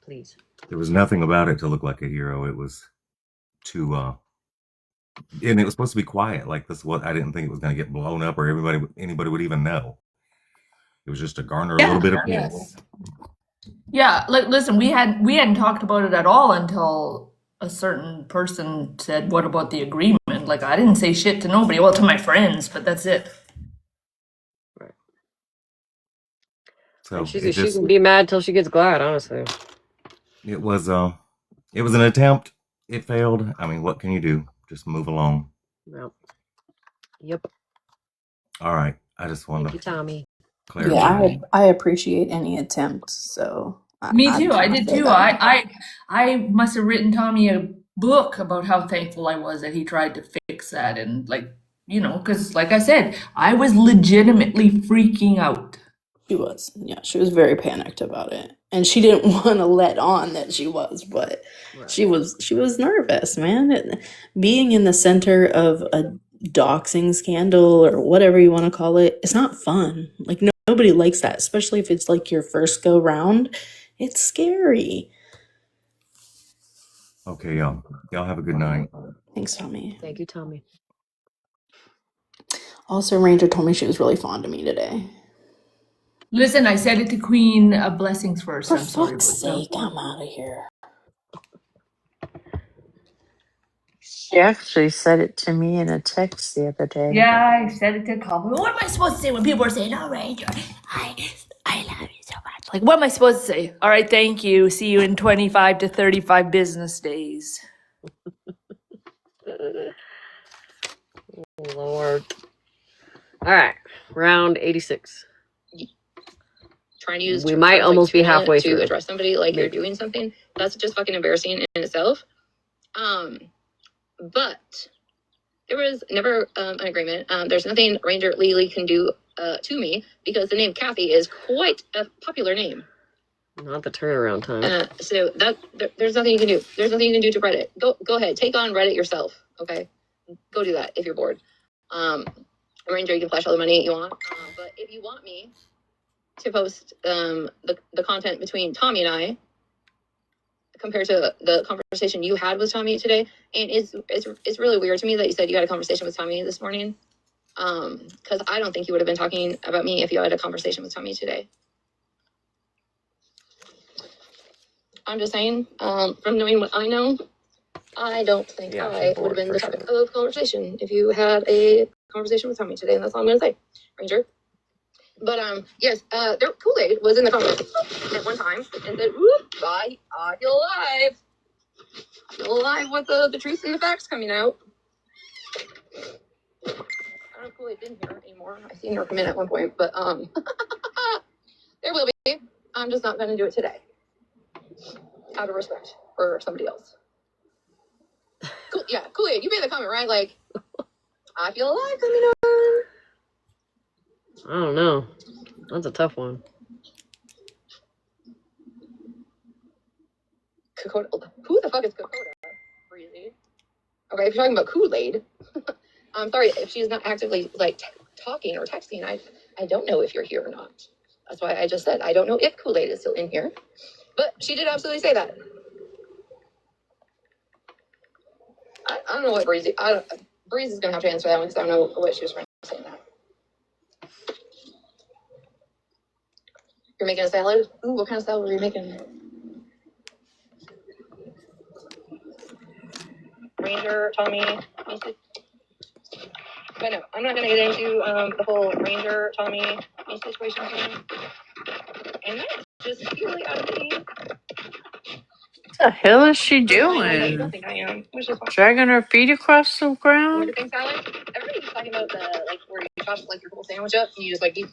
Please. There was nothing about it to look like a hero. It was to and it was supposed to be quiet. Like, this what I didn't think it was gonna get blown up or anybody would even know. It was just to garner a little bit of peace. Yeah, listen, we hadn't talked about it at all until a certain person said, "What about the agreement?" Like, I didn't say shit to nobody, well, to my friends, but that's it. Right. So she can be mad till she gets glad. Honestly, it was an attempt. It failed. I mean, what can you do? Just move along. Yep. All right. I just wanted to Tommy. Clarify. Yeah, I appreciate any attempt. So Me too. I did too. I must have written Tommy a book about how thankful I was that he tried to fix that, and because like I said, I was legitimately freaking out. She was. Yeah, she was very panicked about it. And she didn't want to let on that she was, but right. she was nervous, man. Being in the center of a doxing scandal or whatever you want to call it, it's not fun. Like, nobody likes that, especially if it's like your first go round. It's scary. Okay, y'all have a good night. Thanks, Tommy. Thank you, Tommy. Also, Ranger told me she was really fond of me today. Listen, I said it to Queen. Blessings first. For fuck's sake, I'm out of here. She actually said it to me in a text the other day. Yeah, I said it to a couple. What am I supposed to say when people are saying, "Oh, Ranger, I love you so much"? Like, what am I supposed to say? All right, thank you. See you in 25 to 35 business days. Lord. All right, round 86. Trying to use We might almost be halfway to through. address somebody like you're doing something. That's just fucking embarrassing in itself. But there was never an agreement. There's nothing Ranger Lely can do to me because the name Kathy is quite a popular name. Not the turnaround time. So there's nothing you can do. There's nothing you can do to Reddit. Go ahead, take on Reddit yourself. Okay, go do that if you're bored. Ranger, you can flash all the money you want. But if you want me to post the content between Tommy and I, compared to the conversation you had with Tommy today, and it's really weird to me that you said you had a conversation with Tommy this morning, because I don't think you would have been talking about me if you had a conversation with Tommy today. I'm just saying, from knowing what I know, I don't think I would have been the topic of conversation if you had a conversation with Tommy today, and that's all I'm gonna say, Ranger. But yes, their Kool-Aid was in the comments at one time and said, "Whoop, I feel alive. I feel alive with the truth and the facts coming out." I don't know if Kool-Aid's in here anymore. I seen her come in at one point, but there will be. I'm just not gonna do it today, out of respect for somebody else. Cool, yeah, Kool-Aid, you made the comment, right? Like, I feel alive coming on. I don't know. That's a tough one. Who the fuck is Kokoda? Breezy. Okay, if you're talking about Kool-Aid, I'm sorry if she's not actively like talking or texting. I don't know if you're here or not. That's why I just said I don't know if Kool-Aid is still in here, but she did absolutely say that. I don't know what Breezy. Breeze is gonna have to answer that one because I don't know what she was trying to say in that. You're making a salad? Ooh, what kind of salad are you making? Ranger, Tommy, Macy. But no, I'm not gonna get into the whole Ranger, Tommy, Macy situation thing. And that's just purely out of me. What the hell is she I doing? don't think I am. Which is fine. Dragging her feet across the What ground? do you think, salad? Everybody keeps talking about the like where you chop like your whole sandwich up and you just like keep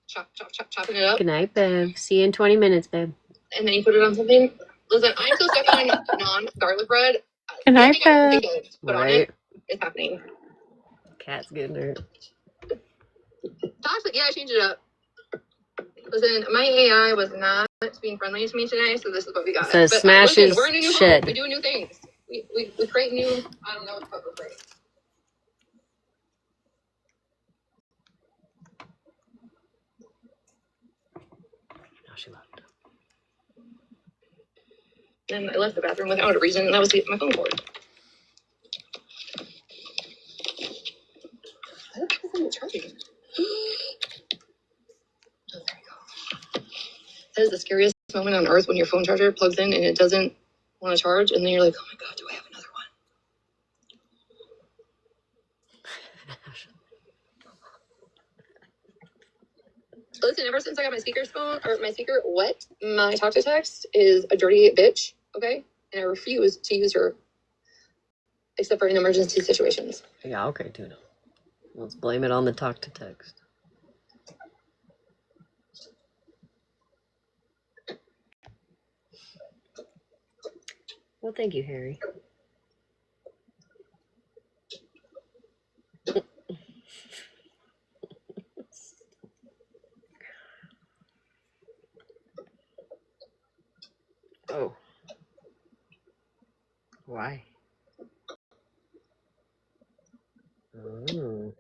chopping it up. Good night, babe. See you in 20 minutes, babe. And then you put it on something. Listen, I'm so stuck on non-garlic bread. Can I Anything I can pet? think of, but on it, it's happening. Cat's getting hurt. Toxic, yeah, I changed it up. Listen, my AI was not being friendly to me today, so this is what we got. It says but smash listen, his we're in a new shed. home. We do new things. We create new. I don't know what the fuck we're creating. Now she left. And I left the bathroom without a reason, and that was my phone cord. I don't think I'm charging. Oh, there you go. That is the scariest moment on earth when your phone charger plugs in and it doesn't want to charge, and then you're like, oh my god, do I have another one? Listen, ever since I got my speaker wet, my talk to text is a dirty bitch, okay? And I refuse to use her except for in emergency situations. Yeah, okay, Tuna. Let's blame it on the talk to text. Well, thank you, Harry. Oh. Why? Oh.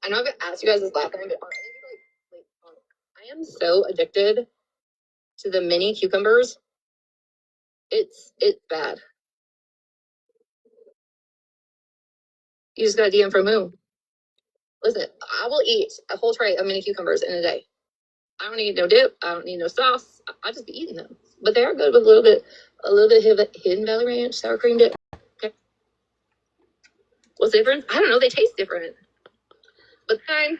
I know I've asked you guys this last time, but are any of you like I am so addicted to the mini cucumbers. It's bad. You just got a DM from who? Listen, I will eat a whole tray of mini cucumbers in a day. I don't need no dip. I don't need no sauce. I just be eating them. But they are good with a little bit of Hidden Valley Ranch sour cream dip. What's the difference? I don't know. They taste different. But fine.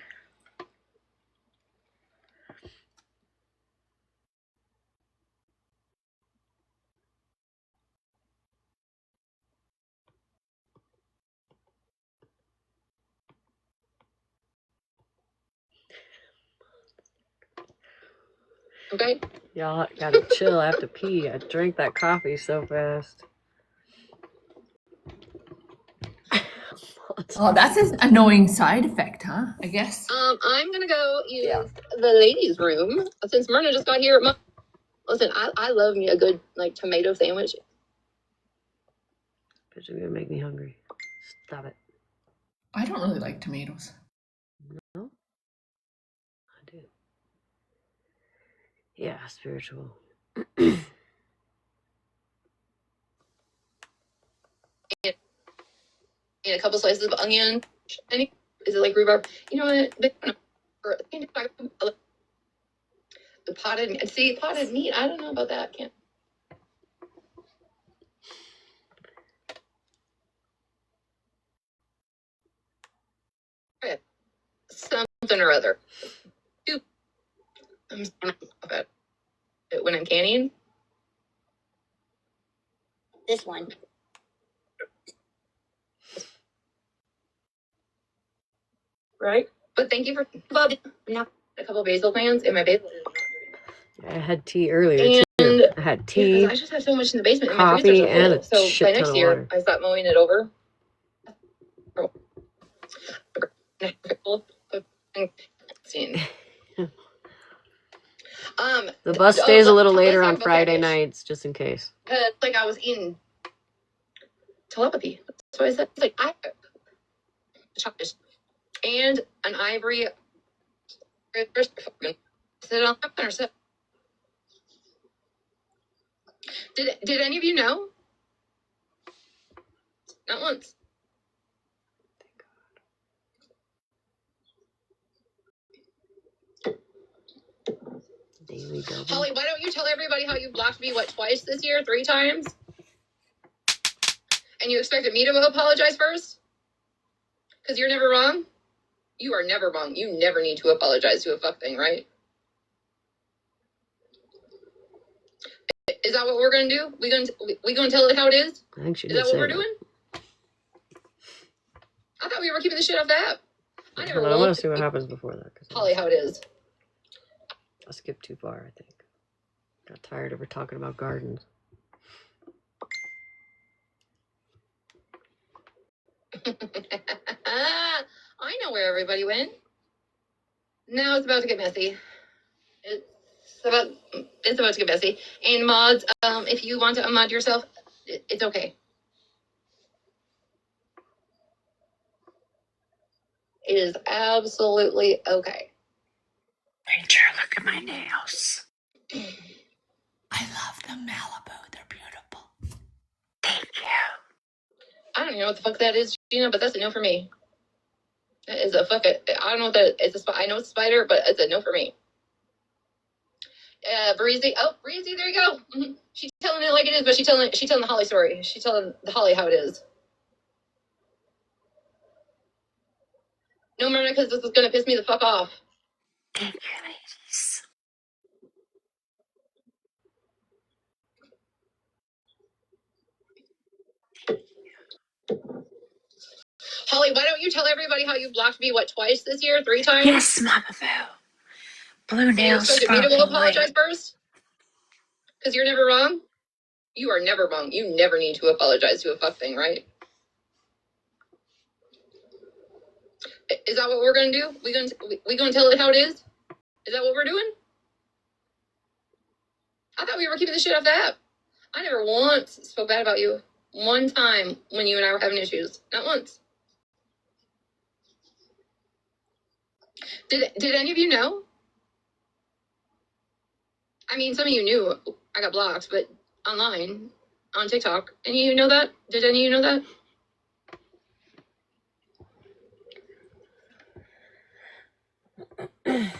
Okay. Y'all gotta chill. I have to pee. I drank that coffee so fast. Oh, that's an annoying side effect, huh? I guess. I'm gonna go use the ladies' room since Myrna just got here. Listen, I love me a good like tomato sandwich. But you're gonna make me hungry. Stop it. I don't really like tomatoes. No, I do. Yeah, spiritual. And a couple slices of onion. Is it like rhubarb? You know what? The potted meat. I don't know about that. Can't. Something or other. I'm about it when I'm canning. This one. Right? But thank you for now a couple basil plants in my basil. I had tea earlier too. I had tea. I just have so much in the basement. Coffee and a so shit by ton next of year, water. I stop mowing it over. The bus stays a little later on Friday nights, just in case. Like I was in telepathy. That's what I said. It's like I and an ivory. Sit on or sit. Did any of you know? Not once. Daily double. Holly, why don't you tell everybody how you blocked me, twice this year? 3 times? And you expected me to apologize first? Because you're never wrong? You are never wrong. You never need to apologize to a fuck thing, right? Is that what we're going to do? We gonna tell it how it is? I think she Is that what we're doing? I thought we were keeping the shit off the app. I want to see what happens before that. Holly, how it is. I skipped too far, I think. Got tired of her talking about gardens. I know where everybody went. Now it's about to get messy. It's about to get messy. And mods, if you want to unmod yourself, it's okay. It is absolutely okay. Ranger, look at my nails. I love the Malibu. They're beautiful. Thank you. I don't even know what the fuck that is, Gina, but that's a no for me. That is a fuck it. I don't know what that is. I know it's a spider, but it's a no for me. Breezy. Oh, Breezy, there you go. Mm-hmm. She's telling it like it is, but she's telling the Holly story. She's telling the Holly how it is. No, Myrna, because this is gonna piss me the fuck off. Thank you, ladies. Holly, why don't you tell everybody how you blocked me, twice this year? 3 times? Yes, Mama Boo. Blue nails. You expected me to apologize first? Because you're never wrong? You are never wrong. You never need to apologize to a fuck thing, right? Is that what we're gonna do? We gonna tell it how it is? Is that what we're doing? I thought we were keeping the shit off the app. I never once spoke bad about you. One time when you and I were having issues. Not once. Did any of you know? I mean, some of you knew I got blocked, but online, on TikTok. Any of you know that? Did any of you know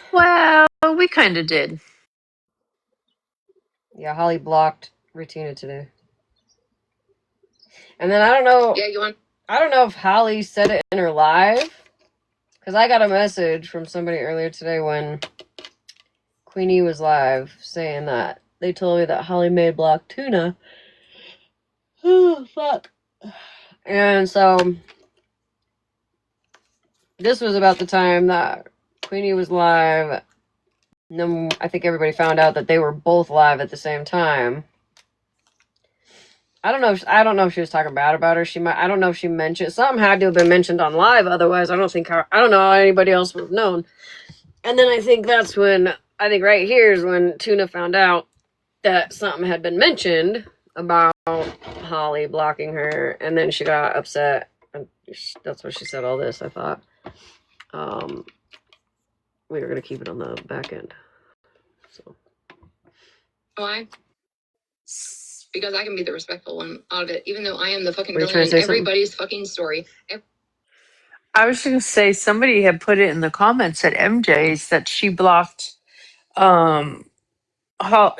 Play. Well, we kind of did. Yeah, Holly blocked Retina today. And then I don't know. Yeah, you want? I don't know if Holly said it in her live, because I got a message from somebody earlier today when Queenie was live saying that they told me that Holly Mae blocked Tuna. Oh, fuck. And so this was about the time that Queenie was live. And then I think everybody found out that they were both live at the same time. I don't know if she was talking bad about her. I don't know if she mentioned something had to have been mentioned on live. Otherwise, I don't know how anybody else would have known. And then I think right here is when Tuna found out that something had been mentioned about Holly blocking her, and then she got upset. And that's why she said all this. I thought we were gonna keep it on the back end. So Why? Because I can be the respectful one out of it, even though I am the fucking Were you villain trying to in say something? everybody's fucking story. I was going to say somebody had put it in the comments at MJ's that she blocked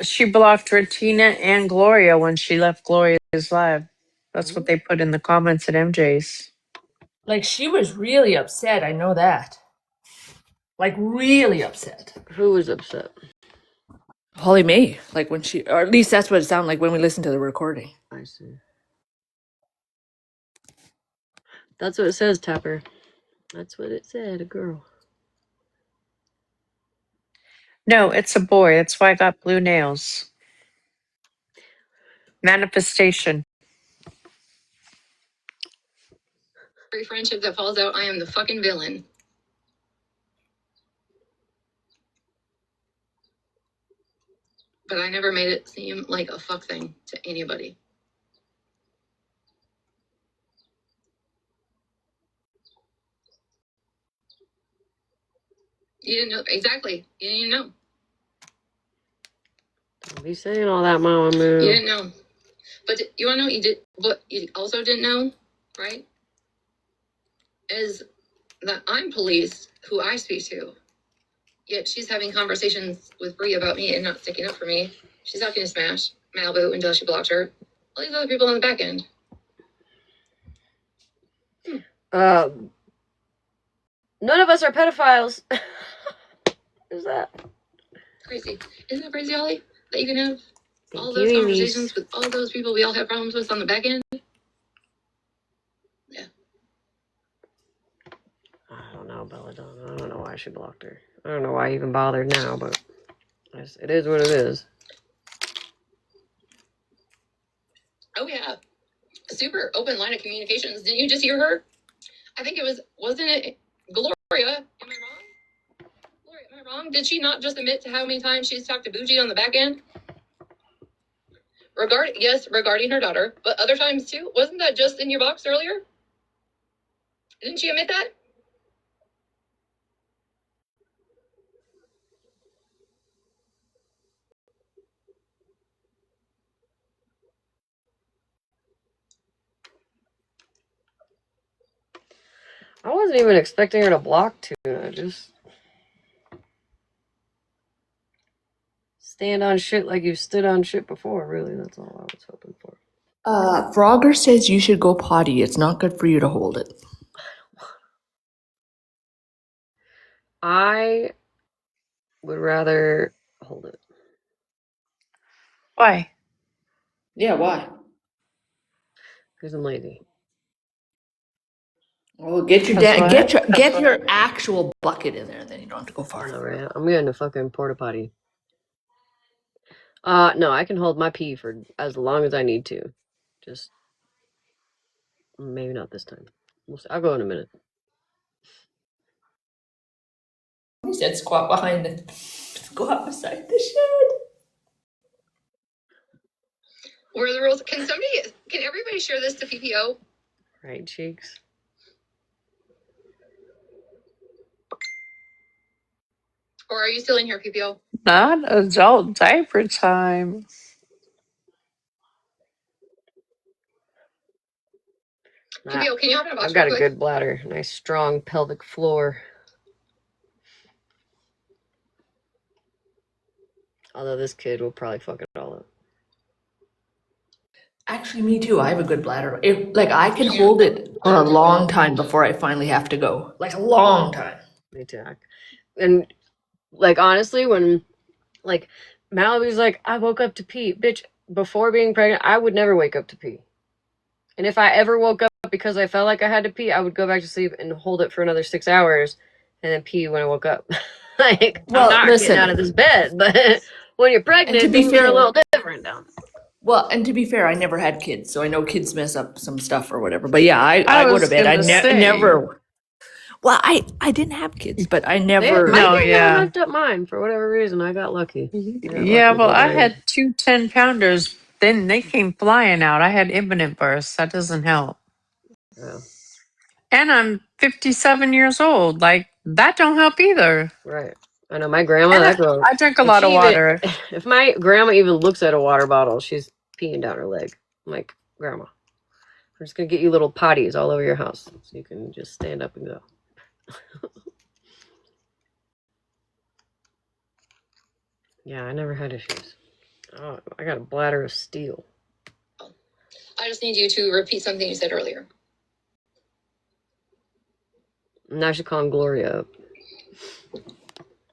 she blocked Retina and Gloria when she left Gloria's live. That's what they put in the comments at MJ's. Like, she was really upset. I know that. Like, really upset. Who was upset? Holly Mae. Like, when she, or at least that's what it sounded like when we listened to the recording. I see. That's what it says, Tapper. That's what it said, a girl. No, it's a boy. That's why I got blue nails. Manifestation. Every friendship that falls out, I am the fucking villain. But I never made it seem like a fuck thing to anybody. You didn't know. Exactly. You didn't even know. Don't be saying all that, Mama Moo. You didn't know. But you want to know what you did? What you also didn't know, right? Is that I'm police who I speak to. Yet she's having conversations with Bree about me and not sticking up for me. She's talking to Smash, Malibu, until she blocked her. All these other people on the back end. None of us are pedophiles. Is that Crazy. Isn't that crazy, Ollie? That you can have Thank all you, those Elise. conversations with all those people we all have problems with on the back end? Yeah. I don't know, Belladonna. I don't know why she blocked her. I don't know why I even bothered now, but it is what it is. Oh, yeah. A super open line of communications. Didn't you just hear her? I think wasn't it Gloria? Am I wrong? Gloria, am I wrong? Did she not just admit to how many times she's talked to Bougie on the back end? Regarding her daughter, but other times too. Wasn't that just in your box earlier? Didn't she admit that? I wasn't even expecting her to block Tuna. Just stand on shit like you've stood on shit before. Really, that's all I was hoping for. Frogger says you should go potty. It's not good for you to hold it. I would rather hold it. Why? Yeah, why? Because I'm lazy. Well, get your That's what? get your actual bucket in there, and then you don't have to go I far. know, right? I'm getting a fucking porta potty. No, I can hold my pee for as long as I need to. Just maybe not this time. We'll see. I'll go in a minute. He said squat behind the squat beside the shed. What are the rules? Can everybody share this to PPO? Right, cheeks? Or are you still in here, PPO? Not adult diaper time. PPO, can you hop in a box I've got real a quick? good bladder. Nice strong pelvic floor. Although this kid will probably fuck it all up. Actually, me too. I have a good bladder. Like I can hold it for a long time before I finally have to go. Like a long time. Me too. And like honestly, when like Malibu's like, I woke up to pee, bitch. Before being pregnant, I would never wake up to pee. And if I ever woke up because I felt like I had to pee, I would go back to sleep and hold it for another 6 hours, and then pee when I woke up. Like Well, I'm not listen. getting out of this bed, but when you're pregnant, to be things are a fair- little different down. Well, and to be fair, I never had kids, so I know kids mess up some stuff or whatever. But yeah, I go to was bed. I gonna say. never. Well, I didn't have kids, but I My never. No, kid yeah. never messed up mine for whatever reason. I got lucky. Yeah, well, I had 2 10-pounders. Then they came flying out. I had imminent births. That doesn't help. Yeah, And I'm 57 years old. Like, that don't help either. right. I know my grandma. And That girl. I drink a If lot of she even, water. if my grandma even looks at a water bottle, she's peeing down her leg. I'm like, Grandma, I'm just gonna get you little potties all over your house so you can just stand up and go. Yeah, I never had issues. Oh, I got a bladder of steel. I just need you to repeat something you said earlier. And I should call him Gloria up.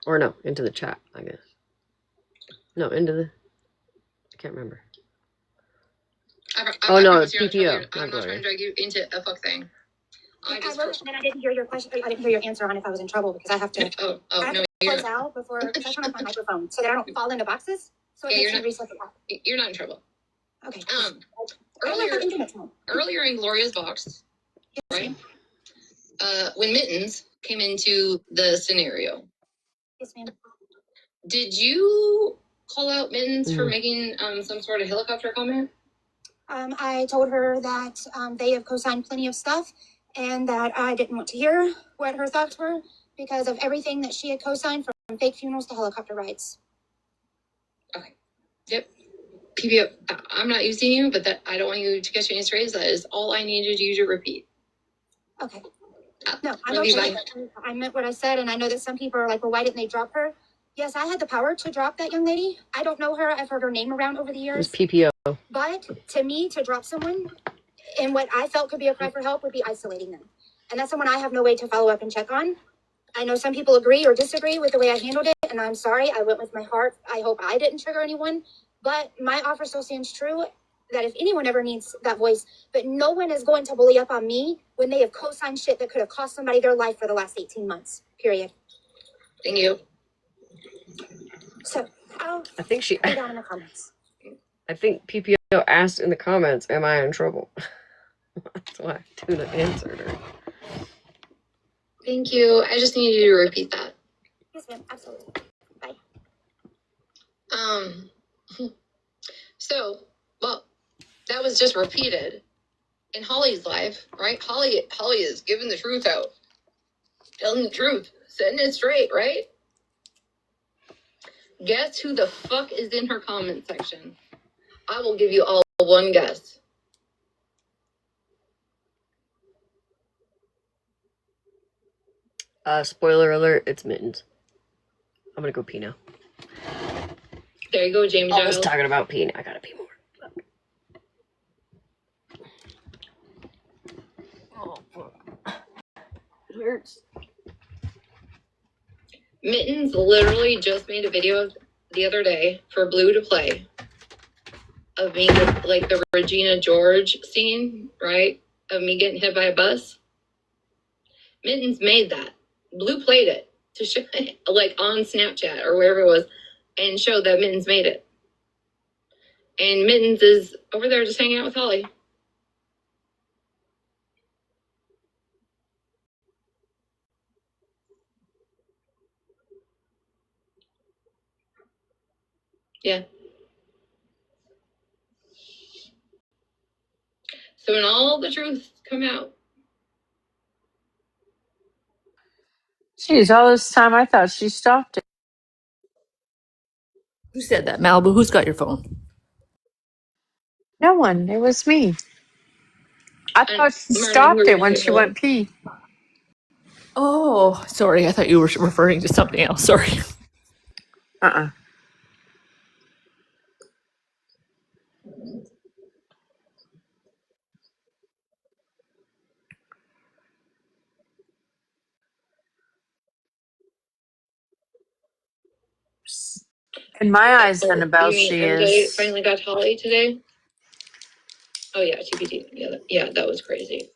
Or no, into the chat, I guess. No, into the... I can't remember. I'm no, not it's trying to PPO. I'm not trying to drag you into a fuck thing. I didn't hear your question. I didn't hear your answer on if I was in trouble because I have to. I have no, to you're close not. out before because I turn off my microphone so that I don't fall into boxes. So it Yeah, makes you're me not- reset the app. You're not in trouble. Okay. Earlier, earlier in Gloria's box, right? When Mittens came into the scenario, Yes, ma'am. did you call out Mittens for making some sort of helicopter comment? I told her that they have co-signed plenty of stuff and that I didn't want to hear what her thoughts were because of everything that she had co-signed from fake funerals to helicopter rides. Okay. Yep. PPO, I'm not using you, but that I don't want you to catch any strays. That is all I needed you to repeat. Okay. No, I'm Love you, okay. bye. I meant what I said, and I know that some people are like, well, why didn't they drop her? Yes, I had the power to drop that young lady. I don't know her. I've heard her name around over the It was years. PPO. But to me, to drop someone in what I felt could be a cry for help would be isolating them. And that's someone I have no way to follow up and check on. I know some people agree or disagree with the way I handled it, and I'm sorry. I went with my heart. I hope I didn't trigger anyone. But my offer still stands true that if anyone ever needs that voice, but no one is going to bully up on me when they have co-signed shit that could have cost somebody their life for the last 18 months, period. Thank you. So I'll I think she... put it down in the comments. I think PPO asked in the comments, am I in trouble? That's why Tuna answered her. Thank you. I just needed you to repeat that. Yes, ma'am. Absolutely. Bye. So, well, that was just repeated in Holly's life, right? Holly is giving the truth out, telling the truth, setting it straight, right? Guess who the fuck is in her comment section? I will give you all one guess. Spoiler alert, it's Mittens. I'm gonna go pee now. There you go, James I was Giles. talking about peeing. I gotta pee more. Oh, fuck. It hurts. Mittens literally just made a video the other day for Blue to play of me with like the Regina George scene, right? Of me getting hit by a bus. Mittens made that. Blue played it to show like on Snapchat or wherever it was and showed that Mittens made it. And Mittens is over there just hanging out with Holly. Yeah. So when all the truths come out, Geez, all this time I thought she stopped it. Who said that? Malibu, who's got your phone? No one. It was me. I and thought she Myrna, who are stopped you it gonna when say she hello? went pee. Oh, sorry. I thought you were referring to something else. Sorry. Uh-uh. In my eyes, Oh, Annabelle, you mean she MJ is. finally got Holly today? Oh yeah, TBD. Yeah, that was crazy.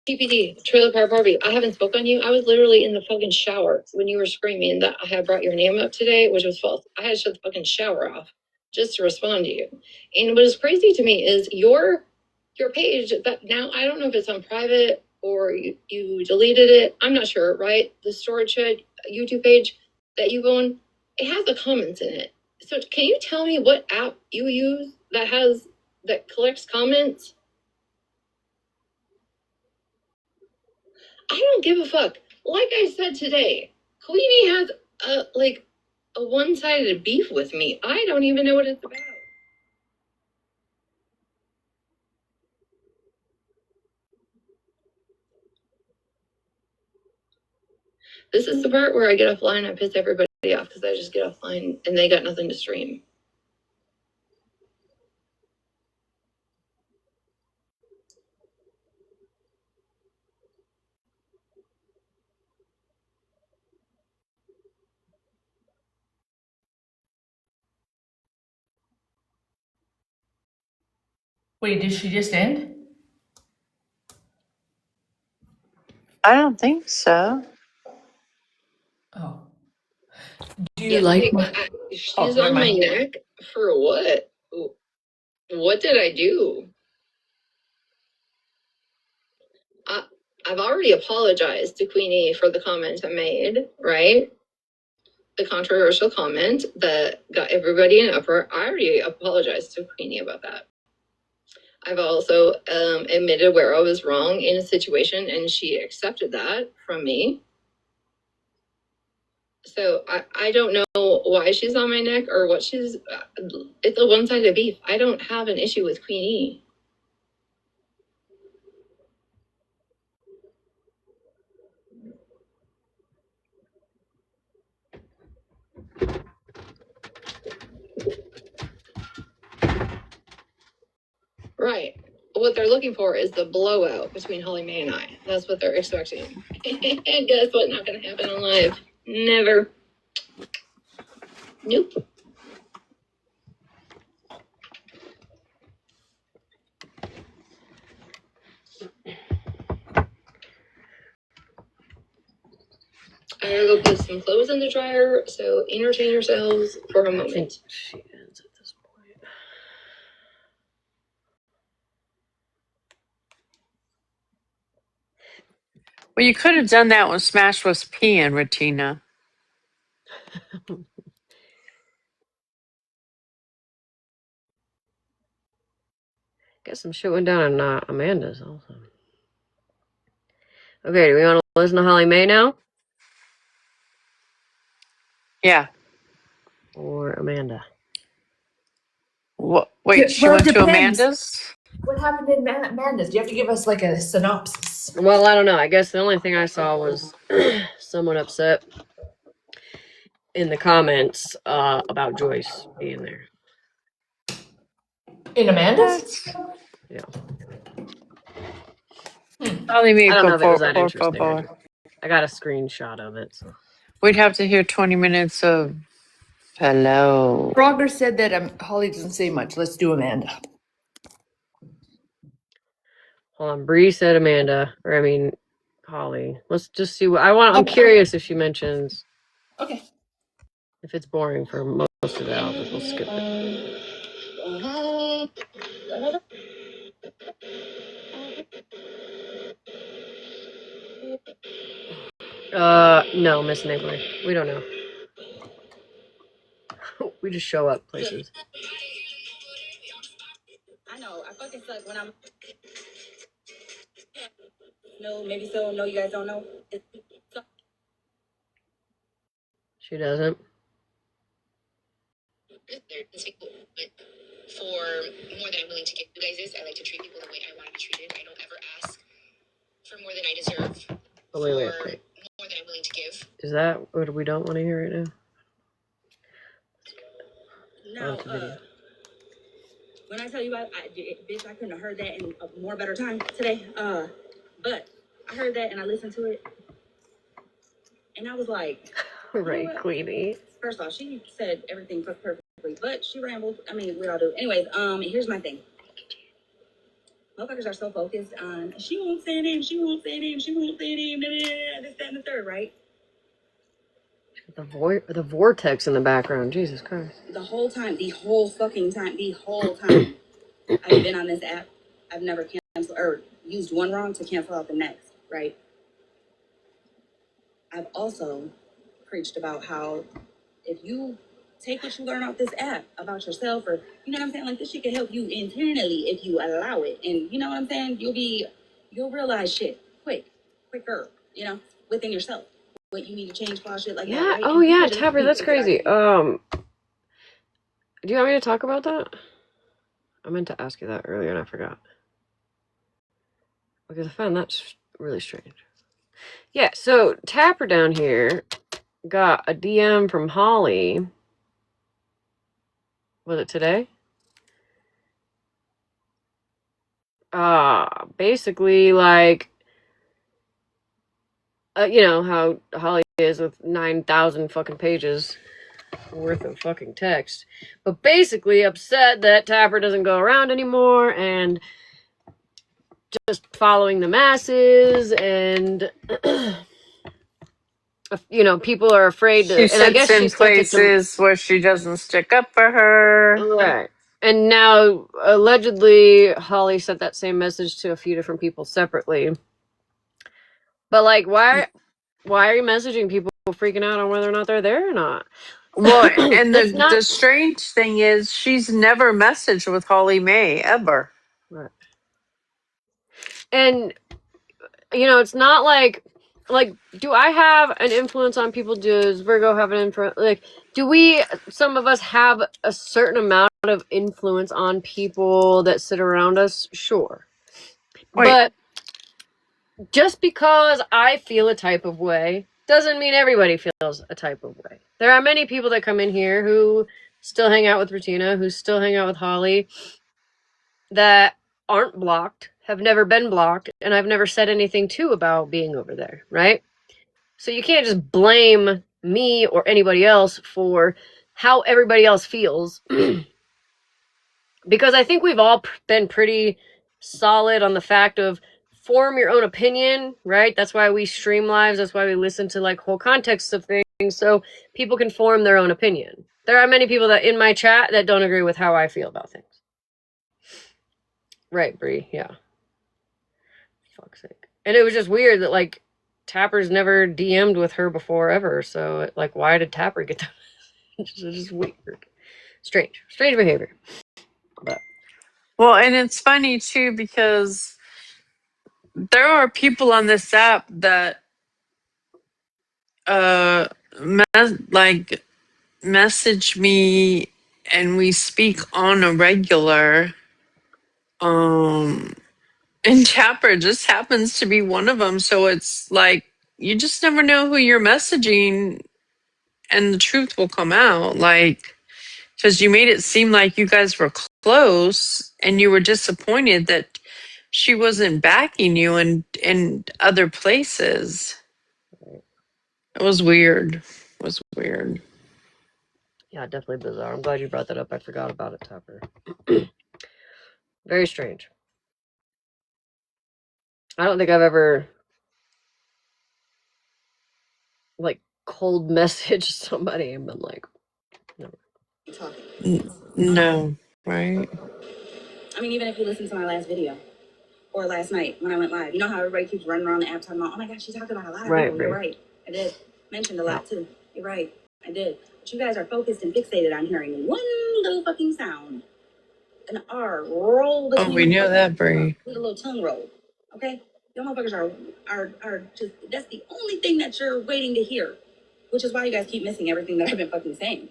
TBD, Trailer Park Barbie. I haven't spoken on you. I was literally in the fucking shower when you were screaming that I had brought your name up today, which was false. I had to shut the fucking shower off just to respond to you. And what is crazy to me is your page that now I don't know if it's on private or you deleted it. I'm not sure, right? The storage shed YouTube page that you own, it has the comments in it. So can you tell me what app you use that collects comments? I don't give a fuck. Like I said today, Queenie has a one-sided beef with me. I don't even know what it's about. This is the part where I get offline and I piss everybody off because I just get offline and they got nothing to stream. Wait, did she just end? I don't think so. Oh. Do you Yeah, like she's never on my mind. neck for what? What did I do? I've already apologized to Queenie for the comment I made, right? The controversial comment that got everybody in an uproar. I already apologized to Queenie about that. I've also admitted where I was wrong in a situation, and she accepted that from me. So I don't know why she's on my neck or what she's. It's a one-sided beef. I don't have an issue with Queenie. Right. What they're looking for is the blowout between Holly Mae and I. That's what they're expecting. And guess what? Not going to happen on live. Never. Nope. I gotta go put some clothes in the dryer, so entertain yourselves for a moment. She ends at this point. Well, you could have done that when Smash was peeing, Retina. Guess some shit went down on Amanda's also. Okay, do we want to listen to Holly Mae now? Yeah. Or Amanda? Wait, she Well, it went to depends. Amanda's? What happened in Amanda's? Do you have to give us like a synopsis? Well, I don't know. I guess the only thing I saw was someone upset in the comments about Joyce being there. In Amanda's? What? Yeah. Holly Mae, I don't know if it was that por favor. interesting. I got a screenshot of it. So. We'd have to hear 20 minutes of hello. Frogger said that Holly doesn't say much. Let's do Amanda. Hold on. Bree said Amanda. Or, I mean, Holly. Let's just see what... I'm curious if she mentions... Okay. If it's boring for most of the album, we'll skip it. No, Miss Neighborly. We don't know. We just show up places. I know. I fucking suck when I'm... No, maybe so. No, you guys don't know. She doesn't. For more than I'm willing to give you guys this, I like to treat people the way I want to be treated. I don't ever ask for more than I deserve. Oh, wait. More than I'm willing to give. Is that what we don't want to hear right now? Now, when I tell you, bitch, I couldn't have heard that in a more better time today. But I heard that and I listened to it, and I was like, Right, Queenie. First off, she said everything perfectly, but she rambled. I mean, we all do. Anyways, here's my thing. Motherfuckers are so focused on she won't say a name, she won't say a name, she won't say a name, this, that, and the third, right? The vortex in the background. Jesus Christ. The whole time, the whole time I've been on this app, I've never canceled or used one wrong to cancel out the next, right? I've also preached about how if you take what you learn off this app about yourself, or you know what I'm saying, like this shit can help you internally if you allow it, and you know what I'm saying, you'll realize shit quicker, you know, within yourself what you need to change about shit like that. Yeah. Right? Oh yeah, Tapper. That's crazy. Do you want me to talk about that? I meant to ask you that earlier and I forgot. Because I found that really strange. Yeah, so Tapper down here got a DM from Holly. Was it today? Basically, like, you know how Holly is with 9,000 fucking pages worth of fucking text. But basically upset that Tapper doesn't go around anymore and just following the masses, and you know, people are afraid to, She and I sits guess she in sent it to, places where she doesn't stick up for her. right. And now allegedly Holly sent that same message to a few different people separately. But like, why are you messaging people freaking out on whether or not they're there or not? Well, and That's the not strange thing is she's never messaged with Holly May ever. right. And you know, it's not like do I have an influence on people? Does Virgo have an influence? Like, do we, some of us, have a certain amount of influence on people that sit around us? Sure. Wait, But just because I feel a type of way doesn't mean everybody feels a type of way. There are many people that come in here who still hang out with Regina, who still hang out with Holly, that aren't blocked, have never been blocked, and I've never said anything to about being over there, right? So you can't just blame me or anybody else for how everybody else feels. Because I think we've all been pretty solid on the fact of form your own opinion, right? That's why we stream lives. That's why we listen to like whole contexts of things, so people can form their own opinion. There are many people that in my chat that don't agree with how I feel about things. Right, Bree, yeah. Fuck's sake. And it was just weird that like Tapper's never DM'd with her before ever, so like why did Tapper get that? It's just weird. Strange behavior. But well, and it's funny too because there are people on this app that like message me and we speak on a regular. And Tapper just happens to be one of them. So it's like you just never know who you're messaging, and the truth will come out. Like, because you made it seem like you guys were close, and you were disappointed that she wasn't backing you in other places. It was weird. It was weird. yeah, definitely bizarre. I'm glad you brought that up. I forgot about it, Tapper. Very strange. I don't think I've ever like cold messaged somebody and been like, no. No, right? I mean, even if you listen to my last video or last night when I went live, you know how everybody keeps running around the app talking about, oh my gosh, she talked about a lot of people. You're right. I did. Mentioned a lot too. You're right. I did. But you guys are focused and fixated on hearing one little fucking sound. An R roll between. Oh, we knew that, Brie. With a little tongue roll. Okay? Y'all motherfuckers are just, that's the only thing that you're waiting to hear. Which is why you guys keep missing everything that I've been fucking saying.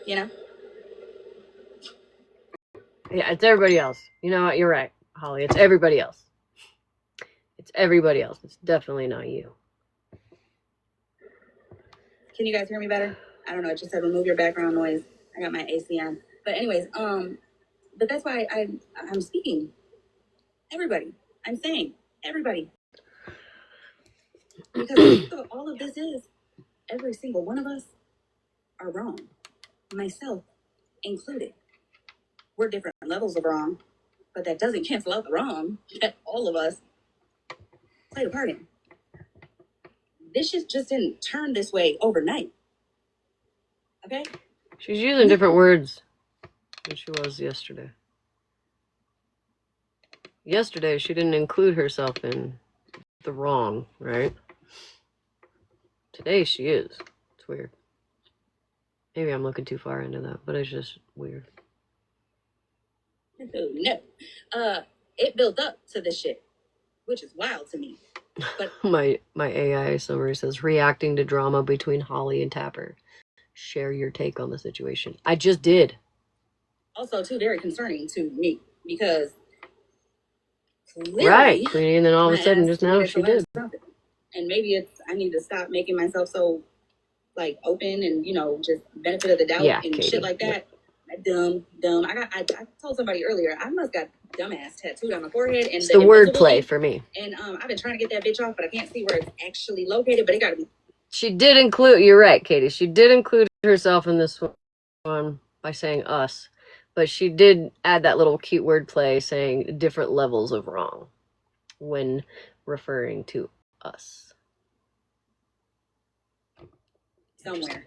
You know? Yeah, it's everybody else. You know what? You're right, Holly. It's everybody else. It's everybody else. It's definitely not you. Can you guys hear me better? I don't know. It just said remove your background noise. I got my AC on. But anyways, but that's why I'm speaking. Everybody. I'm saying everybody. Because all of this is every single one of us are wrong, myself included. We're different levels of wrong, but that doesn't cancel out the wrong that all of us played a part in. This shit just didn't turn this way overnight. Okay? She's using different words than she was yesterday. Yesterday, she didn't include herself in the wrong, right? Today, she is. It's weird. Maybe I'm looking too far into that, but it's just weird. No. It built up to this shit, which is wild to me. But My AI summary says, reacting to drama between Holly and Tapper. Share your take on the situation. I just did. Also, too, very concerning to me because clearly, Right, Queenie, and then all of a my sudden, ass just now, needed she to learn did. something. And maybe it's I need to stop making myself so like open and just benefit of the doubt Yeah, and Katie. shit like that. Dumb. I told somebody earlier I must got dumbass tattooed on my forehead and It's the wordplay for me. And I've been trying to get that bitch off, but I can't see where it's actually located. But it got to be. She did include, you're right, Katie. She did include herself in this one by saying us. But she did add that little cute wordplay saying different levels of wrong when referring to us. Somewhere.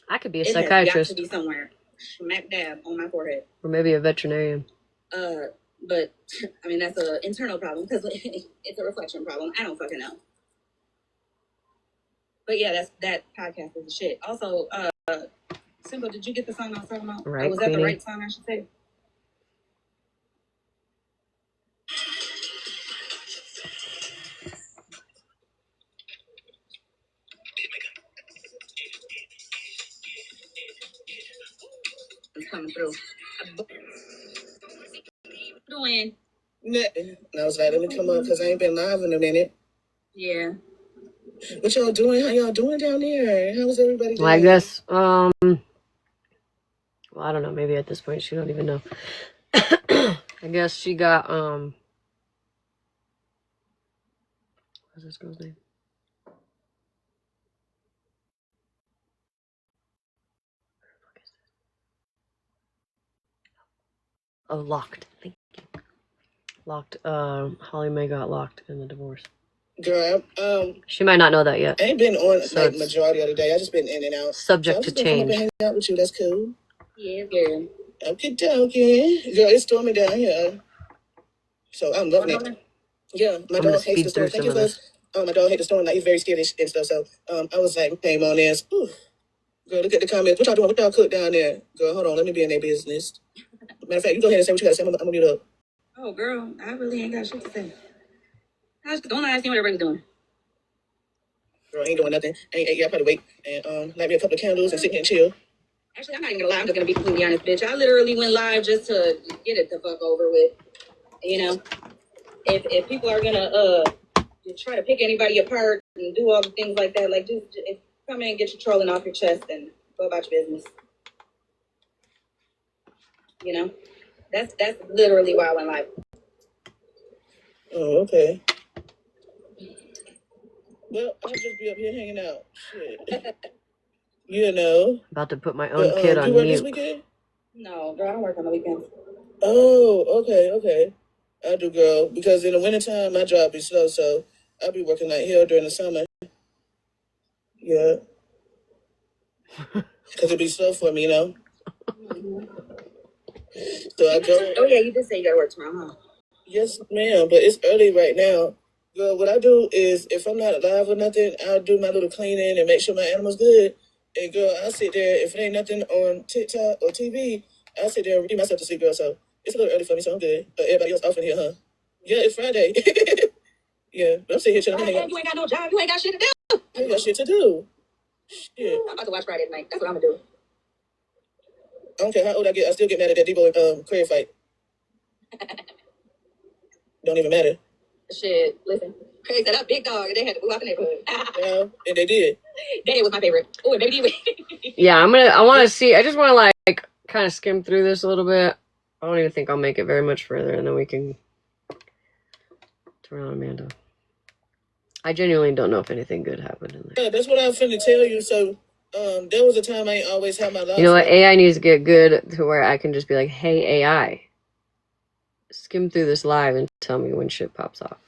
I could be a It psychiatrist. has got to be somewhere. Smack dab on my forehead. Or maybe a veterinarian. But I mean that's an internal problem because it's a reflection problem. I don't fucking know. But yeah, that podcast is the shit. Also, Simba, did you get the song I was talking about? Right, was that the Queenie. right song I should say? It's coming through. What you doing? Nothing. And I was like, let me come up because I ain't been live in a minute. Yeah. What y'all doing? How y'all doing down there? How was everybody doing? Well, I guess, well, I don't know. Maybe at this point she don't even know. I guess she got, what's this girl's name? Oh, locked. Thank you. Locked, Holly Mae got locked in the divorce. Girl, She might not know that yet. I ain't been on So like it's majority of the day. I just been in and out. subject So to I've just been coming up and change. hanging out with you. That's cool. Yeah, girl. Okay, dokie. Girl, it's storming down here. So I'm loving it. Yeah, my I'm gonna dog hates the speed through storm. Thank some you of for this. my dog hates the storm. Like he's very scared and stuff. So I was like, came on this. Ooh. Girl, look at the comments. What y'all doing? What y'all cook down there? Girl, hold on. Let me be in their business. Matter of fact, you go ahead and say what you gotta say. I'm gonna mute up. Oh, girl, I really ain't got shit to say. I was going to ask you what everybody's doing. Girl, ain't doing nothing. Yeah, I probably wait and light me a couple of candles and sit here and chill. Actually, I'm not even gonna lie. I'm just gonna be completely honest, bitch. I literally went live just to get it the fuck over with. You know, if people are gonna try to pick anybody apart and do all the things like that, like just come in and get your trolling off your chest and go about your business. You know, that's literally why I went live. Oh, okay. Well, I'll just be up here hanging out. Shit. You know. About to put my own kid You on work this mute. weekend? No, girl, I don't work on the weekends. Oh, okay. I do, girl. Because in the wintertime, my job be slow, so I'll be working like hell during the summer. Yeah. Because it be slow for me, you know? Mm-hmm. So I go. Oh, yeah, you did say you gotta work tomorrow, huh? Yes, ma'am, but it's early right now. Girl, what I do is if I'm not alive or nothing, I'll do my little cleaning and make sure my animal's good. And girl, I'll sit there. If it ain't nothing on TikTok or TV, I'll sit there and read myself to sleep, girl. So it's a little early for me, so I'm good. But everybody else off in here, huh? Yeah, it's Friday. Yeah, but I'm sitting here chilling. Friday, you ain't got no job. You ain't got shit to do. I ain't got shit to do. Shit. I'm about to watch Friday tonight. That's what I'm gonna do. I don't care how old I get. I still get mad at that Debo and Craig fight. Don't even matter. Shit, listen. Craig said, that big dog, and they had to move out the neighborhood. Yeah, and they did. Daddy was my favorite. Oh, and baby D. Yeah, I want to see. I just want to like kind of skim through this a little bit. I don't even think I'll make it very much further, and then we can turn on Amanda. I genuinely don't know if anything good happened in there. Yeah, that's what I was finna tell you. So, there was a time I ain't always had my life. You know what? AI needs to get good to where I can just be like, hey, AI, skim through this live and tell me when shit pops off.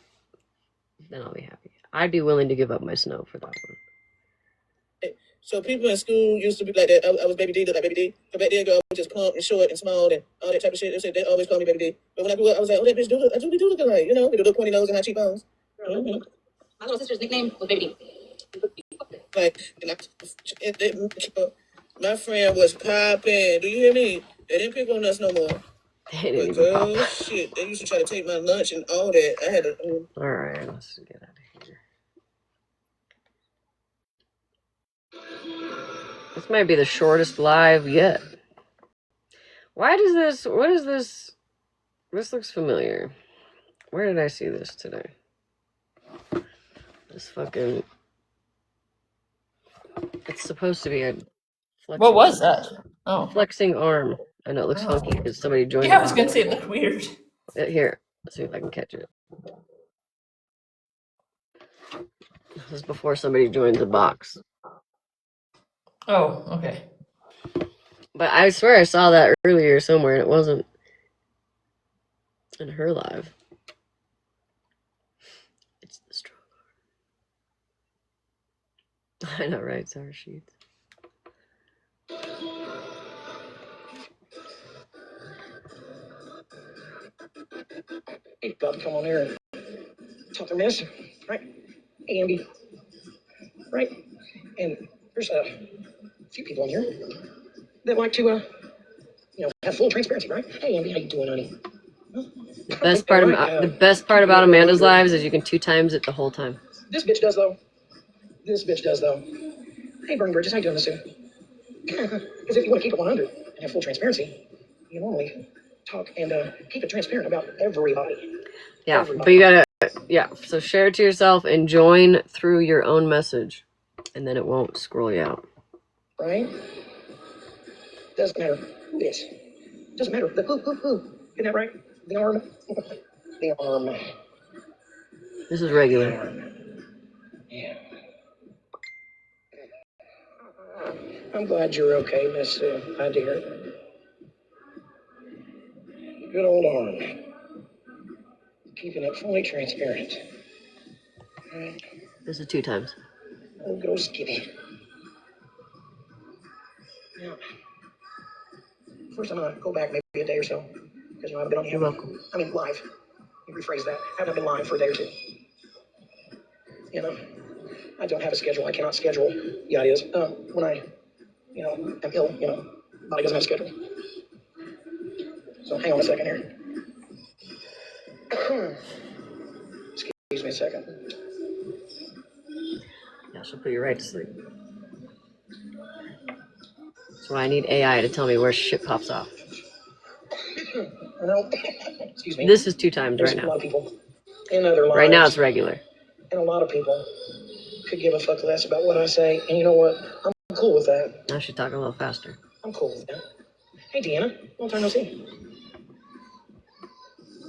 Then I'll be happy. I'd be willing to give up my snow for that one. So people in school used to be like that. I was Baby D, look like Baby D. But back then, girl, I was just plump and short and small and all that type of shit. They said they always call me Baby D. But when I grew up, I was like, oh, that bitch do look, I do look alike, you know, with the little pointy nose and high cheekbones. Mm-hmm. My little sister's nickname was Baby D. Like, my friend was popping. Do you hear me? They didn't pick on us no more. They didn't But even pop. girl, shit, they used to try to take my lunch and all that. I had to. All right, let's get out of here. This might be the shortest live yet. Why does this, what is this? This looks familiar. Where did I see this today? This fucking, it's supposed to be a flexing, What was that? Oh. flexing arm. I know it looks funky because somebody joined Yeah, I it. was gonna say it looked weird. Here, let's see if I can catch it. This is before somebody joins the box. Oh, okay. But I swear I saw that earlier somewhere and it wasn't in her live. It's the strong arm. I know, right? Sour sheets. Hey, about to come on here and talk to Miss, right? Hey, Amby, right? And there's a few people in here that like to, have full transparency, right? Hey, Amby, how you doing, honey? The best part about Amanda's lives is you can 2 times it the whole time. This bitch does though. Hey, Bernie Bridges, how you doing, Miss Sue? Because if you want to keep it 100 and have full transparency, you normally talk and keep it transparent about everybody. Yeah, Everybody. but you gotta, yeah, so share it to yourself and join through your own message, and then it won't scroll you out. Right? Doesn't matter who it is. Doesn't matter. The who. Isn't that right? The arm. The arm. This is regular. Yeah. I'm glad you're okay, Miss Sue, my dear. Good old arm. Keeping it fully transparent. Right. This is 2 times. Oh, good old Skitty. Now, first I'm gonna go back maybe a day or so. Because, I've been on You're welcome. I mean, live. Let me rephrase that. I haven't been live for a day or two. I don't have a schedule. I cannot schedule. Yeah, it is. When I, am ill, body doesn't have a schedule. So hang on a second here. Excuse me a second. Yeah, she'll put you right to sleep. That's why I need AI to tell me where shit pops off. Well, excuse me. This is 2 times There's right a now. lot of people in other lives. Right now it's regular. And a lot of people could give a fuck less about what I say. And you know what? I'm cool with that. Now she's talking a little faster. I'm cool with that. Hey, Deanna. Long time no see.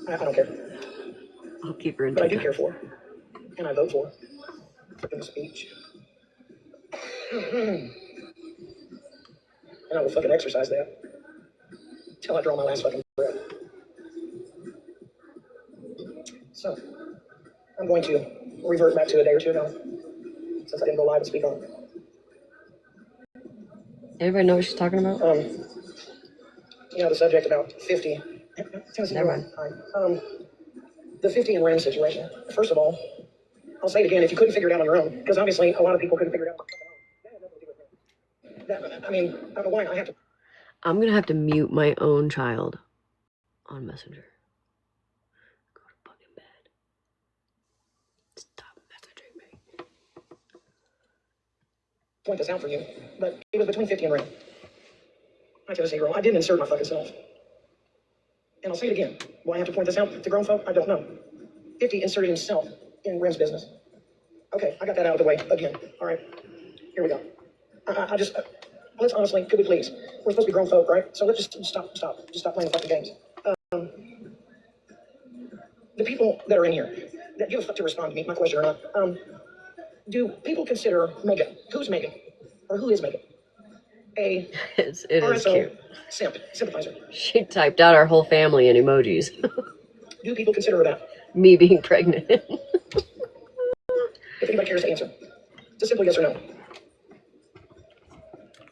I don't care. I'll keep her in But I 2 do care times. for. And I vote for. Freedom of speech. And I will fucking exercise that. Till I draw my last fucking breath. So, I'm going to revert back to a day or 2 ago. Since I didn't go live and speak on it. Everybody know what she's talking about? The subject about 50. Tennessee, Never mind. The 50 and Ram situation. First of all, I'll say it again, if you couldn't figure it out on your own, because obviously a lot of people couldn't figure it out on their own. I mean, I don't know why I have to. I'm gonna have to mute my own child on Messenger. Go to fucking bed. Stop messaging me. Point this out for you, but it was between 50 and Ram. I Tennessee girl, I didn't insert my fucking self. And I'll say it again. Why I have to point this out to grown folk? I don't know. 50 inserted himself in Ram's business. Okay, I got that out of the way again. All right, here we go. I just, let's honestly, could we please? We're supposed to be grown folk, right? So let's just stop playing fucking games. The people that are in here, that give a fuck to respond to me, my question or not. Do people consider Megan, who's Megan, or who is Megan, a It is RSO cute. sympathizer? She typed out our whole family in emojis. Do people consider her that? Me being pregnant. If anybody cares to answer. It's a simple yes or no.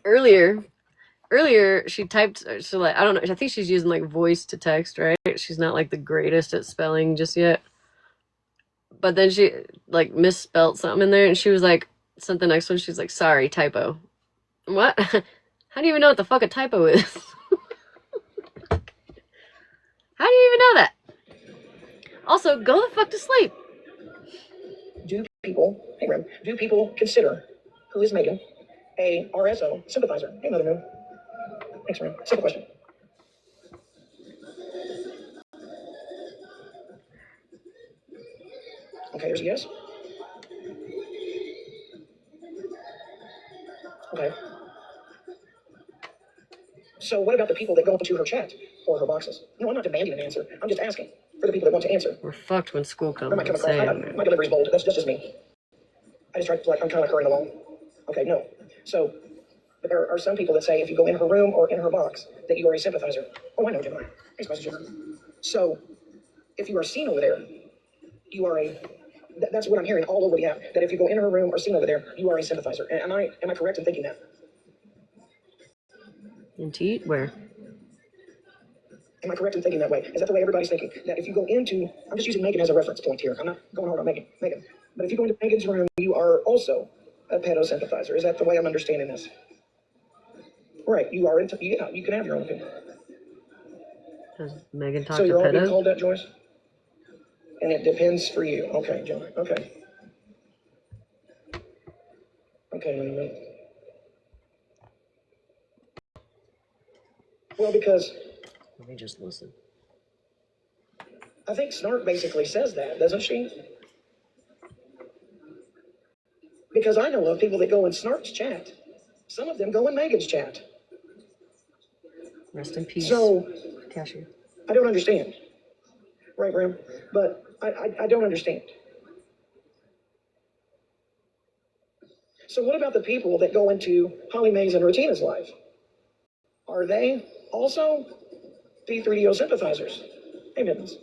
Earlier she typed, so like, I don't know, I think she's using like voice to text, right? She's not like the greatest at spelling just yet. But then she like misspelled something in there and she was like, sent the next one, she's like, sorry, typo. What? How do you even know what the fuck a typo is? How do you even know that? Also, go the fuck to sleep. Do people consider who is Megan a RSO sympathizer? Hey, Mother Moon. Thanks, man. Simple question. Okay, here's a yes. Okay. So what about the people that go into her chat or her boxes? No, I'm not demanding an answer. I'm just asking for the people that want to answer. We're fucked when school comes. I might come across, my delivery's bold. That's just me. I just try to, like, I'm kind of like hurrying along. Okay, no. So there are some people that say if you go in her room or in her box that you are a sympathizer. Oh, I know, Gemini. Thanks, Message Gemini. So if you are seen over there, you are a. That's what I'm hearing all over the app. That if you go in her room or seen over there, you are a sympathizer. Am I correct in thinking that? Indeed, where? Am I correct in thinking that way? Is that the way everybody's thinking? That if you go into, I'm just using Megan as a reference point here. I'm not going hard on Megan. But if you go into Megan's room, you are also a pedo sympathizer. Is that the way I'm understanding this? Right. You are into. Yeah, you can have your own opinion. Does Megan talk So to you're all being pedos? called that, Joyce? And it depends for you. Okay, John. Okay. Okay, let me wait. Well, because Let me just listen. I think Snark basically says that, doesn't she? Because I know of people that go in Snark's chat. Some of them go in Megan's chat. Rest in peace. So Cashew. I don't understand. Right, Graham? But I don't understand. So what about the people that go into Holly Mays and Rotina's life? Are they also P3DO sympathizers? Hey, Mittens.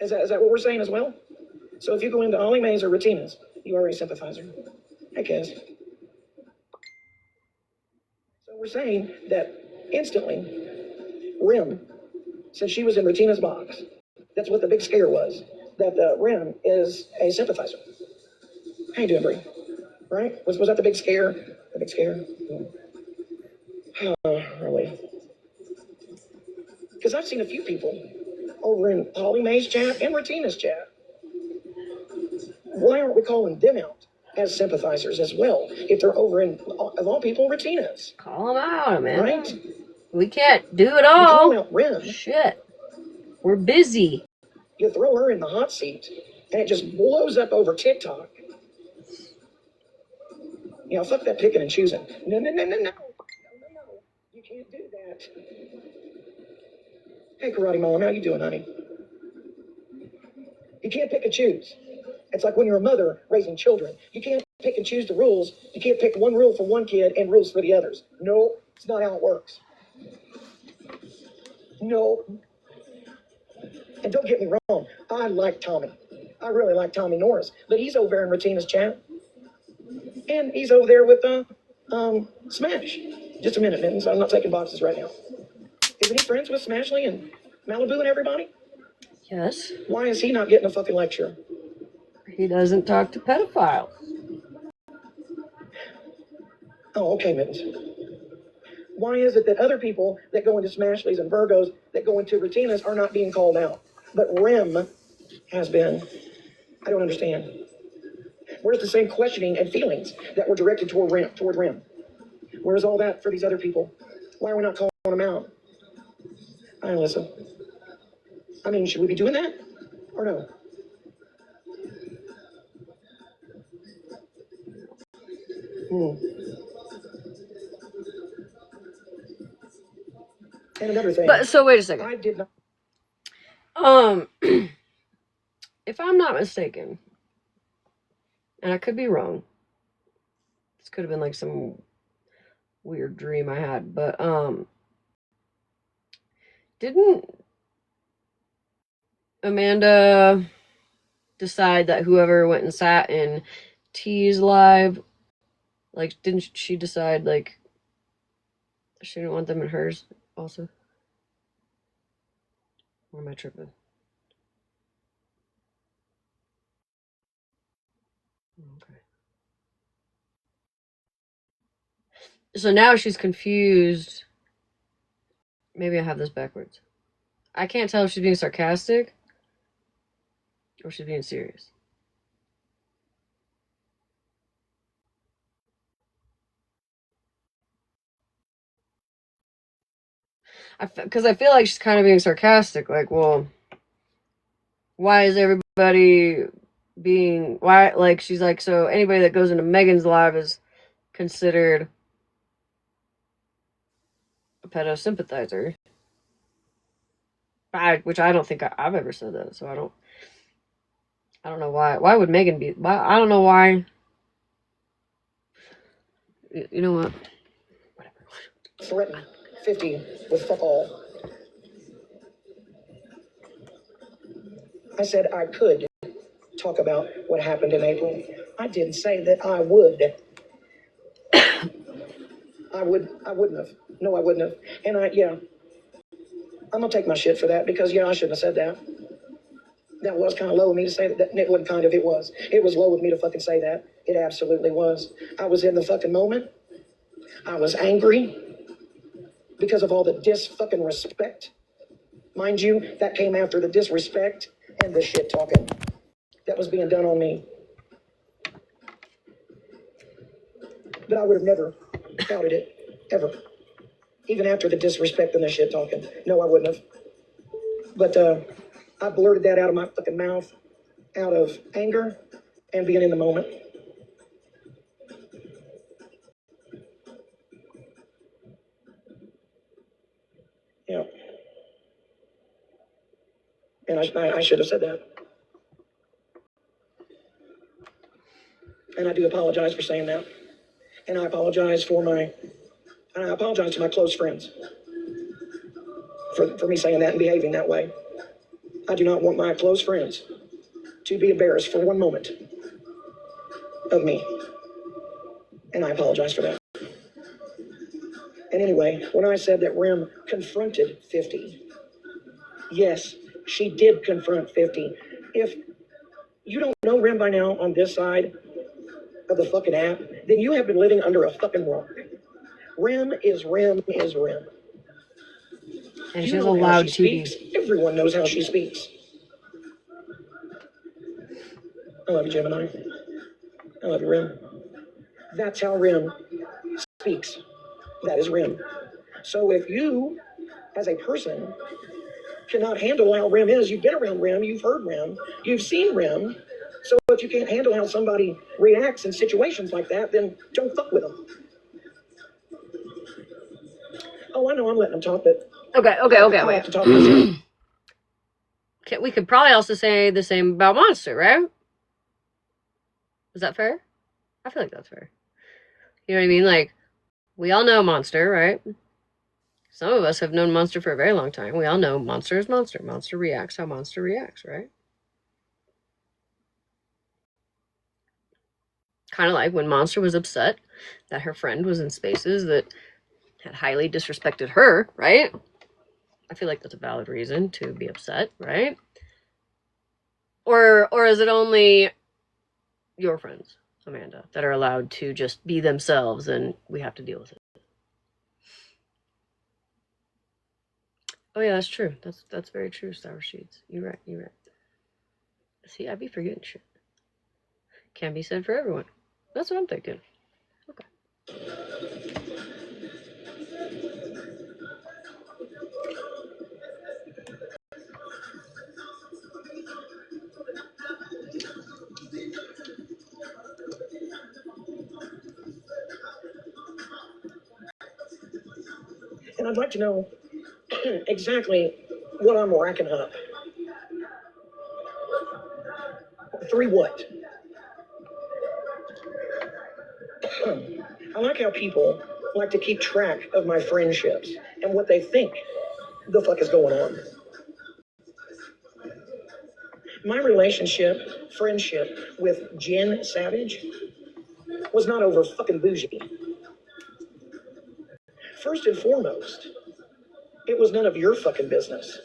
Is that what we're saying as well? So if you go into Holly Mays or Rotina's, you are a sympathizer. Hey, Kez. So we're saying that instantly, Rim, since she was in Rotina's box, that's what the big scare was, that the Rim is a sympathizer. How you doing, Bree? Right? Was that the big scare? The big scare? Really? Because I've seen a few people over in Holly Mae's chat and Rotina's chat. Why aren't we calling them out as sympathizers as well if they're over in, of all people, Rotina's? Call them out, man. Right? We can't do it You call all. out Rim, Shit. We're busy. you throw her in the hot seat, and it just blows up over TikTok. You know, fuck that picking and choosing. No. You can't do that. Hey, Karate Mom, how you doing, honey? You can't pick and choose. It's like when you're a mother raising children. You can't pick and choose the rules. You can't pick one rule for one kid and rules for the others. No, it's not how it works. No. And don't get me wrong, I like Tommy. I really like Tommy Norris. But he's over there in Rotina's chat. And he's over there with Smash. Just a minute, Mittens. I'm not taking boxes right now. Isn't he friends with Smashley and Malibu and everybody? Yes. Why is he not getting a fucking lecture? He doesn't talk to pedophiles. Oh, okay, Mittens. Why is it that other people that go into Smashleys and Virgos that go into Rotina's are not being called out? But Rim has been. I don't understand. Where's the same questioning and feelings that were directed toward Rim? Where's all that for these other people? Why are we not calling them out? I listen. I mean, should we be doing that or no? And another thing. But so wait a second. I did not. if I'm not mistaken, and I could be wrong, this could have been like some weird dream I had, but didn't Amanda decide that whoever went and sat in T's live, like, didn't she decide, like, she didn't want them in hers also? Or am I tripping? Okay. So now she's confused. Maybe I have this backwards. I can't tell if she's being sarcastic or she's being serious. Because I feel like she's kind of being sarcastic. Like, well, why is everybody being... Why, like, she's like, so anybody that goes into Megan's live is considered a pedo sympathizer. Which I don't think I've ever said that, so I don't know why. Why would Megan be... Why, I don't know why. You know what? Whatever. Threaten 50 with fuck all. I said I could talk about what happened in April. I didn't say that I would. I wouldn't have. No, I wouldn't have. And I'm gonna take my shit for that because I shouldn't have said that. That was kind of low of me to say that. It wasn't kind of, it was. It was low of me to fucking say that. It absolutely was. I was in the fucking moment. I was angry because of all the fucking respect. Mind you, that came after the disrespect and the shit talking that was being done on me. But I would have never doubted it, ever. Even after the disrespect and the shit talking. No, I wouldn't have. But I blurted that out of my fucking mouth, out of anger and being in the moment. Yeah. And I should have said that. And I do apologize for saying that. And I apologize to my close friends for me saying that and behaving that way. I do not want my close friends to be embarrassed for one moment of me. And I apologize for that. And anyway, when I said that Rem confronted 50, yes, she did confront 50. If you don't know Rem by now on this side of the fucking app, then you have been living under a fucking rock. Rem is Rem is Rem. And she's a loud TV. Everyone knows how she speaks. I love you, Gemini. I love you, Rem. That's how Rem speaks. That is Rem. So if you, as a person, cannot handle how Rem is, you've been around Rem, you've heard Rem, you've seen Rem. So if you can't handle how somebody reacts in situations like that, then don't fuck with them. Oh, I know I'm letting them talk, but Okay. I have to talk myself. We could probably also say the same about Monster, right? Is that fair? I feel like that's fair. You know what I mean? Like, we all know Monster, right? Some of us have known Monster for a very long time. We all know Monster is Monster. Monster reacts how Monster reacts, right? Kind of like when Monster was upset that her friend was in spaces that had highly disrespected her, right? I feel like that's a valid reason to be upset, right? Or is it only your friends, Amanda, that are allowed to just be themselves and we have to deal with it? Oh yeah, that's true. That's very true, Star Sheets. You're right. See, I be forgetting shit. Can be said for everyone. That's what I'm thinking. Okay. And I'd like to know exactly what I'm racking up. 3 what? I like how people like to keep track of my friendships and what they think the fuck is going on. My friendship with Jen Savage was not over fucking bougie. First and foremost, it was none of your fucking business.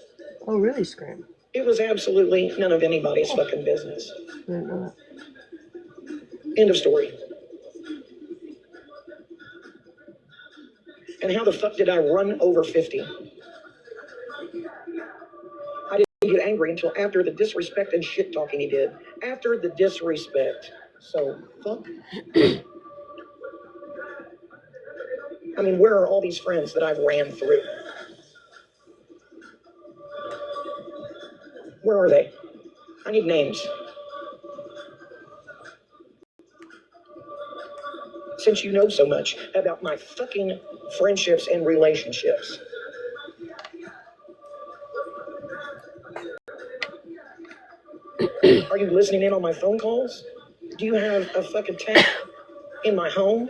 Oh, really, Scram? It was absolutely none of anybody's fucking business. I didn't know that. End of story. And how the fuck did I run over 50? I didn't get angry until after the disrespect and shit talking he did. After the disrespect. So, fuck. I mean, where are all these friends that I've ran through? Where are they? I need names. Since you know so much about my fucking friendships and relationships. Are you listening in on my phone calls? Do you have a fucking tap in my home?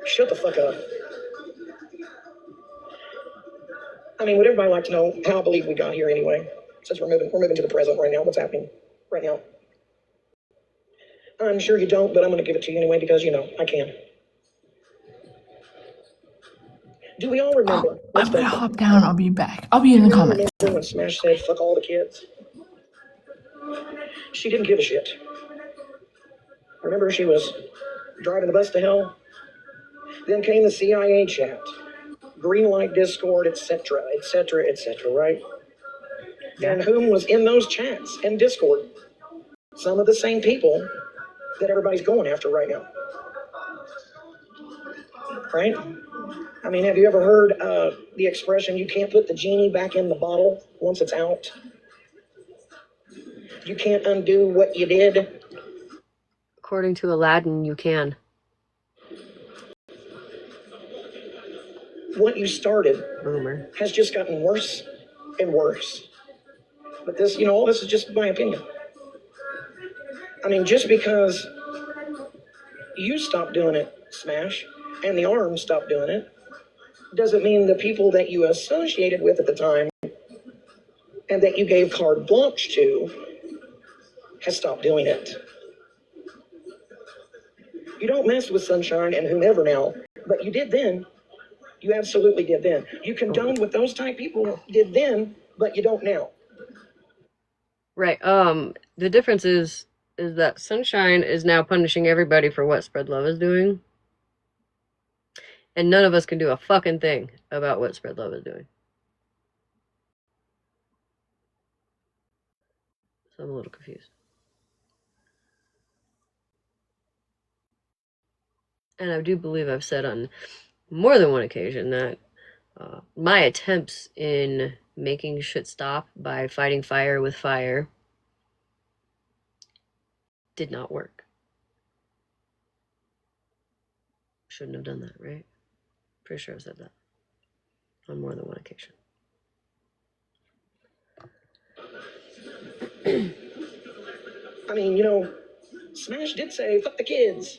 Shut the fuck up. I mean, would everybody like to know how I believe we got here anyway? Since we're moving to the present right now. What's happening right now? I'm sure you don't, but I'm going to give it to you anyway because, you know, I can. Do we all remember? I'm gonna hop down. I'll be back. I'll be in the comments. Remember when Smash said, fuck all the kids? She didn't give a shit. Remember she was driving the bus to hell? Then came the CIA chat, Greenlight Discord, etc., etc., etc., right? And whom was in those chats and Discord? Some of the same people that everybody's going after right now. Right? I mean, have you ever heard the expression, you can't put the genie back in the bottle once it's out? You can't undo what you did? According to Aladdin, you can. What you started Boomer. has just gotten worse and worse. But this, you know, all this is just my opinion. I mean, just because you stopped doing it, Smash, and the Arms stopped doing it, doesn't mean the people that you associated with at the time and that you gave carte blanche to has stopped doing it. You don't mess with Sunshine and whomever now, but you did then. You absolutely did then. You condoned what those type people did then, but you don't now. Right. The difference is that Sunshine is now punishing everybody for what Spread Love is doing. And none of us can do a fucking thing about what Spread Love is doing. So I'm a little confused. And I do believe I've said on more than one occasion that my attempts in making shit stop by fighting fire with fire did not work. Shouldn't have done that, right? Pretty sure I've said that on more than one occasion. I mean, you know, Smash did say, fuck the kids.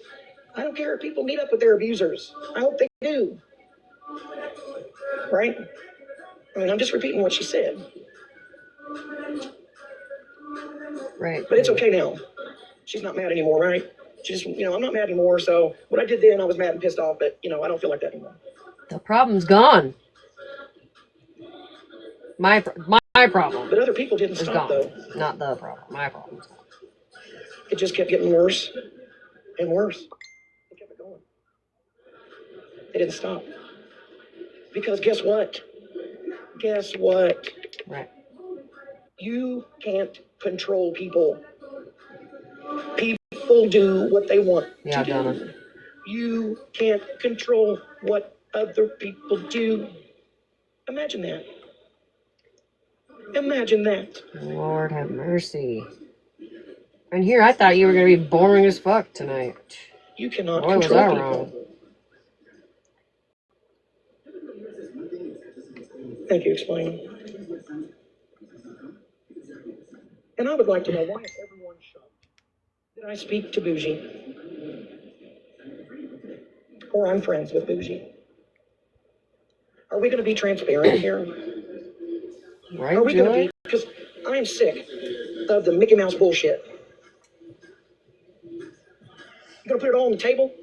I don't care if people meet up with their abusers. I hope they do. Right? I mean, I'm just repeating what she said. Right. But it's okay now. She's not mad anymore, right? She just, you know, I'm not mad anymore, so what I did then, I was mad and pissed off, but, you know, I don't feel like that anymore. The problem's gone. My problem. But other people didn't is stop, gone. though. Not the problem. My problem's gone. It just kept getting worse and worse. It kept it going. It didn't stop. Because guess what? Guess what? Right. You can't control people. People do what they want to do. Donna. You can't control what other people do. Imagine that. Imagine that. Lord have mercy. And here I thought you were going to be boring as fuck tonight. You cannot Boy, was control I people. wrong. Thank you, explain. And I would like to know, why is everyone shocked that I speak to Bougie? Or I'm friends with Bougie? Are we going to be transparent here? Right, Are we going to Joy? be? Because I am sick of the Mickey Mouse bullshit. You going to put it all on the table?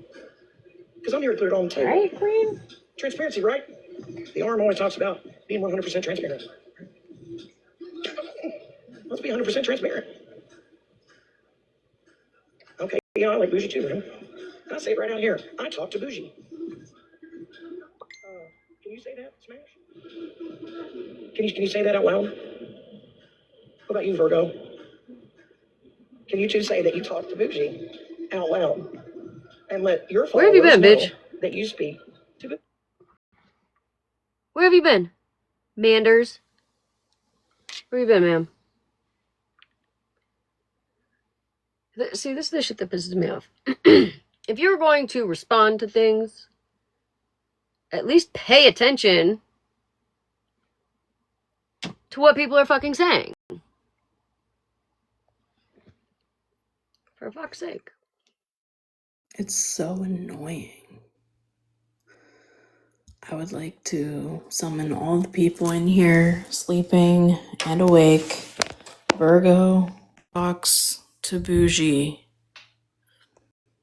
Because I'm here to put it on the table. Right, Queen? Transparency, right? The arm always talks about being 100% transparent. Let's be 100% transparent. Okay, yeah, I like Bougie too, man. I say it right out here. I talk to Bougie. Can you say that, Smash? Can you say that out loud? What about you, Virgo? Can you two say that you talk to Bougie out loud and let your Where have you followers been, know bitch? that you speak to Bougie? Where have you been? Manders? Where have you been, ma'am? See, this is the shit that pisses me off. If you're going to respond to things, at least pay attention to what people are fucking saying. For fuck's sake. It's so annoying. I would like to summon all the people in here, sleeping and awake. Virgo talks to Bougie.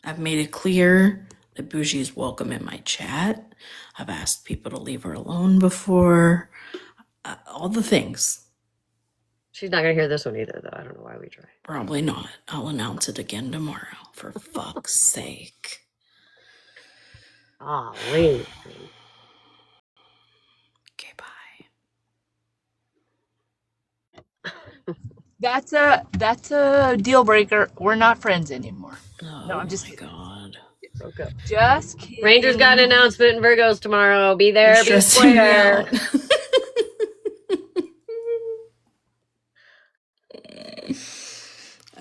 I've made it clear that Bougie is welcome in my chat. I've asked people to leave her alone before. All the things. She's not gonna hear this one either, though. I don't know why we try. Probably not. I'll announce it again tomorrow, for fuck's sake. Golly. Okay, bye. That's a deal breaker. We're not friends anymore. Oh, No, I'm just my kidding. God. Okay. Just kidding. Rangers got an announcement in Virgos tomorrow. Be You're there, be stressing me square. out.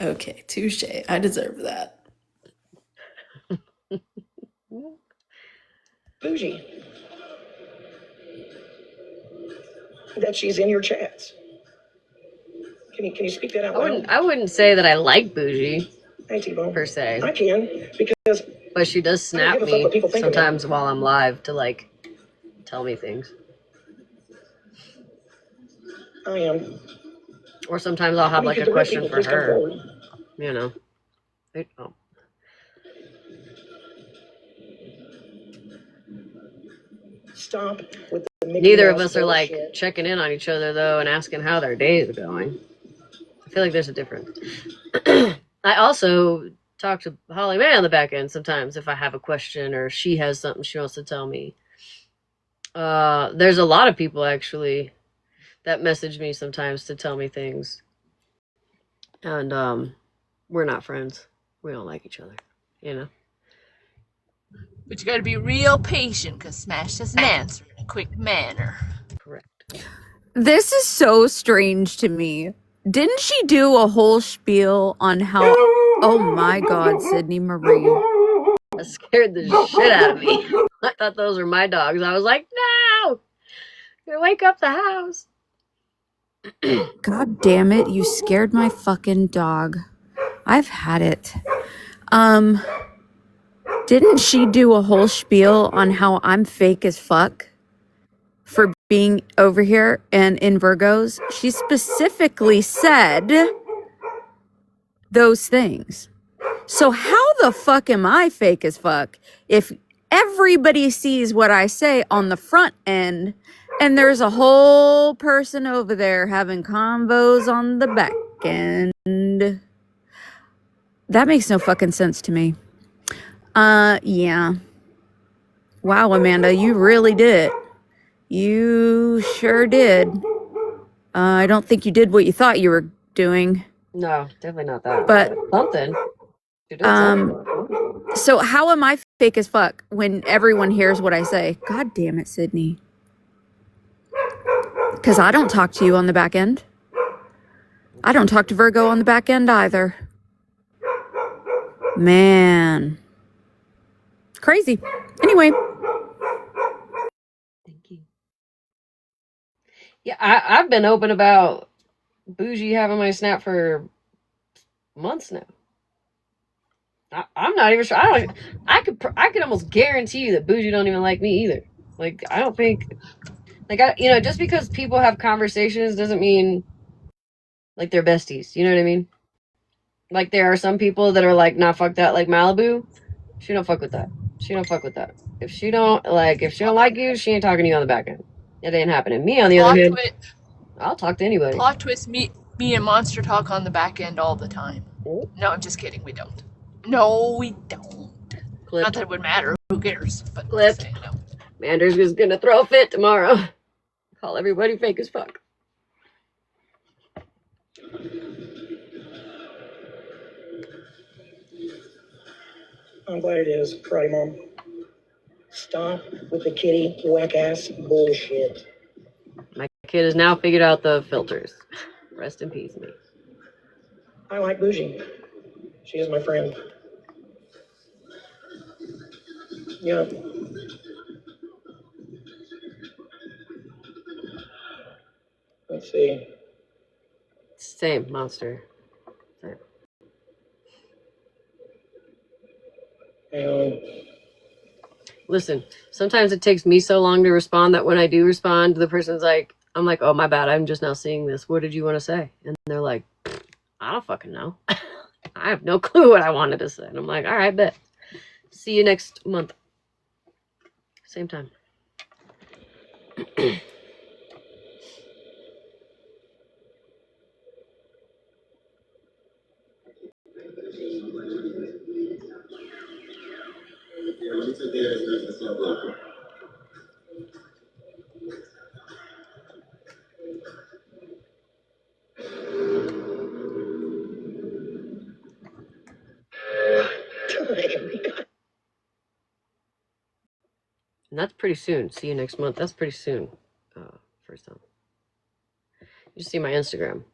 Okay, touche. I deserve that. Bougie. That she's in your chats. Can you speak that out loud? I wouldn't say that I like Bougie, Hey, T-Bone. per se. I can, because But she does I don't snap give a fuck me what people think of sometimes while I'm live to, like, tell me things. I am. Or sometimes I'll have, like, a question for her. You know. Stop with the Mickey Neither of Mouse us are, like, bullshit. checking in on each other, though, and asking how their day is going. I feel like there's a difference. I also talk to Holly Mae on the back end sometimes if I have a question or she has something she wants to tell me. There's a lot of people, actually, that message me sometimes to tell me things. And, we're not friends. We don't like each other, you know? But you gotta be real patient, because Smash doesn't answer in a quick manner. Correct. This is so strange to me. Didn't she do a whole spiel on how... Oh my God, Sydney Marie. That scared the shit out of me. I thought those were my dogs. I was like, no! You're gonna wake up the house. God damn it, you scared my fucking dog. I've had it. Didn't she do a whole spiel on how I'm fake as fuck for being over here and in Virgos? She specifically said those things. So how the fuck am I fake as fuck if everybody sees what I say on the front end and there's a whole person over there having convos on the back end? That makes no fucking sense to me. Yeah. Wow, Amanda, you really did. You sure did. I don't think you did what you thought you were doing. No, definitely not that. But something. You did something. So how am I fake as fuck when everyone hears what I say? God damn it, Sydney. Because I don't talk to you on the back end. I don't talk to Virgo on the back end either. Man. Crazy. Anyway. Thank you. Yeah, I've been open about Bougie having my snap for months now. I'm not even sure. I could almost guarantee you that Bougie don't even like me either. Like, I don't think, like, just because people have conversations doesn't mean like they're besties. You know what I mean? Like, there are some people that are like, nah, fuck that. Like Malibu, she don't fuck with that. She don't fuck with that. If she don't like you, she ain't talking to you on the back end. It ain't happening. Me, on the other hand, I'll talk to anybody. Plot twist, me and Monster talk on the back end all the time. Oh. No, I'm just kidding. We don't. No, we don't. Clipped. Not that it would matter. Who cares? But Clipped. saying, no. Manders is gonna throw a fit tomorrow. Call everybody fake as fuck. I'm glad it is, Karate Mom. Stop with the kitty whack-ass bullshit. My kid has now figured out the filters. Rest in peace, me. I like Bougie. She is my friend. Yeah. Let's see. Same, Monster. Same. Hang on. Listen, sometimes it takes me so long to respond that when I do respond, the person's like, I'm like, oh, my bad, I'm just now seeing this. What did you want to say? And they're like, I don't fucking know. I have no clue what I wanted to say. And I'm like, all right, bet. See you next month. Same time. And that's pretty soon. See you next month. That's pretty soon. First time. You see my Instagram.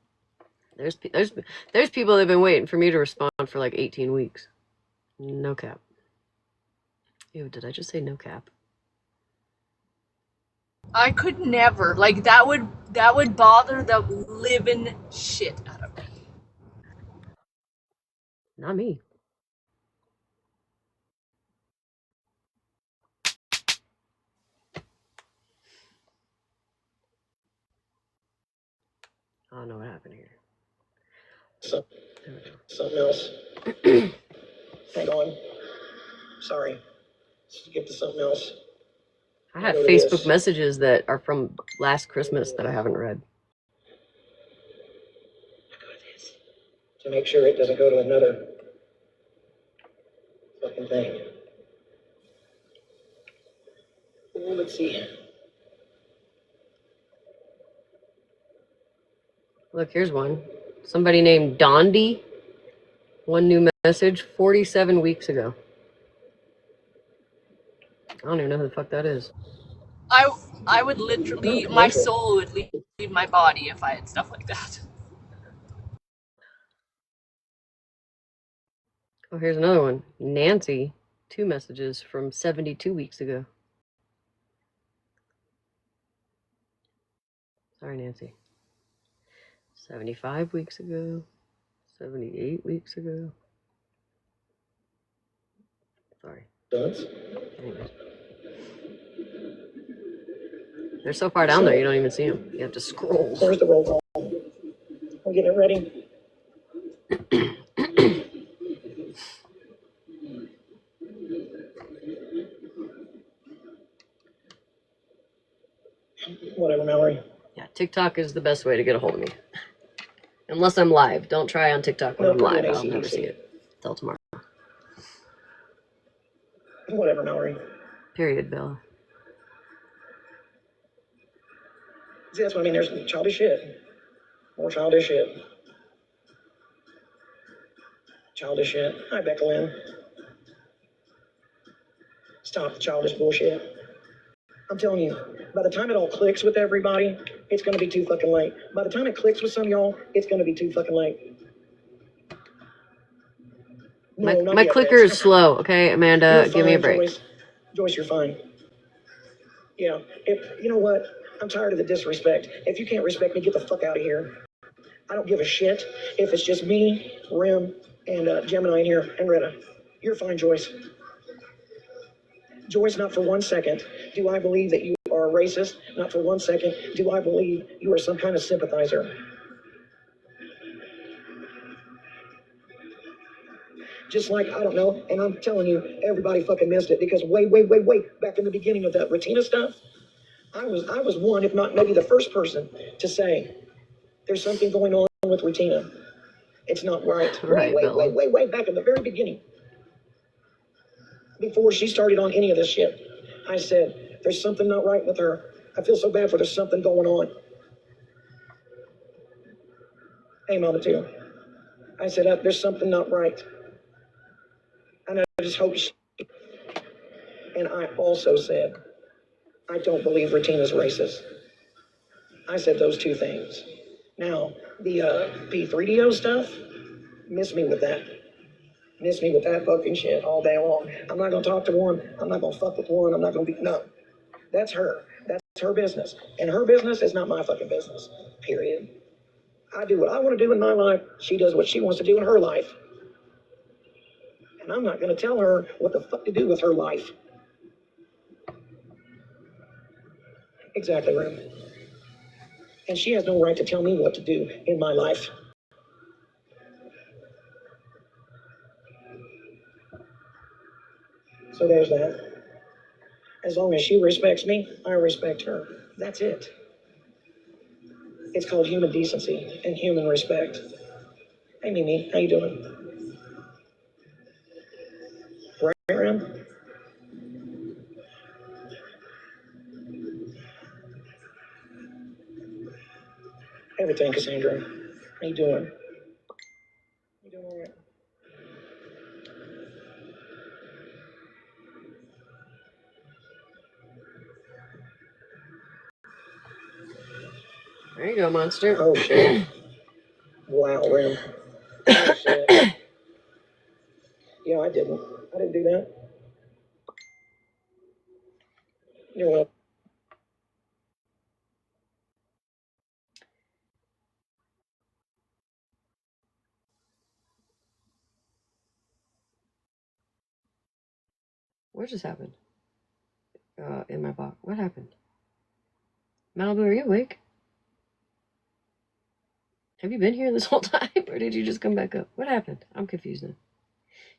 There's people that have been waiting for me to respond for like 18 weeks. No cap. Ew, did I just say no cap? I could never. Like, that would bother the living shit out of me. Not me. I don't know what happened here. Something else. Hang on. Sorry. Skip to something else. I have Facebook messages that are from last Christmas that I haven't read. To make sure it doesn't go to another fucking thing. Oh, let's see. Look, here's one. Somebody named Dondi. One new message 47 weeks ago. I don't even know who the fuck that is. I would literally, my soul would leave my body if I had stuff like that. Oh, here's another one. Nancy. 2 messages from 72 weeks ago. Sorry, Nancy. 75 weeks ago. 78 weeks ago. Sorry. Anyways. They're so far down there, you don't even see them. You have to scroll. Where's the roll call? We're getting it ready. Whatever, Mallory. Yeah, TikTok is the best way to get a hold of me. Unless I'm live. Don't try on TikTok when I'm live. I'll never see it. Till tomorrow. Whatever, Mallory. Period, Bella. See, that's what I mean. There's childish shit. More childish shit. Childish shit. Hi, Becca Lynn. Stop the childish bullshit. I'm telling you, by the time it all clicks with everybody, it's going to be too fucking late. By the time it clicks with some of y'all, it's going to be too fucking late. No, my clicker is slow, okay, Amanda? Give me a break. Joyce, you're fine. Yeah, you know what? I'm tired of the disrespect. If you can't respect me, get the fuck out of here. I don't give a shit if it's just me, Rim, and Gemini in here, and Retta. You're fine, Joyce. Joyce, not for 1 second do I believe that you are a racist. Not for 1 second do I believe you are some kind of sympathizer. Just like, I don't know, and I'm telling you, everybody fucking missed it because way back in the beginning of that Retina stuff, I was one, if not maybe the first person to say, there's something going on with Retina. It's not right. Right, Bella. Way back in the very beginning. Before she started on any of this shit, I said, there's something not right with her. I feel so bad for there's something going on. Hey, Mama, too. I said, there's something not right. And I just hope she... And I also said, I don't believe Retina's racist. I said those two things. Now, the P3DO stuff, miss me with that. Miss me with that fucking shit all day long. I'm not gonna talk to one. I'm not gonna fuck with one. I'm not gonna be, no. That's her. That's her business. And her business is not my fucking business, period. I do what I want to do in my life. She does what she wants to do in her life. And I'm not gonna tell her what the fuck to do with her life. Exactly, Rim. And she has no right to tell me what to do in my life. So there's that. As long as she respects me, I respect her. That's it. It's called human decency and human respect. Hey, Mimi, how you doing? Right, Rim? Everything, Cassandra. How you doing? You doing all right? There you go, monster. Oh, shit. Wow, Rim. Oh, shit. Yeah, I didn't do that. You're welcome. What just happened? In my box. What happened? Malibu, are you awake? Have you been here this whole time? Or did you just come back up? What happened? I'm confused now.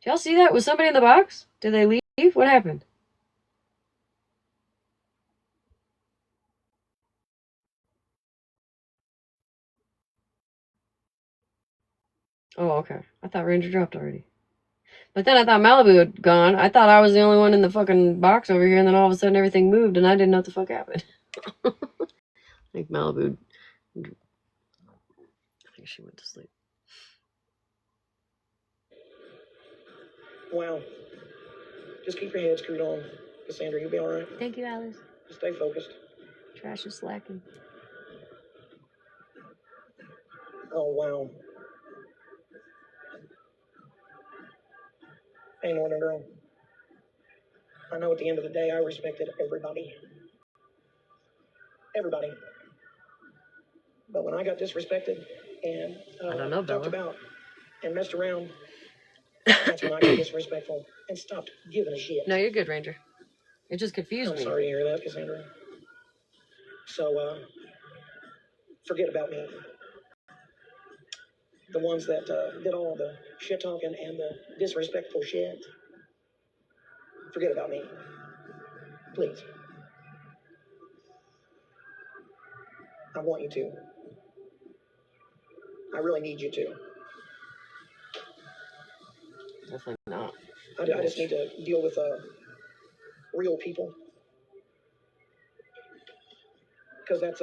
Did y'all see that? Was somebody in the box? Did they leave? What happened? Oh, okay. I thought Ranger dropped already. But then I thought Malibu had gone. I thought I was the only one in the fucking box over here, and then all of a sudden everything moved, and I didn't know what the fuck happened. I think Malibu... I think she went to sleep. Wow. Just keep your head screwed on, Cassandra. You'll be all right. Thank you, Alice. Just stay focused. Trash is slacking. Oh, wow. Hey, Northern Girl. I know at the end of the day, I respected everybody. Everybody. But when I got disrespected and I don't know, talked Bella. about and messed around, that's when I got disrespectful and stopped giving a shit. No, you're good, Ranger. It just confused I'm me. sorry to hear that, Cassandra. So, forget about me. The ones that did all the shit talking and the disrespectful shit. Forget about me. Please. I want you to. I really need you to. Definitely not. I just need to deal with real people. Because that's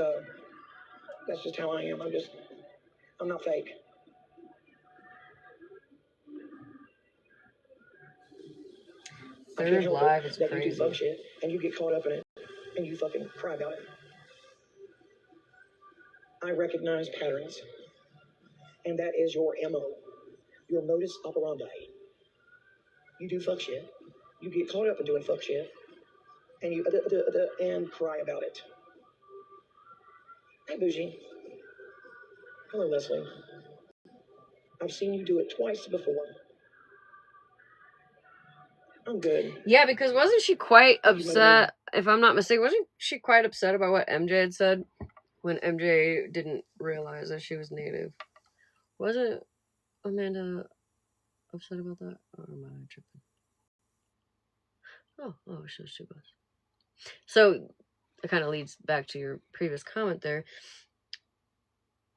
just how I am. I'm not fake. Third Live is that crazy. You do fuck shit and you get caught up in it and you fucking cry about it. I recognize patterns, and that is your MO, your modus operandi. You do fuck shit. You get caught up in doing fuck shit, and you and cry about it. Hey, Bougie. Hello, Leslie. I've seen you do it twice before. I'm good. Yeah, because wasn't she quite Thank you, upset? If I'm not mistaken, wasn't she quite upset about what MJ had said when MJ didn't realize that she was native? Wasn't Amanda upset about that? Or am I tripping? Oh, she was. So it kind of leads back to your previous comment there.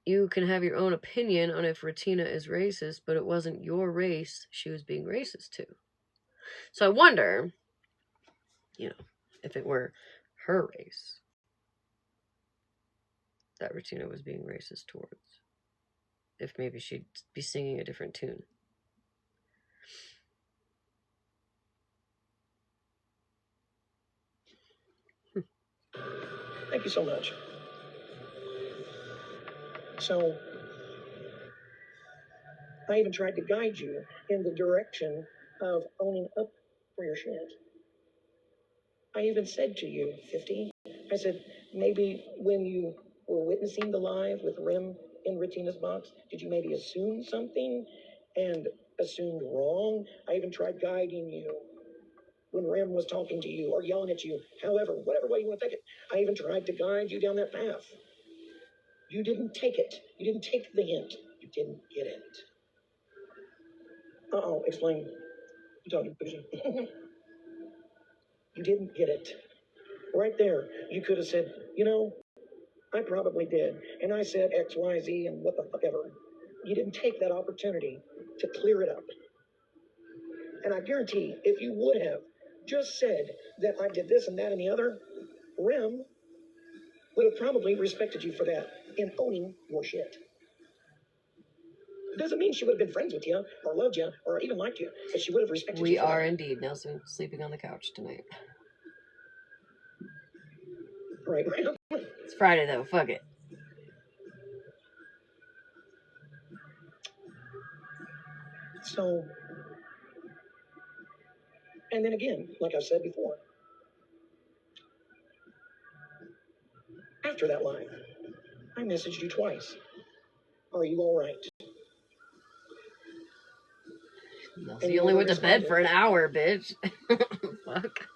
You can have your own opinion on if Ratina is racist, but it wasn't your race she was being racist to. So I wonder, if it were her race that Ratina was being racist towards, if maybe she'd be singing a different tune. Thank you so much. So, I even tried to guide you in the direction of owning up for your shit. I even said to you, 50, I said, maybe when you were witnessing the live with Rim in Retina's box, did you maybe assume something and assumed wrong? I even tried guiding you when Rim was talking to you or yelling at you, however, whatever way you want to take it. I even tried to guide you down that path. You didn't take it. You didn't take the hint. You didn't get it. Uh-oh, explain. You talking to You didn't get it. Right there, you could have said, I probably did. And I said X, Y, Z, and what the fuck ever. You didn't take that opportunity to clear it up. And I guarantee if you would have just said that I did this and that and the other, Rim would have probably respected you for that in owning your shit. It doesn't mean she would have been friends with you or loved you or even liked you, but she would have respected you. We for are that. indeed Nelson sleeping on the couch tonight. Right. It's Friday though, fuck it. So, and then again, like I've said before, after that live, I messaged you twice. Are you all right? You only went to bed for an hour, bitch. Fuck.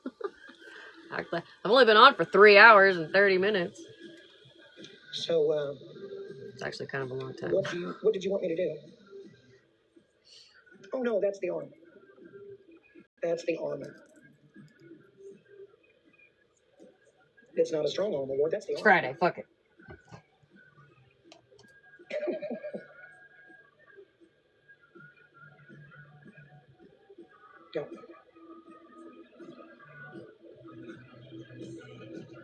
I've only been on for 3 hours and 30 minutes. So, it's actually kind of a long time. What did you want me to do? Oh no, that's the arm. That's the arm. It's not a strong arm award, that's the arm. It's Friday, fuck it. Go.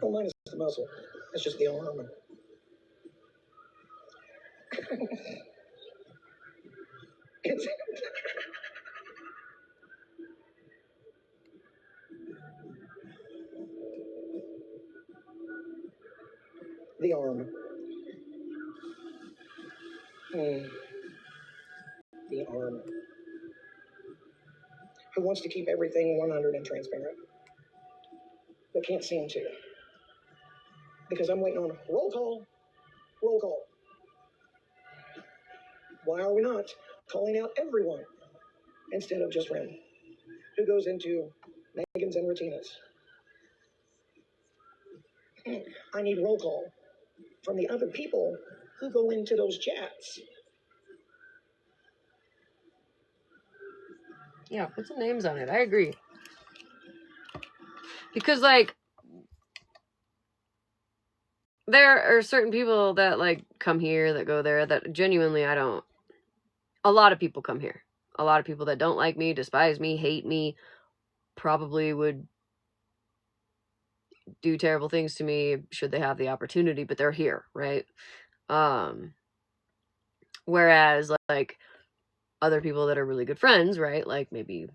Oh, mine is the muscle. That's just the arm. It's the arm. The arm. Who wants to keep everything 100 and transparent, but can't seem to. Because I'm waiting on roll call. Roll call. Why are we not calling out everyone instead of just Ren? Who goes into Megan's and Retina's? I need roll call from the other people who go into those chats. Yeah, put some names on it. I agree. Because, there are certain people that, come here, that go there, that genuinely I don't... A lot of people come here. A lot of people that don't like me, despise me, hate me, probably would do terrible things to me should they have the opportunity, but they're here, right? Whereas, other people that are really good friends, right? Like, maybe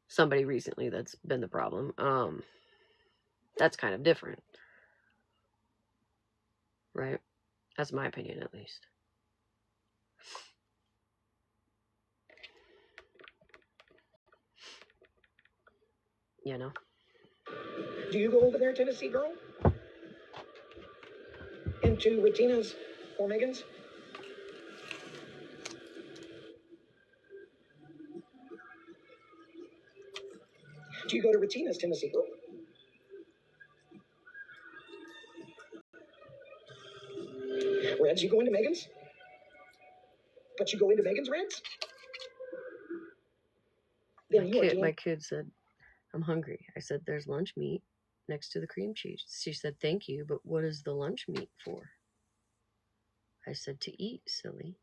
somebody recently that's been the problem. That's kind of different. Right? That's my opinion, at least. Do you go over there, Tennessee girl? Into Retina's Or Megan's? Do you go to Retina's Tennessee Girl? Reds, you go into Megan's? But you go into Megan's, Reds? Then you are My kid said, I'm hungry. I said, there's lunch meat next to the cream cheese. She said, thank you, but what is the lunch meat for? I said, to eat, silly.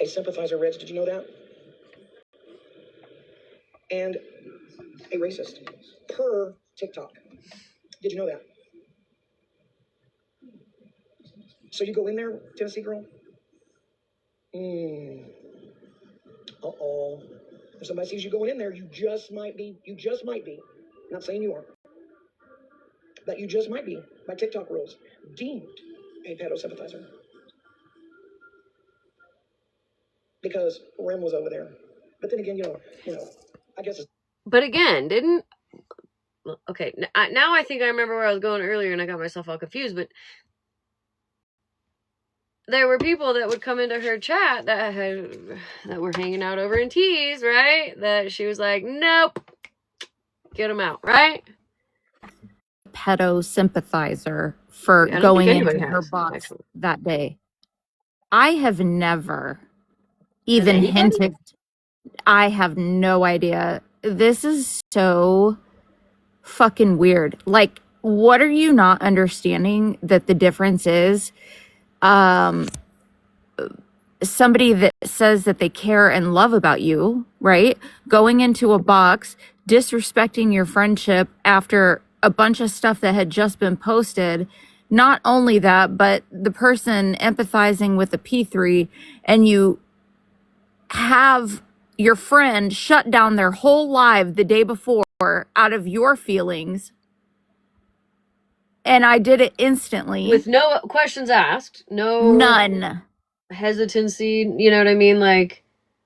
a sympathizer, Reds, did you know that? And a racist per TikTok. Did you know that? So you go in there, Tennessee Girl? Uh-oh. If somebody sees you going in there, you just might be, not saying you are, but you just might be, by TikTok rules, deemed a pedo sympathizer. Because Rem was over there. But then again, you know, I guess it's... But again, okay, now I think I remember where I was going earlier and I got myself all confused, but there were people that would come into her chat that were hanging out over in Tees, right? That she was like, nope, get them out, right? Pedo sympathizer for I don't going think into anybody her has, box actually. that day. I have never even anybody? hinted. I have no idea. This is so fucking weird. Like, what are you not understanding that the difference is? Somebody that says that they care and love about you, right? Going into a box, disrespecting your friendship after a bunch of stuff that had just been posted. Not only that, but the person empathizing with the P3, and you have your friend shut down their whole life the day before out of your feelings. And I did it instantly. With no questions asked, None. hesitancy, you know what I mean? Like,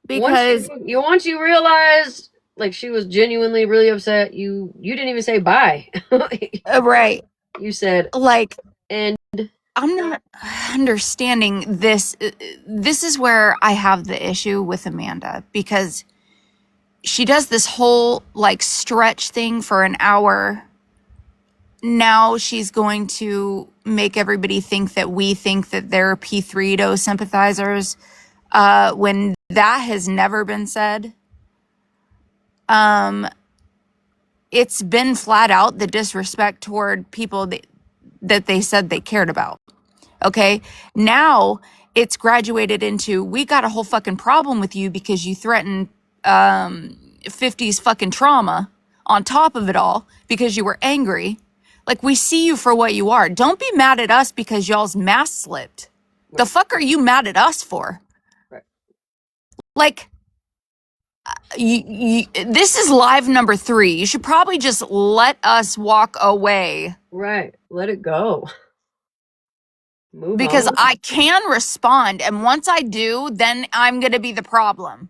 Because once you realized, like, she was genuinely really upset, you didn't even say bye. right. You said, Like, and I'm not understanding this. This is where I have the issue with Amanda, because she does this whole like stretch thing for an hour. Now she's going to make everybody think that we think that they're P3 sympathizers, when that has never been said. It's been flat out the disrespect toward people that they said they cared about. Okay. Now it's graduated into, we got a whole fucking problem with you because you threatened 50s fucking trauma on top of it all because you were angry. Like, we see you for what you are. Don't be mad at us because y'all's mask slipped. Right. The fuck are you mad at us for? Right. Like, this is live number 3. You should probably just let us walk away. Right. Let it go. Move because on. I can respond, and once I do, then I'm gonna be the problem.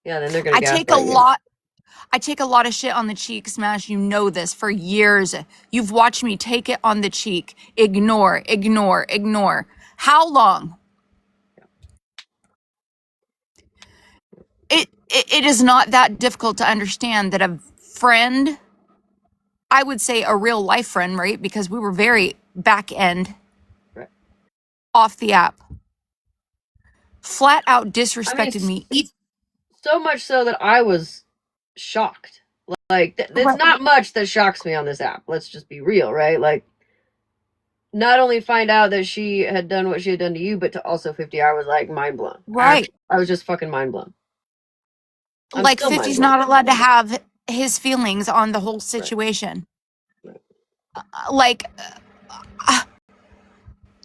Yeah, then they're gonna I take a lot of shit on the cheek, Smash. You know this for years. You've watched me take it on the cheek. Ignore. How long? It is not that difficult to understand that a friend, I would say a real life friend, right? Because we were very back end, right, off the app, flat out disrespected me. So much so that I was shocked. Like, there's not much that shocks me on this app. Let's just be real, right? Like, not only find out that she had done what she had done to you, but to also 50, I was like mind blown. Right. I was just fucking mind blown. Like, 50's not allowed to have his feelings on the whole situation. Right.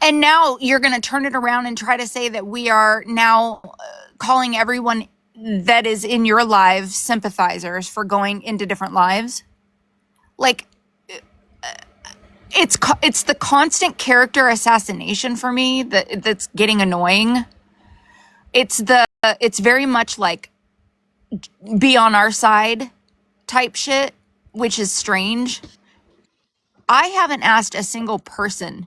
And now you're going to turn it around and try to say that we are now calling everyone that is in your live sympathizers for going into different lives. Like, it's the constant character assassination for me that's getting annoying. It's very much like be on our side type shit, which is strange. I haven't asked a single person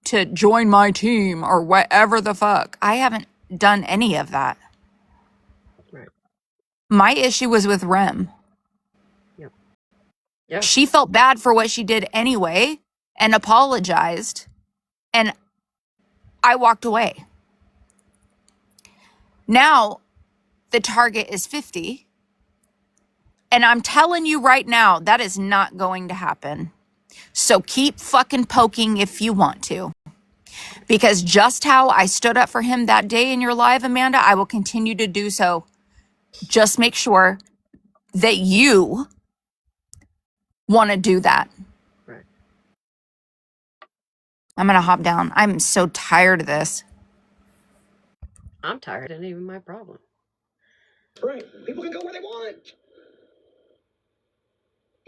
to join my team or whatever the fuck. I haven't done any of that. Right. My issue was with Rem. Yep. Yeah. She felt bad for what she did anyway and apologized, and I walked away. Now the target is 50. And I'm telling you right now, that is not going to happen. So keep fucking poking if you want to. Because just how I stood up for him that day in your live, Amanda, I will continue to do so. Just make sure that you want to do that. Right. I'm going to hop down. I'm so tired of this. I'm tired. It ain't even my problem. Right. People can go where they want.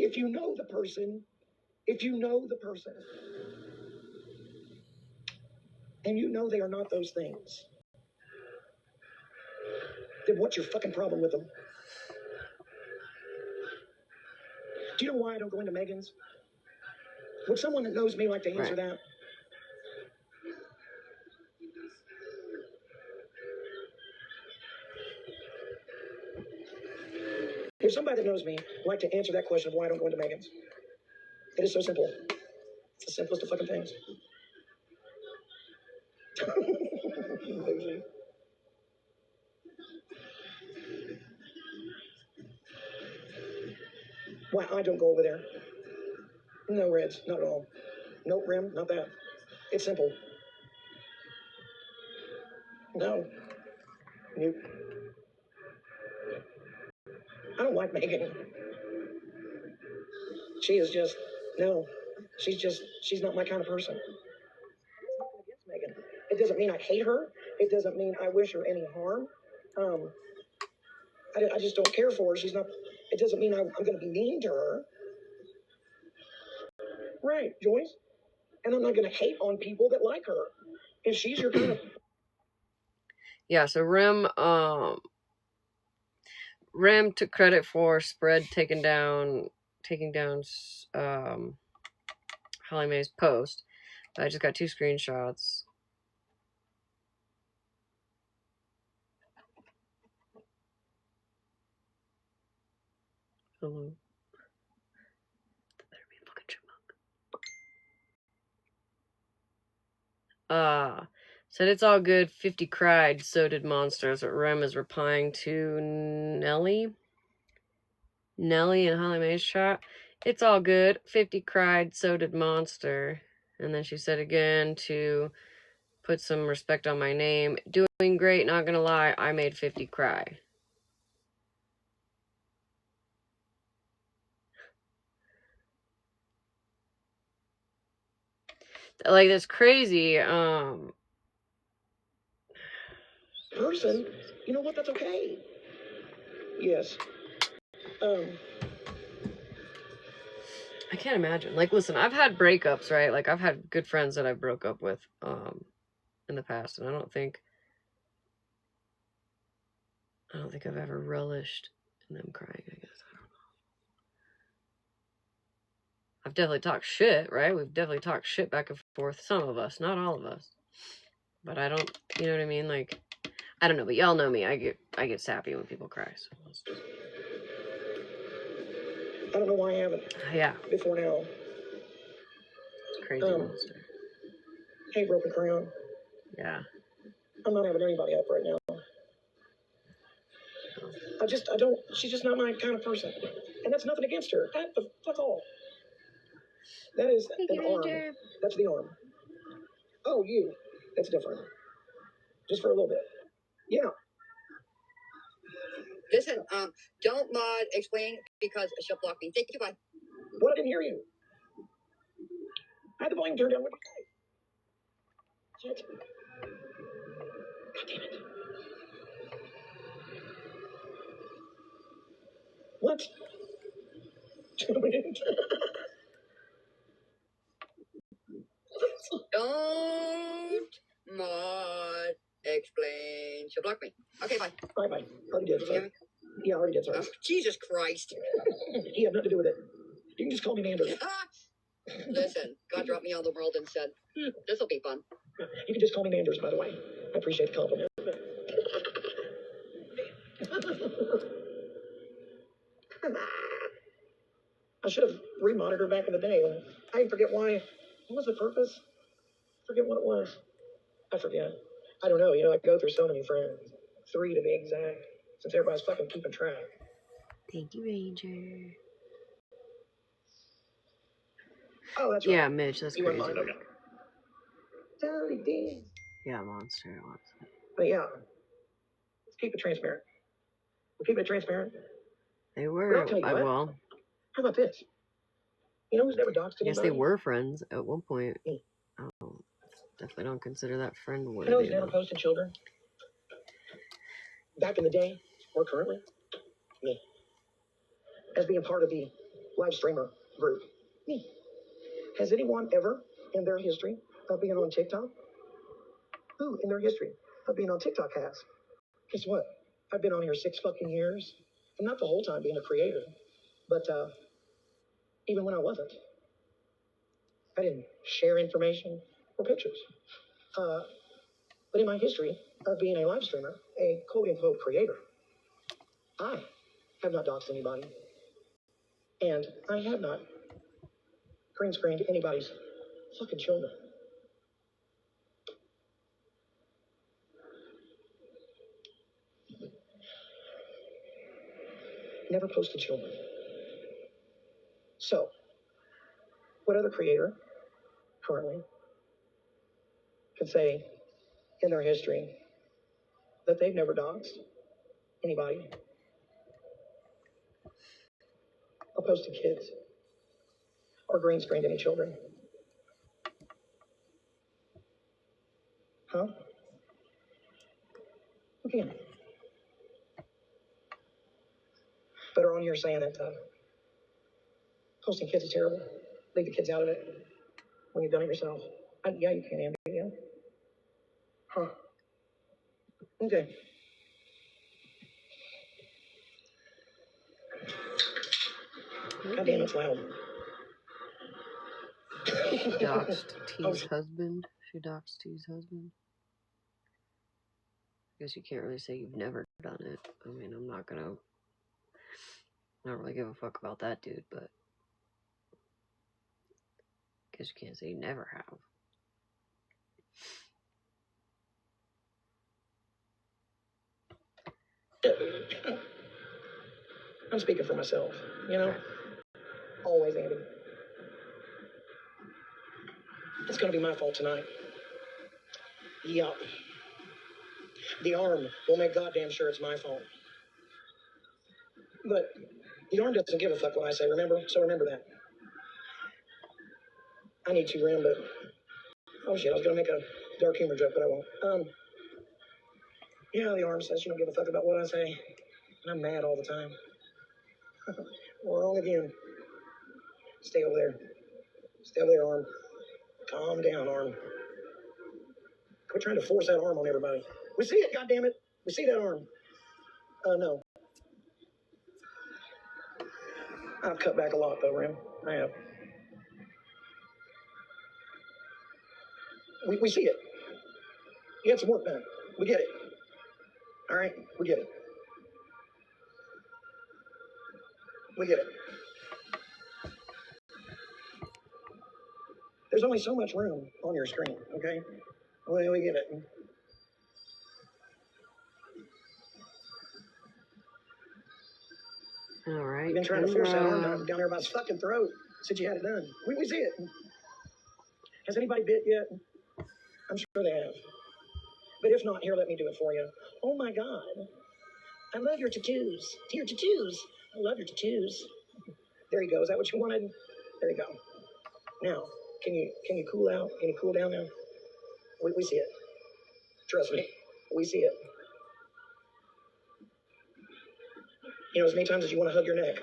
If you know the person, and you know they are not those things, then what's your fucking problem with them? Do you know why I don't go into Megan's? Would someone that knows me like to answer that? If somebody that knows me like to answer that question of why I don't go into Megan's, it is so simple. It's the simplest of fucking things. Why I don't go over there? No reds, not at all. No rim, not that. It's simple. No. Nope. I don't like Megan. She is just, no. She's not my kind of person. It's nothing against Megan. It doesn't mean I hate her. It doesn't mean I wish her any harm. I just don't care for her. She's not, it doesn't mean I'm going to be mean to her. Right, Joyce? And I'm not going to hate on people that like her. If she's your kind of... Yeah, so Rem took credit for Spread taking down Holly Mae's post. I just got 2 screenshots. Hello. Better be a fucking chipmunk. Said it's all good. 50 cried. So did Monsters. Rem is replying to Nelly and Holly Mae's chat. It's all good. 50 cried. So did Monster. And then she said again to put some respect on my name. Doing great. Not gonna lie. I made 50 cry. Like, that's crazy. Person, you know what? That's okay. Yes. I can't imagine. Like, listen, I've had breakups, right? Like, I've had good friends that I broke up with in the past, and I don't think I've ever relished in them crying, I guess. I don't know. I've definitely talked shit, right? We've definitely talked shit back and forth. Some of us, not all of us. But I don't, you know what I mean? Like, I don't know, but y'all know me. I get sappy when people cry. So let's just... I don't know why I haven't. Yeah. Before now. It's crazy monster. Hey, Broken Crown. Yeah. I'm not having anybody up right now. I don't, she's just not my kind of person. And that's nothing against her. That's all. That is an arm. That's the arm. Oh, you. That's different. Just for a little bit. Yeah. Listen, don't mod explain because she'll block me. Thank you, bye. What? I didn't hear you. I had the volume turned down. What did you say? Shit. God damn it. What? Don't Maud explain. She'll block me. Okay, bye. Bye. Already did. Did you hear me? Yeah, I already did. Sorry. Oh, Jesus Christ. He had nothing to do with it. You can just call me Nando. Listen, God dropped me on the world and said, this'll be fun. You can just call me Manders, by the way. I appreciate the compliment. I should have remonitored back in the day. I forget why. What was the purpose? Forget what it was. I forget. I don't know. I go through so many friends. 3 to be exact. Since everybody's fucking keeping track. Thank you, Ranger. Oh, that's right. Yeah, Mitch, that's You crazy. weren't mine, okay. Totally did. Yeah, monster. But yeah, let's keep it transparent. We'll keep it transparent. They But were. I'll tell you what. Well, How about this? You know who's never doxed I guess anybody? they were friends at one point. Me. Oh, definitely don't consider that friend You worthy. know who's never posted children? Back in the day, or currently? Me. As being part of the live streamer group. Me. Has anyone ever, in their history of being on TikTok? Who in their history of being on TikTok has? Guess what? I've been on here 6 fucking years. And not the whole time being a creator, but even when I wasn't. I didn't share information or pictures. But in my history of being a live streamer, a quote-unquote creator, I have not doxed anybody. And I have not green screened anybody's fucking children. Never posted children. So, what other creator currently could say in their history that they've never doxed anybody or posted kids or green screened any children? Huh? Again. But are on here saying that posting kids is terrible. Leave the kids out of it when you've done it yourself. Yeah, you can, Andy. Yeah. Huh. Okay. God damn, it's loud. Doxed T's husband. She doxed T's husband. I guess you can't really say you've never done it. I mean, I'm not really give a fuck about that dude, but I guess you can't say you never have. I'm speaking for myself, Always, Andy. It's gonna be my fault tonight. Yup. The arm will make goddamn sure it's my fault. But the arm doesn't give a fuck what I say, remember? So remember that. I need to rim, but oh shit, I was gonna make a dark humor joke, but I won't. Yeah, the arm says she don't give a fuck about what I say. And I'm mad all the time. Wrong again. Stay over there. Stay over there, arm. Calm down, arm. Quit trying to force that arm on everybody. We see it, goddammit. We see that arm. No. I've cut back a lot, though, Rim. I have. We see it. You had some work done. We get it. All right? We get it. We get it. There's only so much room on your screen, okay? Well, we get it. All right. You've been trying to force that arm down there by his fucking throat since you had it done. We see it. Has anybody bit yet? I'm sure they have. But if not, here, let me do it for you. Oh my God. I love your tattoos. Your tattoos. I love your tattoos. There you go. Is that what you wanted? There you go. Now, can you cool out? Can you cool down now? We see it. Trust me. We see it. As many times as you want to hug your neck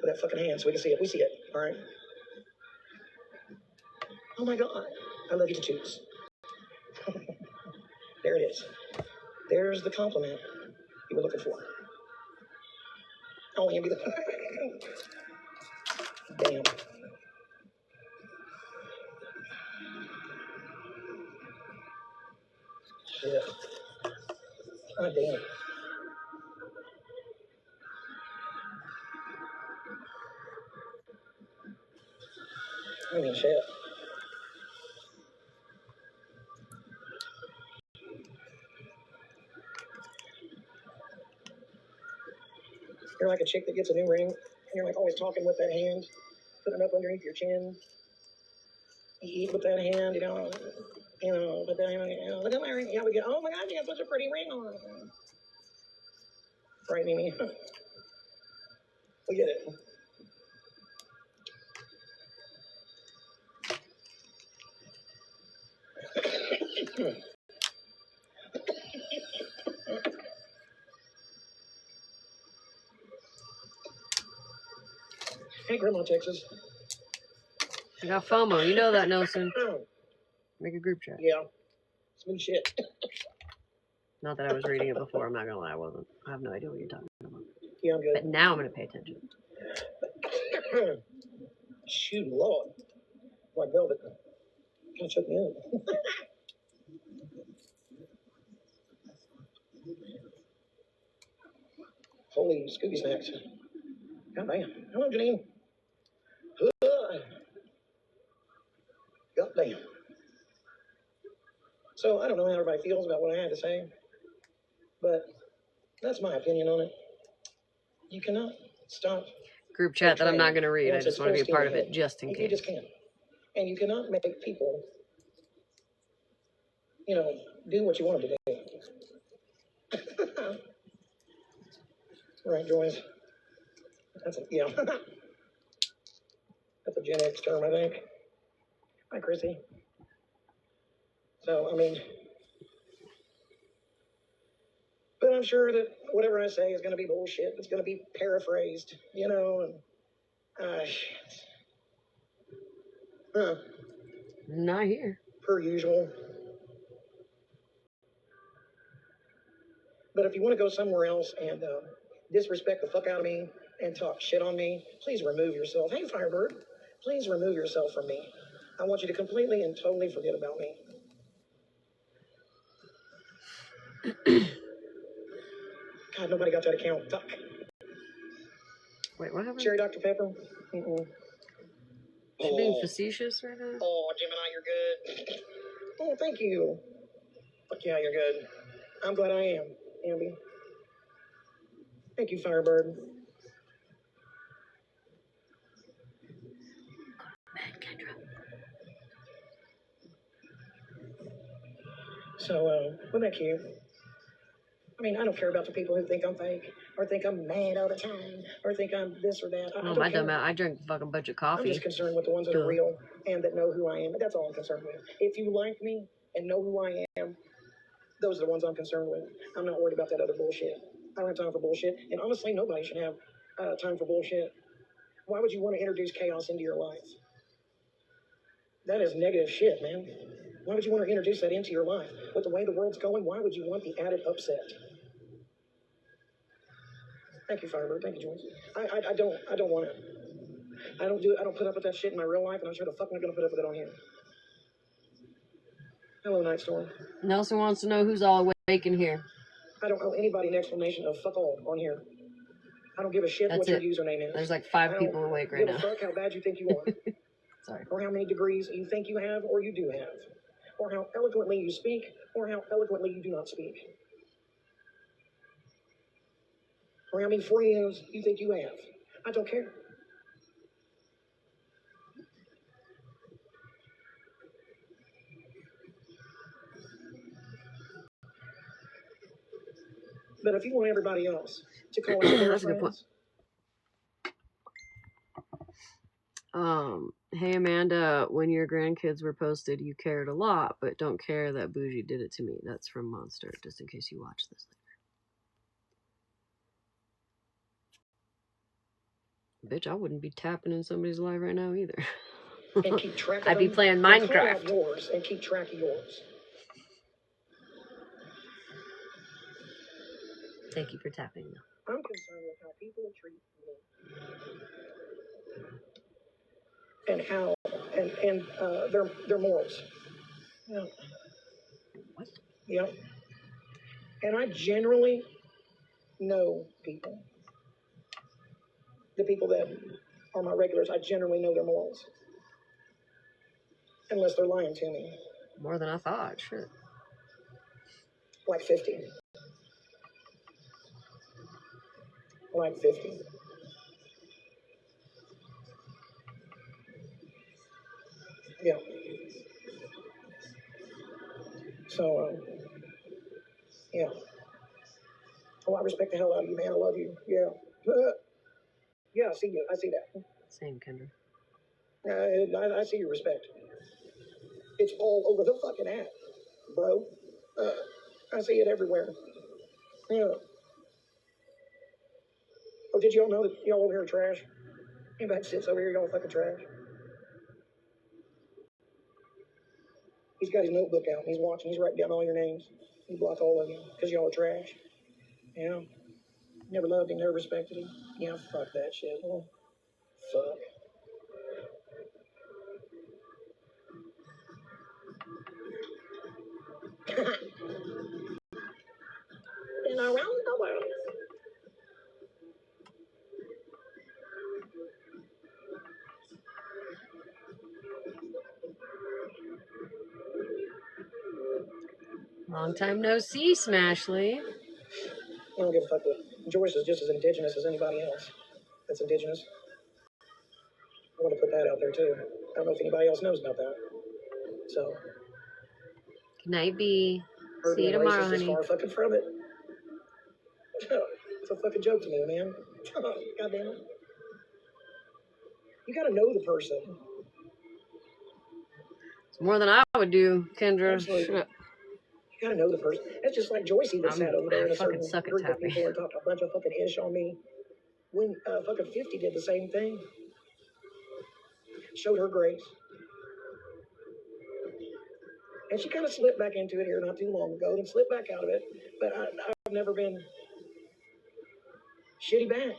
with that fucking hand so we can see it. We see it. All right? Oh my God. I love you to choose. There it is. There's the compliment you were looking for. Oh, Andy. Damn. Shit. God damn. I mean, shit. You're like a chick that gets a new ring, and you're like always talking with that hand, putting it up underneath your chin. You eat with that hand, but then, look at my ring. Yeah, we get, oh my God, you have such a pretty ring on. Right, Mimi? We get it. Hey, Grandma, Texas. I got FOMO. You know that, Nelson. Make a group chat. Yeah. Smooth shit. Not that I was reading it before. I'm not gonna lie, I wasn't. I have no idea what you're talking about. Yeah, I'm good. But now I'm gonna pay attention. Shoot, Lord. Like velvet. Kind of choke me up. Holy Scooby snacks. God damn. Hello, Janine. God damn. So, I don't know how everybody feels about what I had to say, but that's my opinion on it. You cannot stop Group chat that I'm not gonna read. I just want to be a part of it just in You case. just can't. And you cannot make people, do what you want them to do. Right, Joyce? That's a Gen X term, I think. Hi, Chrissy. So, I mean, but I'm sure that whatever I say is going to be bullshit. It's going to be paraphrased, and, Not here. per usual. But if you want to go somewhere else and disrespect the fuck out of me and talk shit on me, please remove yourself. Hey, Firebird, please remove yourself from me. I want you to completely and totally forget about me. God, nobody got that account. Fuck. Wait, what happened? Cherry Dr. Pepper? Mm-mm. She's being facetious right now? Oh, Gemini, you're good. Oh, thank you. Fuck yeah, you're good. I'm glad I am, Amby. Thank you, Firebird. So, wasn't that cute? I mean, I don't care about the people who think I'm fake, or think I'm mad all the time, or think I'm this or that. I Oh, don't my care. dumb ass. I drank a fucking bunch of I'm coffee. just concerned with the ones that are real and that know who I am. That's all I'm concerned with. If you like me and know who I am, those are the ones I'm concerned with. I'm not worried about that other bullshit. I don't have time for bullshit. And honestly, nobody should have time for bullshit. Why would you want to introduce chaos into your life? That is negative shit, man. Why would you want to introduce that into your life? With the way the world's going, why would you want the added upset? Thank you, Firebird. Thank you, Joyce. I don't want it. I don't put up with that shit in my real life, and I'm sure the fuck I'm gonna put up with it on here. Hello, Night Storm. Nelson wants to know who's all awake in here. I don't owe anybody an explanation of fuck all on here. I don't give a shit That's what it. your username is. There's like 5 people awake right give now. a fuck how bad you think you are. Sorry. Or how many degrees you think you have or you do have. Or how eloquently you speak or how eloquently you do not speak. Or how many friends you think you have. I don't care. But if you want everybody else to call you their That's a good point. friends, Hey Amanda, when your grandkids were posted, you cared a lot, but don't care that Bougie did it to me. That's from Monster, just in case you watch this later. Bitch, I wouldn't be tapping in somebody's life right now either. and keep track of I'd be them, playing then call out Minecraft. yours and keep track of yours. Thank you for tapping. I'm concerned with how people treat me and how and their morals. Yeah. What? Yeah. And I generally know people. The people that are my regulars, I generally know their morals. Unless they're lying to me. More than I thought. Shit. Like 50. Like 50. Yeah. So, yeah. Oh, I respect the hell out of you, man. I love you. Yeah. Yeah, I see you. I see that. Same, Kendra. I see your respect. It's all over the fucking app, bro. I see it everywhere. Yeah. Oh, did y'all know that y'all over here are trash? Anybody sits over here, y'all fucking trash. He's got his notebook out. He's watching. He's writing down all your names. He blocked all of you because y'all are trash. Yeah. Never loved him. Never respected him. Yeah, fuck that shit. Well, fuck. And around the world. Long time no see, Smashley. I don't give a fuck what. Joyce is just as indigenous as anybody else that's indigenous. I want to put that out there too. I don't know if anybody else knows about that. So. Good night, B. Her See you being tomorrow, racist is honey. far fucking from it. It's a fucking joke to me, man. God damn it. You gotta know the person. It's more than I would do, Kendra. Absolutely. Shit. You gotta know the person. It's just like Joyce even sat over there in a fucking certain suck at group of tapping. people and talked a bunch of fucking ish on me. When fucking 50 did the same thing. Showed her grace. And she kind of slipped back into it here not too long ago, then slipped back out of it. But I've never been shitty back.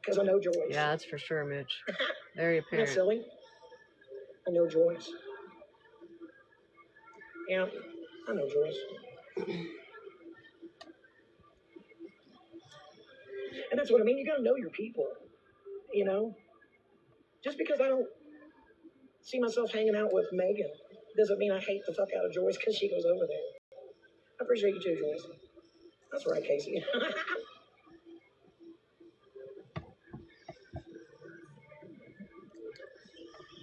Because I know Joyce. Yeah, that's for sure, Mitch. Very Isn't that apparent. silly? I know Joyce. Yeah, I know Joyce. And that's what I mean. You gotta know your people. You know? Just because I don't see myself hanging out with Megan doesn't mean I hate the fuck out of Joyce because she goes over there. I appreciate you too, Joyce. That's right, Casey.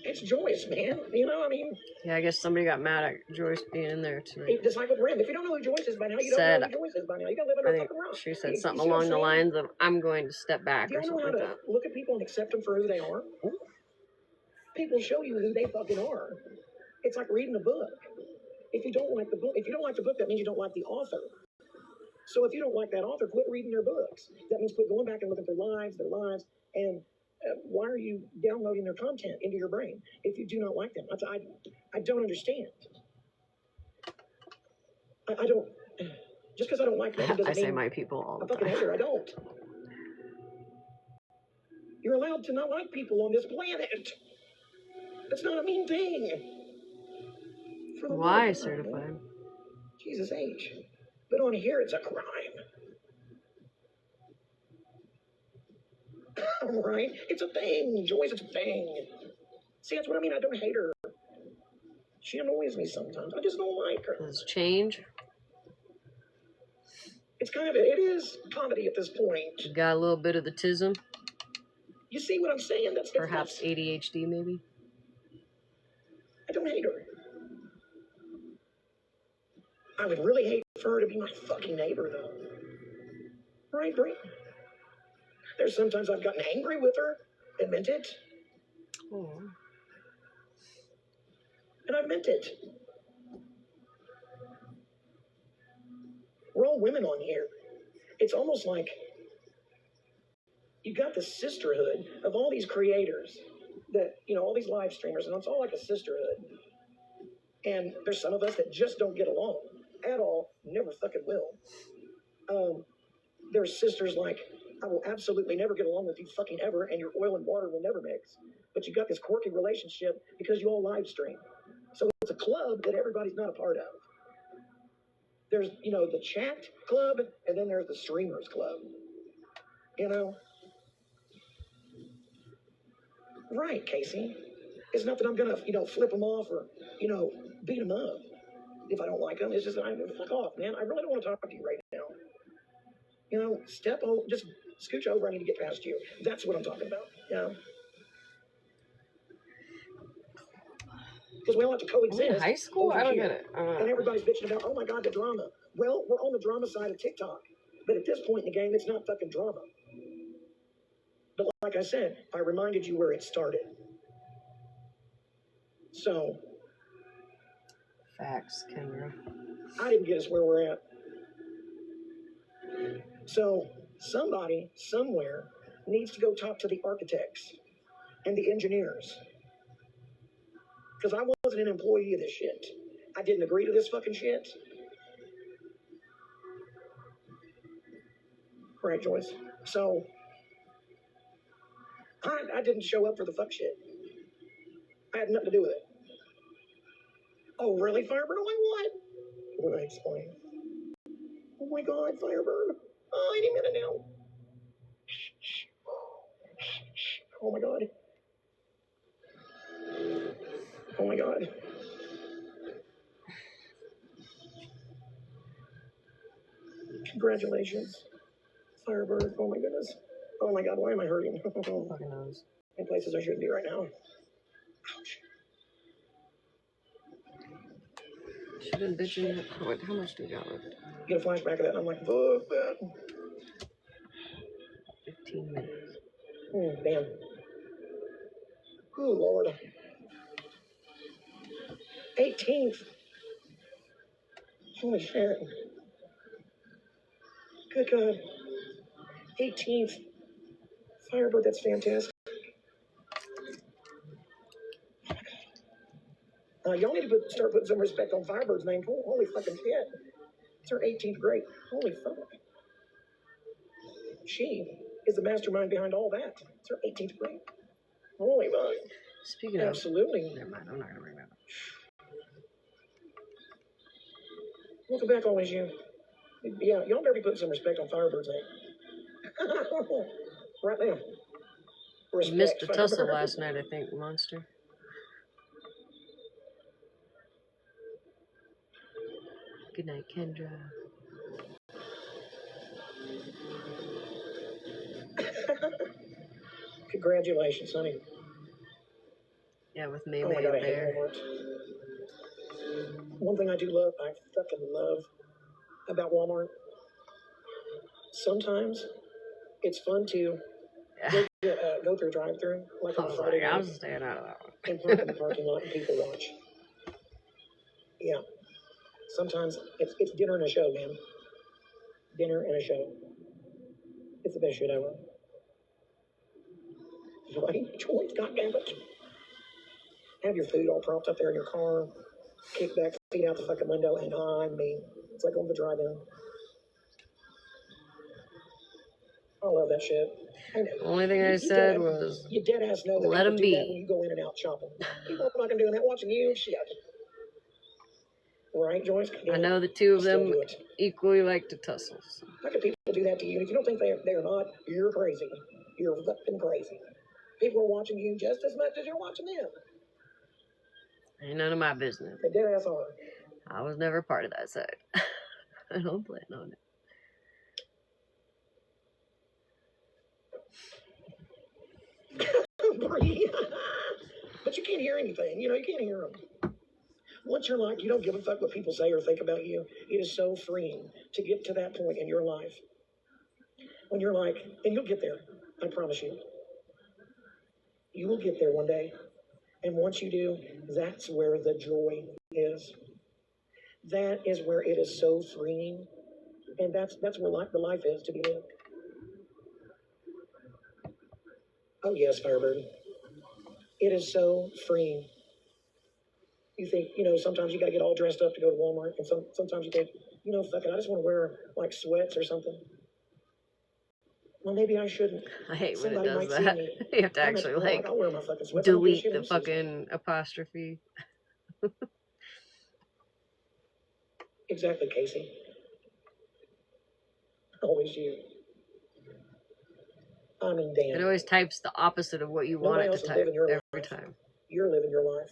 It's Joyce, man. You know, I mean. Yeah, I guess somebody got mad at Joyce being in there tonight. Just like with Rim. If you don't know who Joyce is by now, you don't know who Joyce is by now. You gotta live under a fucking rock. She said something along the lines of, I'm going to step back Do or you know something how like to that. look at people and accept them for who they are? People show you who they fucking are. It's like reading a book. If you don't like the book, that means you don't like the author. So if you don't like that author, quit reading their books. That means quit going back and looking at their lives, and why are you downloading their content into your brain if you do not like them? I don't understand. I don't. Just because I don't like them doesn't I say mean my people all I the fucking time. hate her. I don't. You're allowed to not like people on this planet. That's not a mean thing. For the love Why of God, certified? Jesus H. But on here, it's a crime. Right? It's a thing, Joyce. It's a thing. See, that's what I mean. I don't hate her. She annoys me sometimes. I just don't like her. Does change? It's kind of it is comedy at this point. You got a little bit of the tism? You see what I'm saying? That's Perhaps ADHD, maybe? I don't hate her. I would really hate for her to be my fucking neighbor, though. Right, Bree? There's sometimes I've gotten angry with her and meant it. Oh. And I've meant it. We're all women on here. It's almost like You got the sisterhood of all these creators that, you know, all these live streamers, and it's all like a sisterhood. And there's some of us that just don't get along at all, never fucking will. There's sisters like, I will absolutely never get along with you fucking ever, and your oil and water will never mix. But you got this quirky relationship because you all live stream. So it's a club that everybody's not a part of. There's, you know, the chat club, and then there's the streamers club. You know? Right, Casey. It's not that I'm gonna, you know, flip them off or, you know, beat them up if I don't like them. It's just that I'm gonna fuck off, man. I really don't want to talk to you right now. You know, step over, just scooch over. I need to get past you. That's what I'm talking about. You know? Because we all have to coexist. High school? I don't get it. And everybody's bitching about, oh my God, the drama. Well, we're on the drama side of TikTok. But at this point in the game, it's not fucking drama. But like I said, I reminded you where it started. So. Facts, Kendra. I didn't get us where we're at. So somebody, somewhere, needs to go talk to the architects and the engineers. Because I wasn't an employee of this shit. I didn't agree to this fucking shit. Right, Joyce? So, I didn't show up for the fuck shit. I had nothing to do with it. Oh, really, Firebird? I'm like, what? What did I explain? Oh my God, Firebird. Oh, I didn't mean to know. Oh my God. Oh my God. Congratulations, Firebird. Oh my goodness. Oh my God, why am I hurting? Fucking knows. In places I shouldn't be right now. Ouch. Should have been bitching. Wait, how much do we got left? Get a flashback of that, and I'm like, fuck that. 15 minutes. Damn. Oh, Lord. 18th. Holy shit. Good God. 18th. Firebird, that's fantastic. Y'all need to start putting some respect on Firebird's name. Holy fucking shit. It's her 18th grade. Holy fuck. She is the mastermind behind all that. It's her 18th grade. Holy fuck. Speaking Absolutely. of. Never mind, I'm not going to bring that up. Welcome back, always you. Yeah, y'all better be putting some respect on Firebird's name. Right now. You missed the tussle last night, I think, Monster. Good night, Kendra. Congratulations, honey. Yeah, with me, oh my God, I hate there. Walmart. One thing I do love, I fucking love about Walmart. Sometimes it's fun to go through a drive-through, like on a Friday night. I was staying out of that one. And park in the parking lot and people watch. Yeah. Sometimes it's dinner and a show, man. Dinner and a show. It's the best shit ever. Right? Choice, goddammit. Have your food all propped up there in your car, kick back, feet out the fucking window, and I mean, it's like on the drive-in. I love that shit. The only thing I said was, you dead ass know that let people them do be. that when you go in and out shopping. People are fucking doing that, watching you, shit. Right, Joyce? I know the two of them equally like to tussle. So. How can people do that to you? If you don't think they're not, you're crazy. You're fucking crazy. People are watching you just as much as you're watching them. Ain't none of my business. They dead ass are. I was never part of that side. I don't plan on it. But you can't hear anything. You know, you can't hear them. Once you're like, you don't give a fuck what people say or think about you, it is so freeing to get to that point in your life. When you're like, and you'll get there, I promise you. You will get there one day. And once you do, that's where the joy is. That is where it is so freeing. And that's where the life is to be lived. Oh, yes, Firebird. It is so freeing. You think, sometimes you got to get all dressed up to go to Walmart, and sometimes you think, fuck it, I just want to wear like sweats or something. Well, maybe I shouldn't. I hate when it Somebody does might see that. me. You have to I'm at the actually point, like I'll wear my fucking sweats. I don't give a delete shit the who sees me. fucking apostrophe. Exactly, Casey. Always you. I mean, It damn. always types the opposite of what you want Nobody it else to is type living your every life. time. You're living your life.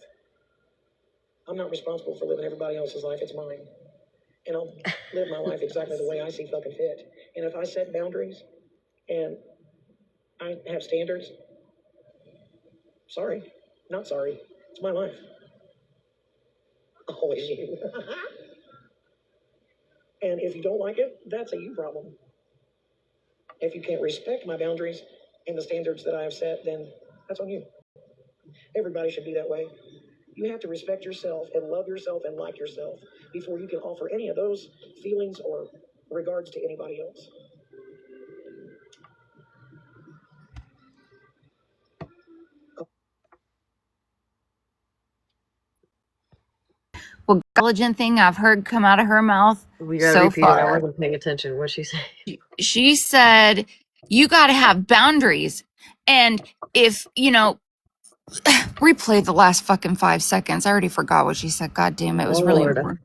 I'm not responsible for living everybody else's life. It's mine. And I'll live my life exactly the way I see fucking fit. And if I set boundaries and I have standards, sorry, not sorry. It's my life. Always you. And if you don't like it, that's a you problem. If you can't respect my boundaries and the standards that I have set, then that's on you. Everybody should be that way. You have to respect yourself and love yourself and like yourself before you can offer any of those feelings or regards to anybody else. Well, intelligent thing I've heard come out of her mouth We gotta so repeat it. I far. wasn't paying attention. What'd she say? She said, you got to have boundaries. And if, replay the last fucking 5 seconds. I already forgot what she said. God damn, it was really Lord. important.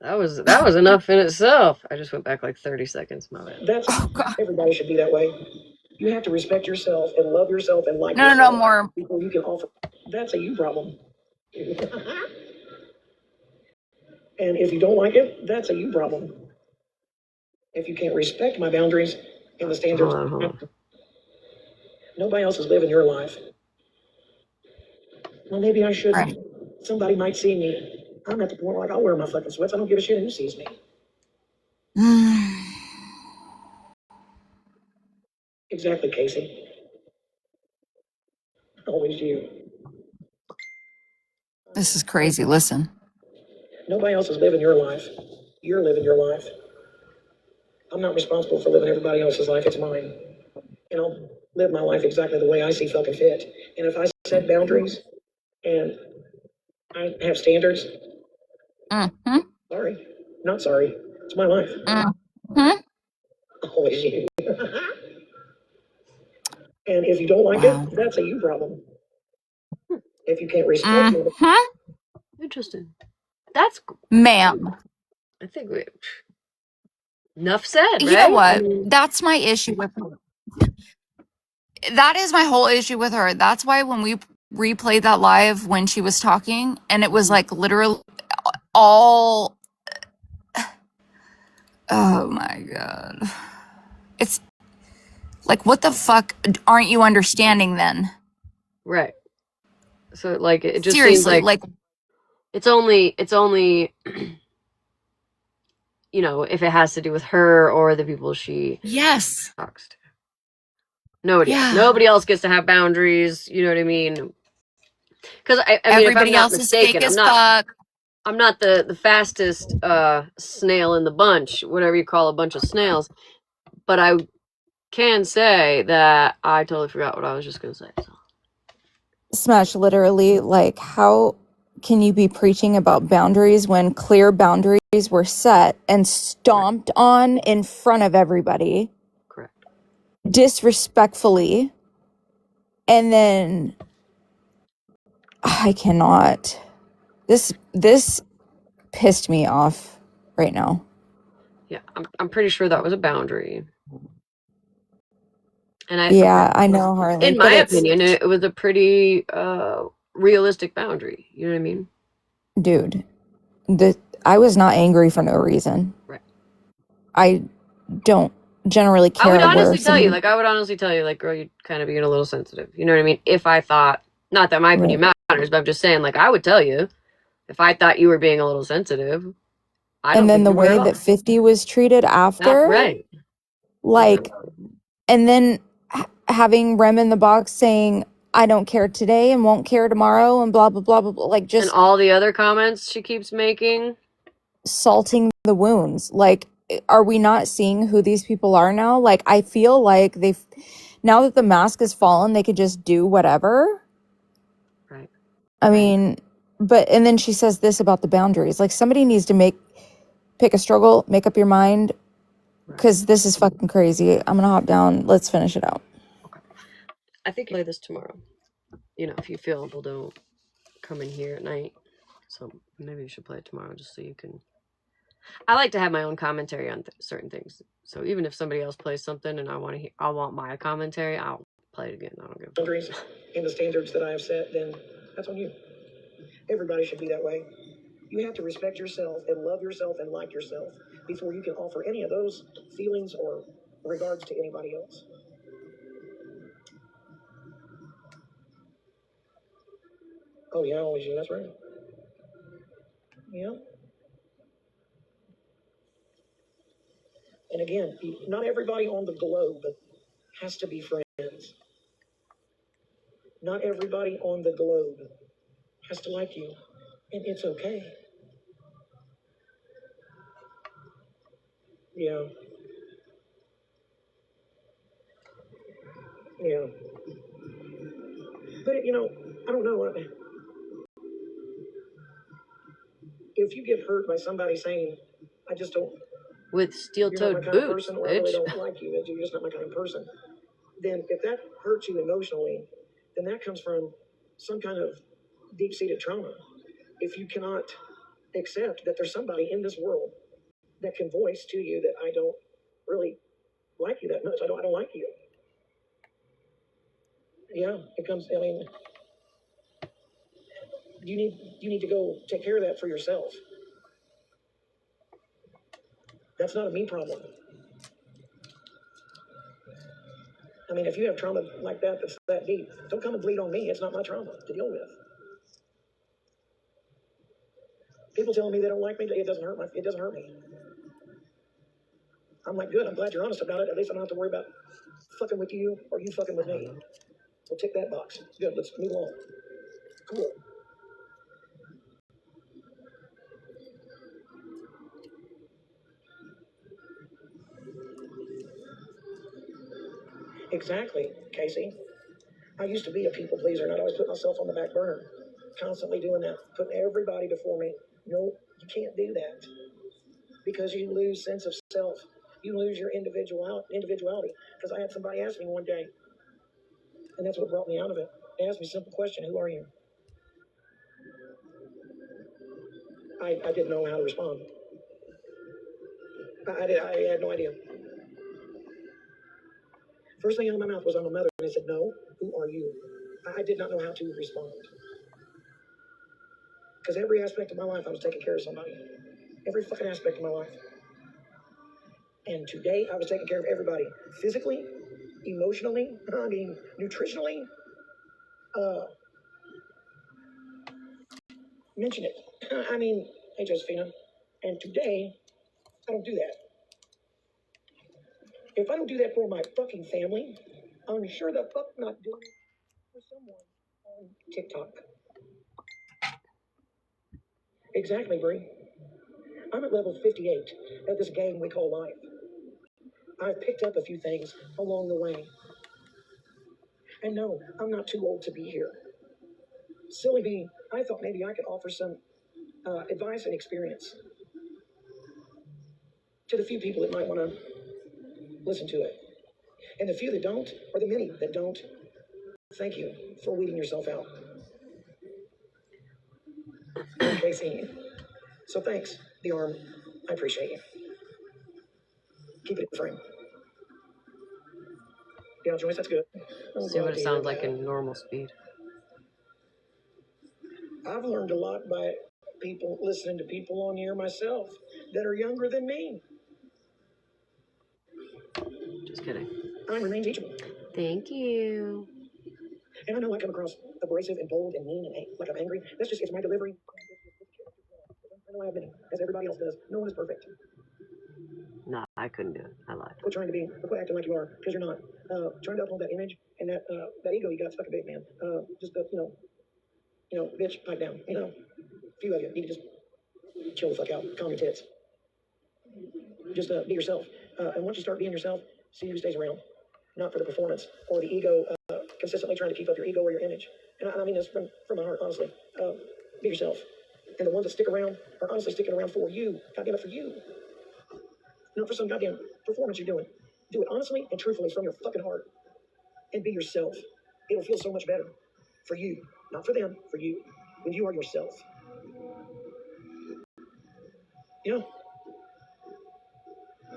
That was enough in itself. I just went back like 30 seconds. My bad. That's Oh, God. everybody should be that way. You have to respect yourself and love yourself and like No, yourself more. before you can offer. That's a you problem. And if you don't like it, that's a you problem. If you can't respect my boundaries and the standards, Hold on. nobody else is living your life. Well, maybe I shouldn't. Right. Somebody might see me. I'm at the point like I'll wear my fucking sweats. I don't give a shit who sees me. Exactly, Casey. Always you. This is crazy. Listen. Nobody else is living your life. You're living your life. I'm not responsible for living everybody else's life. It's mine. And I'll live my life exactly the way I see fucking fit. And if I set boundaries and I have standards, Mm-hmm. sorry, not sorry. It's my life. Mm-hmm. Always you. And if you don't like it, that's a you problem. If you can't respect me, Interesting. That's ma'am. I think we enough said, right? You know what? That's my issue with her. That is my whole issue with her. That's why when we replayed that live when she was talking, and it was like literally all. Oh my God. It's like, what the fuck aren't you understanding then? Right. So like it just Seriously, seems like it's only if it has to do with her or the people she talks to. Nobody else gets to have boundaries, you know what I mean? Because I mean, everybody if I'm else not is fake mistaken, as fuck. I'm not the fastest snail in the bunch, whatever you call a bunch of snails, but I can say that I totally forgot what I was just gonna say. So. Smash, literally, like, how can you be preaching about boundaries when clear boundaries were set and stomped on in front of everybody? Correct. Disrespectfully. And then I cannot. This pissed me off right now. Yeah, I'm pretty sure that was a boundary. And I know, Harley. In my opinion, it was a pretty realistic boundary. You know what I mean? Dude, I was not angry for no reason. Right. I don't generally care. I would honestly tell you, like, girl, you're kind of being a little sensitive. You know what I mean? If I thought, not that my opinion matters, but I'm just saying, like, I would tell you if I thought you were being a little sensitive. And then the way that 50 was treated after, right? Like, and then having Rem in the box saying, "I don't care today and won't care tomorrow," and blah blah blah blah blah. Like, just and all the other comments she keeps making, salting the wounds. Like, are we not seeing who these people are now? Like, I feel like now that the mask has fallen, they could just do whatever. Right. I mean, and then she says this about the boundaries. Like, somebody needs to pick a struggle, make up your mind, because this is fucking crazy. I'm gonna hop down. Let's finish it out. Okay. I think I'll play this tomorrow. You know, if you feel able to come in here at night. So maybe you should play it tomorrow just so you can... I like to have my own commentary on certain things. So even if somebody else plays something and I want my commentary, I'll play it again. I don't give a fuck. Boundaries and the standards that I have set, then that's on you. Everybody should be that way. You have to respect yourself and love yourself and like yourself before you can offer any of those feelings or regards to anybody else. Oh yeah, always you. That's right. Yeah. And again, not everybody on the globe has to be friends. Not everybody on the globe has to like you, and it's okay. Yeah. Yeah. But, I don't know. If you get hurt by somebody saying, I just don't... With steel-toed kind of boots, person, or I really bitch. don't like you, you're just not my kind of person, then if that hurts you emotionally, then that comes from some kind of deep-seated trauma. If you cannot accept that there's somebody in this world that can voice to you that I don't really like you that much, I don't like you. Yeah, it comes, you need to go take care of that for yourself. That's not a me problem. I mean, if you have trauma like that, that's that deep, don't come and bleed on me. It's not my trauma to deal with. People telling me they don't like me, it doesn't hurt me. I'm like, good, I'm glad you're honest about it. At least I don't have to worry about fucking with you or you fucking with me. We'll tick that box. Good, let's move on. Cool. Exactly, Casey. I used to be a people pleaser, and I'd always put myself on the back burner. Constantly doing that, putting everybody before me. No, you can't do that. Because you lose sense of self. You lose your individuality. Because I had somebody ask me one day, and that's what brought me out of it. They asked me a simple question, who are you? I didn't know how to respond. I had no idea. First thing out of my mouth was, I'm a mother, and I said, no, who are you? I did not know how to respond. Because every aspect of my life, I was taking care of somebody. Every fucking aspect of my life. And today, I was taking care of everybody. Physically, emotionally, nutritionally. Mention it. Hey, Josephina. And today, I don't do that. If I don't do that for my fucking family, I'm sure the fuck not doing it for someone on TikTok. Exactly, Brie. I'm at level 58 of this game we call life. I've picked up a few things along the way. And no, I'm not too old to be here. Silly me, I thought maybe I could offer some advice and experience to the few people that might want to listen to it. And the few that don't, or the many that don't, thank you for weeding yourself out. Okay, see you. So thanks, the arm. I appreciate you. Keep it in the frame. Yeah, Joyce, that's good. See what it sounds like in normal speed. I've learned a lot by listening to people on here myself that are younger than me. Just kidding. I remain teachable. Thank you. And I know I come across abrasive and bold and mean and like I'm angry. It's my delivery. I know I have many, as everybody else does. No one is perfect. No, I couldn't do it. I lied. Quit trying to be, quit acting like you are, because you're not. Trying to uphold that image and that ego you got stuck a big, man. Bitch, pipe down. A few of you need to just chill the fuck out. Calm your tits. Just be yourself. And once you start being yourself, see who stays around. not for the performance or the ego, consistently trying to keep up your ego or your image. And I mean this from my heart, honestly. Be yourself. And the ones that stick around are honestly sticking around for you. Goddamn it, for you. Not for some goddamn performance you're doing. Do it honestly and truthfully from your fucking heart. And be yourself. It'll feel so much better. For you. Not for them, for you. When you are yourself. You know?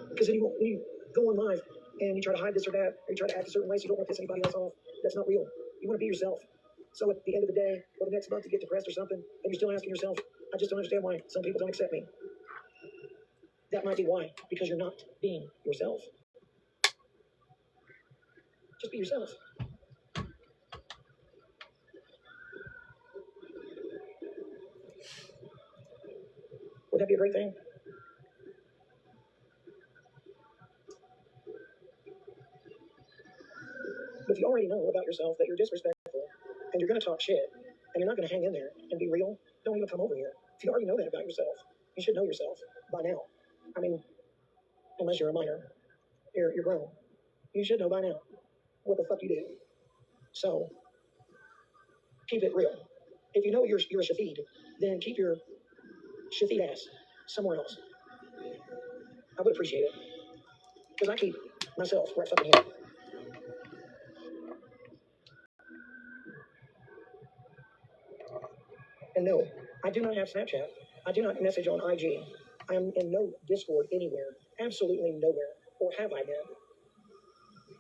Because then when you go on live and you try to hide this or that, or you try to act a certain way so you don't want to piss anybody else off, that's not real. You want to be yourself. So at the end of the day, or the next month you get depressed or something, and you're still asking yourself, I just don't understand why some people don't accept me. That might be why, because you're not being yourself. Just be yourself. Would that be a great thing? But if you already know about yourself that you're disrespectful, and you're going to talk shit, and you're not going to hang in there and be real, don't even come over here. If you already know that about yourself, you should know yourself by now. I mean, unless you're a minor, you're grown. You should know by now what the fuck you do. So, keep it real. If you know you're a Shafid, then keep your Shafid ass somewhere else. I would appreciate it. Because I keep myself right fucking here. And no, I do not have Snapchat. I do not message on IG. I am in no Discord anywhere. Absolutely nowhere. Or have I been?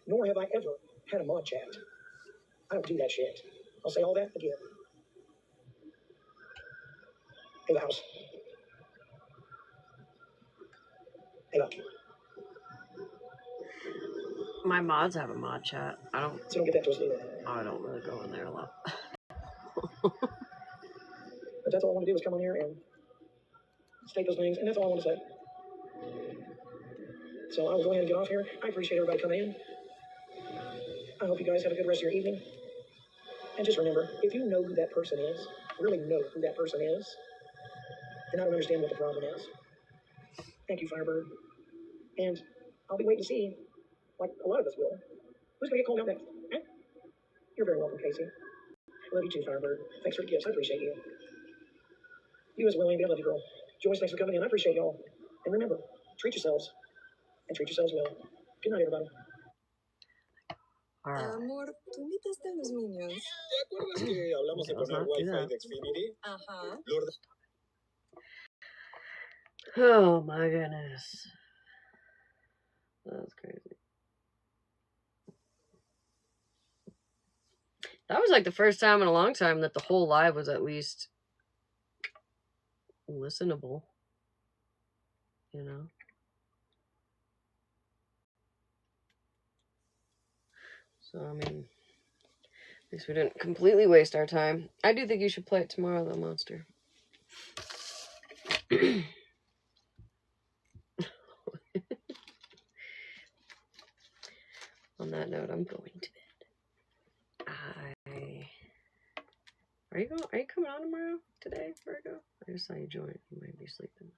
Nor have I ever had a mod chat. I don't do that shit. I'll say all that again. Ava House. Ava. My mods have a mod chat. So don't get that twisted. I don't really go in there a lot. But that's all I want to do is come on here and state those things. And that's all I want to say. So I will go ahead and get off here. I appreciate everybody coming in. I hope you guys have a good rest of your evening. And just remember, if you know who that person is, really know who that person is, then I don't understand what the problem is. Thank you, Firebird. And I'll be waiting to see, like a lot of us will. Who's going to get called out next? Eh? You're very welcome, Casey. I love you too, Firebird. Thanks for the gifts. I appreciate you. You as well, Amy. I love you, girl. Joyce, thanks for coming in. I appreciate y'all. And remember, treat yourselves. And treat yourselves well. Good night, everybody. All right. Amor, tú invitaste a los minions. ¿Te acuerdas que hablamos de Let's poner not do Wi-Fi that. de Xfinity? Ajá. Lourdes Oh my goodness. That's crazy. That was like the first time in a long time that the whole live was at least listenable. You know? So, I mean, at least we didn't completely waste our time. I do think you should play it tomorrow, though, Monster. On that note, I'm going to bed. Are you coming on tomorrow? Today, Virgo? I just saw you join. You might be sleeping.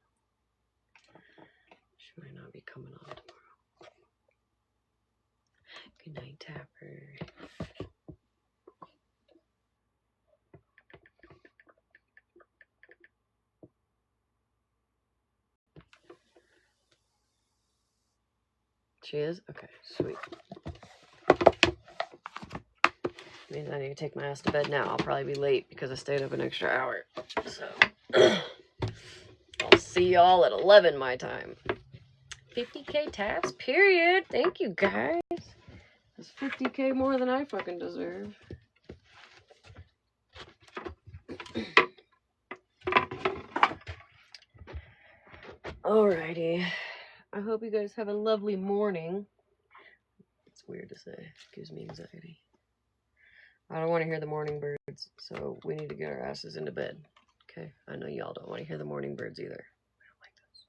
She might not be coming on tomorrow. Good night, Tapper. She is? Okay, sweet. Means I need to take my ass to bed now. I'll probably be late because I stayed up an extra hour. So I'll see y'all at 11 my time. 50K taps, period. Thank you, guys. That's 50K more than I fucking deserve. Alrighty. I hope you guys have a lovely morning. It's weird to say. It gives me anxiety. I don't want to hear the morning birds, so we need to get our asses into bed. Okay? I know y'all don't want to hear the morning birds either. I don't like those.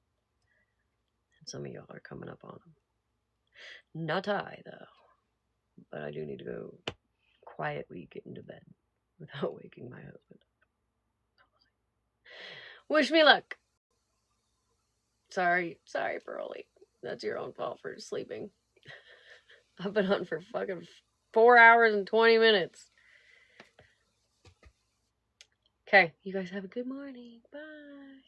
And some of y'all are coming up on them. Not I, though. But I do need to go quietly get into bed without waking my husband. Wish me luck. Sorry, Pearlie. That's your own fault for sleeping. I've been on for fucking 4 hours and 20 minutes. Okay, you guys have a good morning. Bye.